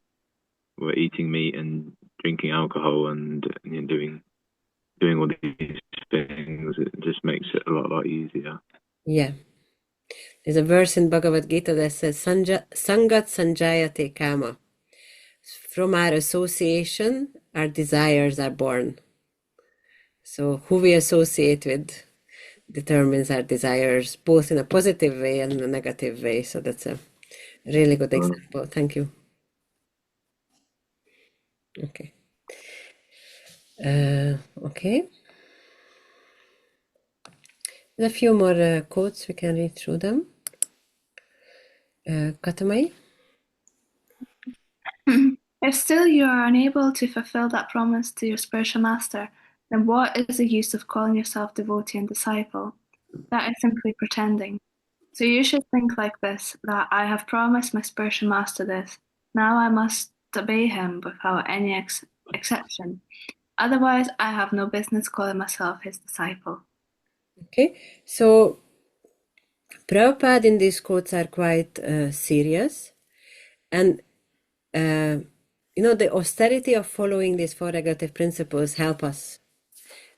were eating meat and drinking alcohol and doing all these things, it just makes it a lot easier. Yeah. There's a verse in Bhagavad Gita that says, Sangat Sanjayate Kama. From our association, our desires are born. So who we associate with determines our desires, both in a positive way and in a negative way. So that's a really good example. Thank you. Okay. Okay. There's a few more quotes. We can read through them. Katamai? If still you are unable to fulfill that promise to your spiritual master, then what is the use of calling yourself devotee and disciple? That is simply pretending. So you should think like this, that I have promised my spiritual master this. Now I must obey him without any exception. Otherwise, I have no business calling myself his disciple. Okay, so Prabhupada in these quotes are quite serious, and the austerity of following these four regulative principles help us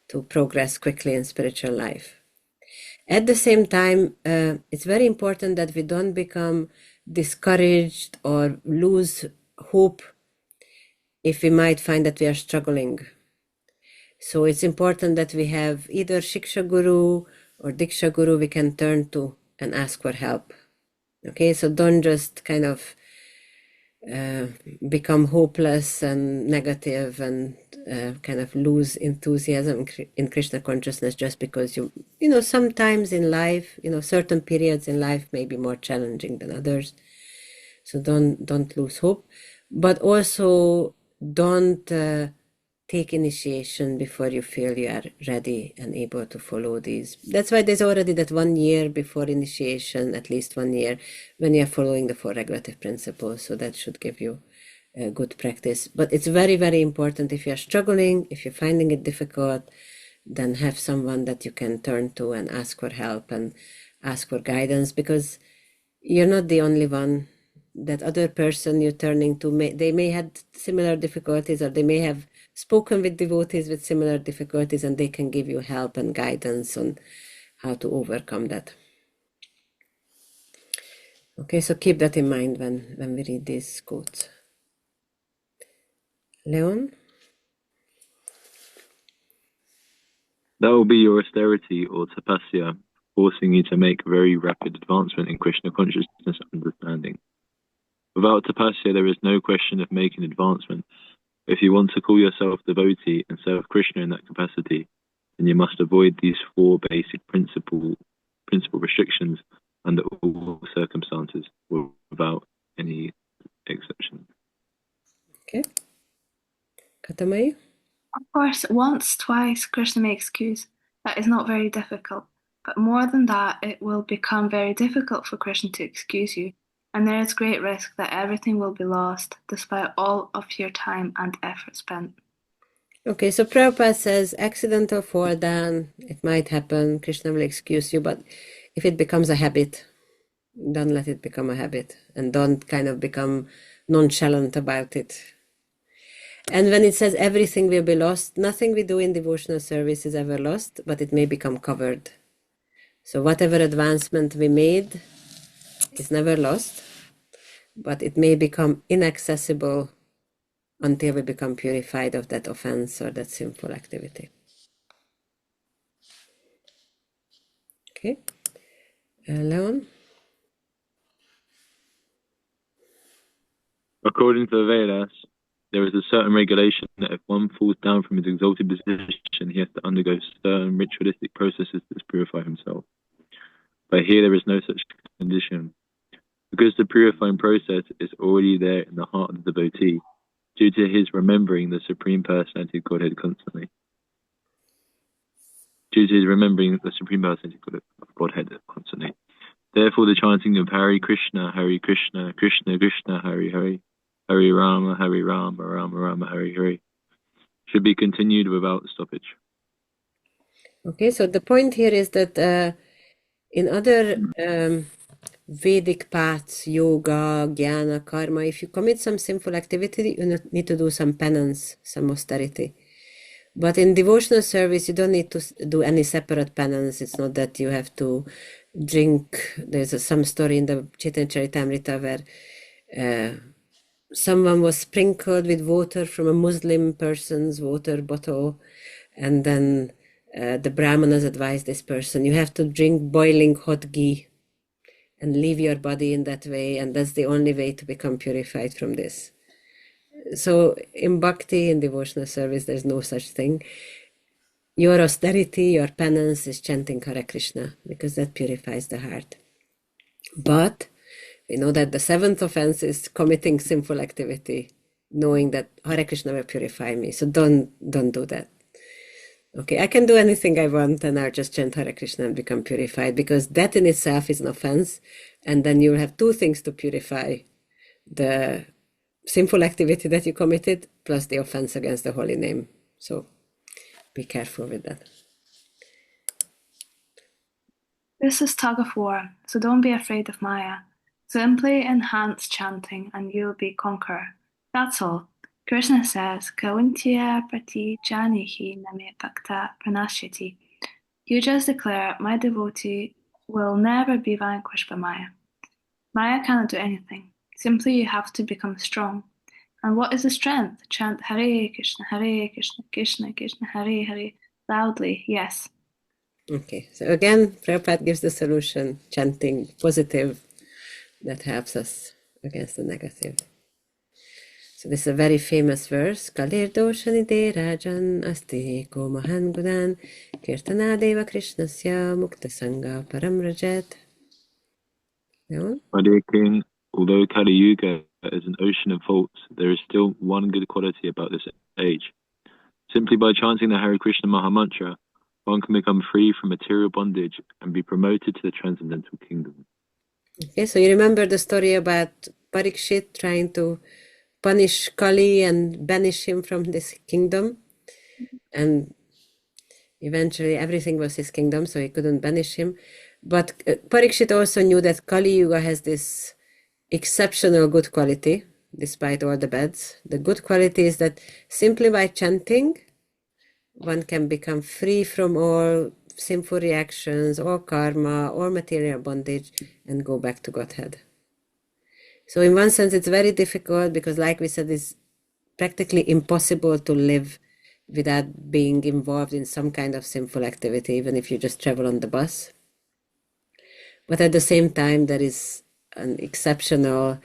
to progress quickly in spiritual life. At the same time, it's very important that we don't become discouraged or lose hope if we might find that we are struggling. So it's important that we have either Shiksha Guru or Diksha Guru we can turn to and ask for help. Okay, so don't just kind of become hopeless and negative and kind of lose enthusiasm in Krishna consciousness just because sometimes in life, certain periods in life may be more challenging than others. So don't lose hope, but also don't take initiation before you feel you are ready and able to follow these. That's why there's already that 1 year before initiation, at least 1 year, when you're following the four regulative principles. So that should give you a good practice. But it's very, very important if you're struggling, if you're finding it difficult, then have someone that you can turn to and ask for help and ask for guidance, because you're not the only one. That other person you're turning to, they may have similar difficulties, or they may have spoken with devotees with similar difficulties, and they can give you help and guidance on how to overcome that. Okay, so keep that in mind when we read these quotes. Leon? That will be your austerity or tapasya, forcing you to make very rapid advancement in Krishna consciousness understanding. Without tapasya, there is no question of making advancement. If you want to call yourself devotee and serve Krishna in that capacity, then you must avoid these four basic principal restrictions under all circumstances, without any exception. Okay. Katamai? Of course, once, twice, Krishna may excuse. That is not very difficult. But more than that, it will become very difficult for Krishna to excuse you, and there is great risk that everything will be lost, despite all of your time and effort spent. Okay, so Prabhupada says, accidental fall down, it might happen, Krishna will excuse you, but if it becomes a habit, don't let it become a habit, and don't kind of become nonchalant about it. And when it says everything will be lost, nothing we do in devotional service is ever lost, but it may become covered. So whatever advancement we made is never lost, but it may become inaccessible until we become purified of that offense or that sinful activity. Okay, Leon? According to the Vedas, there is a certain regulation that if one falls down from his exalted position, he has to undergo certain ritualistic processes to purify himself. But here there is no such condition, because the purifying process is already there in the heart of the devotee, due to his remembering the Supreme Personality of Godhead constantly. Therefore, the chanting of Hare Krishna, Krishna Krishna, Hare Hare, Hare Rama, Rama Rama, Hare Hare, should be continued without stoppage. Okay, so the point here is that in other Vedic paths, yoga, jnana, karma, if you commit some sinful activity, you need to do some penance, some austerity. But in devotional service, you don't need to do any separate penance. It's not that you have to drink. There's some story in the Chaitanya Charitamrita where someone was sprinkled with water from a Muslim person's water bottle, and then the Brahmanas advised this person, you have to drink boiling hot ghee and leave your body in that way, and that's the only way to become purified from this. So in bhakti, in devotional service, there's no such thing. Your austerity, your penance is chanting Hare Krishna, because that purifies the heart. But we know that the seventh offense is committing sinful activity, knowing that Hare Krishna will purify me. So don't do that. Okay, I can do anything I want and I'll just chant Hare Krishna and become purified, because that in itself is an offense. And then you'll have two things to purify: the sinful activity that you committed plus the offense against the holy name. So be careful with that. This is tug of war, so don't be afraid of Maya. Simply enhance chanting and you'll be conqueror. That's all. Krishna says, Kauntiya prati janihi name bhakta pranashyati. You just declare, my devotee will never be vanquished by Maya. Maya cannot do anything. Simply you have to become strong. And what is the strength? Chant Hare Krishna, Krishna Krishna, Hare Hare, loudly, yes. Okay, so again, Prabhupada gives the solution, chanting positive, that helps us against the negative. So this is a very famous verse. Kalir doshani de rajan asti ko mahan gudan kirtana deva krishnasya mukta sangha param rajet. My dear King, although Kali Yuga is an ocean of faults, there is still one good quality about this age. Simply by chanting the Hare Krishna Mahamantra, one can become free from material bondage and be promoted to the transcendental kingdom. Okay, so you remember the story about Parikshit trying to punish Kali and banish him from this kingdom, and eventually everything was his kingdom, so he couldn't banish him. But Parikshit also knew that Kali Yuga has this exceptional good quality, despite all the bads. The good quality is that simply by chanting, one can become free from all sinful reactions, or karma, or material bondage, and go back to Godhead. So in one sense, it's very difficult because, like we said, it's practically impossible to live without being involved in some kind of sinful activity, even if you just travel on the bus. But at the same time, there is an exceptional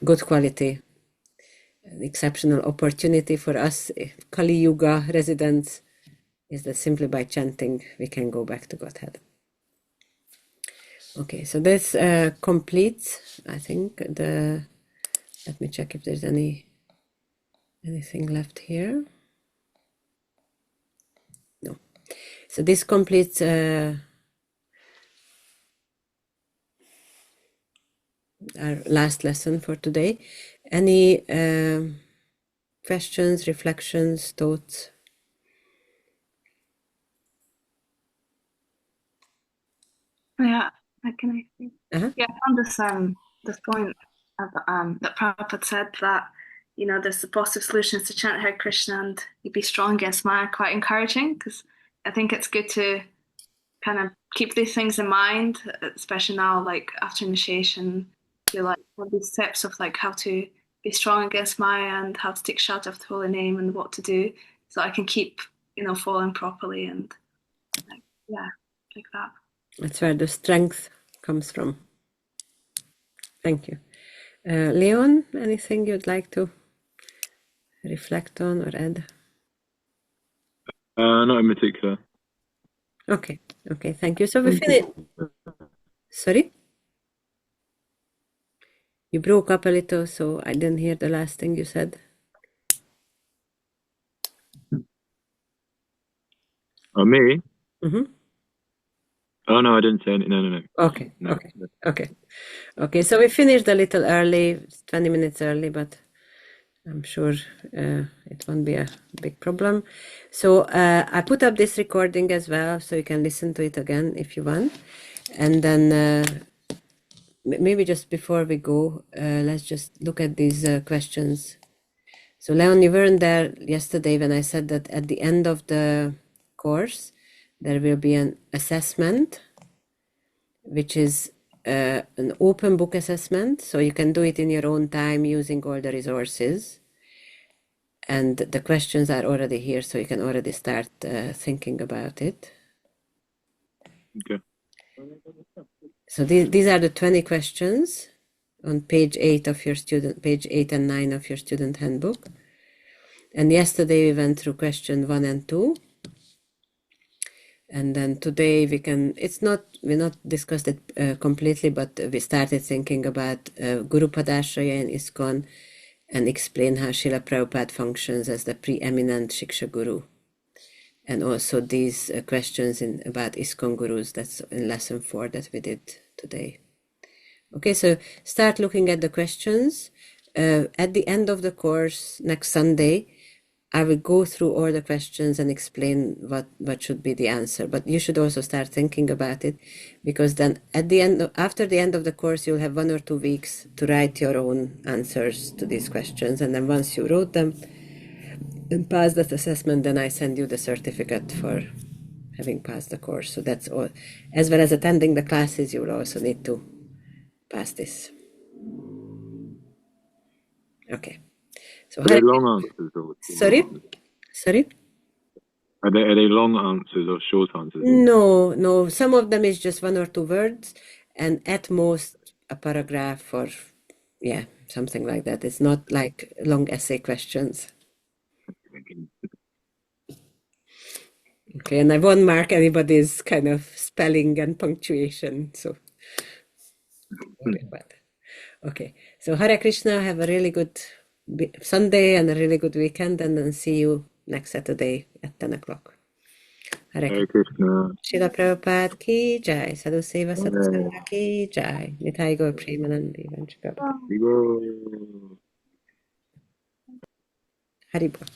good quality, an exceptional opportunity for us Kali Yuga residents, is that simply by chanting we can go back to Godhead. Okay, so this completes, I think, the. Let me check if there's anything left here. No. So this completes our last lesson for today. Any questions, reflections, thoughts? Yeah, I can. Uh-huh. Yeah, on this point of, that Prabhupada said that there's the positive solutions to chant Hare Krishna and you'd be strong against Maya, quite encouraging, because I think it's good to kind of keep these things in mind, especially now, like after initiation, you like have these steps of like how to be strong against Maya and how to take shelter of the holy name and what to do, so I can keep following properly and like that. That's where the strength comes from. Thank you. Leon, anything you'd like to reflect on or add? Not in particular. Okay, thank you. So we finished. Sorry? You broke up a little, so I didn't hear the last thing you said. Oh, me? Mm-hmm. Oh, no, I didn't say anything. No. Okay, No. Okay, so we finished a little early, 20 minutes early, but I'm sure it won't be a big problem. So I put up this recording as well, so you can listen to it again if you want. And then maybe just before we go, let's just look at these questions. So Leon, you weren't there yesterday when I said that at the end of the course, there will be an assessment, which is an open book assessment. So you can do it in your own time using all the resources. And the questions are already here, so you can already start thinking about it. Okay. So these are the 20 questions on page 8 of your page 8 and 9 of your student handbook. And yesterday we went through question 1 and 2. And then today we're not discussed it completely, but we started thinking about Guru Padashraya in ISKCON and explain how Srila Prabhupada functions as the preeminent Shiksha Guru. And also these questions about ISKCON Gurus, that's in lesson 4 that we did today. Okay, so start looking at the questions. At the end of the course, next Sunday, I will go through all the questions and explain what should be the answer. But you should also start thinking about it, because then after the end of the course, you'll have 1 or 2 weeks to write your own answers to these questions. And then once you wrote them and passed that assessment, then I send you the certificate for having passed the course. So that's all. As well as attending the classes, you will also need to pass this. Okay. So Are they long answers? Sorry? Are they long answers or short answers? No. Some of them is just 1 or 2 words, and at most a paragraph or something like that. It's not like long essay questions. Okay, and I won't mark anybody's kind of spelling and punctuation, so worry about that. Okay, so Hare Krishna, have a really good Sunday and a really good weekend, and then see you next Saturday at 10 o'clock. Hare Krishna. Srila Prabhupada ki jai, Sadhu Seva Satsanga ki jai, Nitai Gaur Premanandi Vancha Prabhupada. Haribol.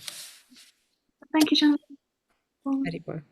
Thank you, John. Haribol.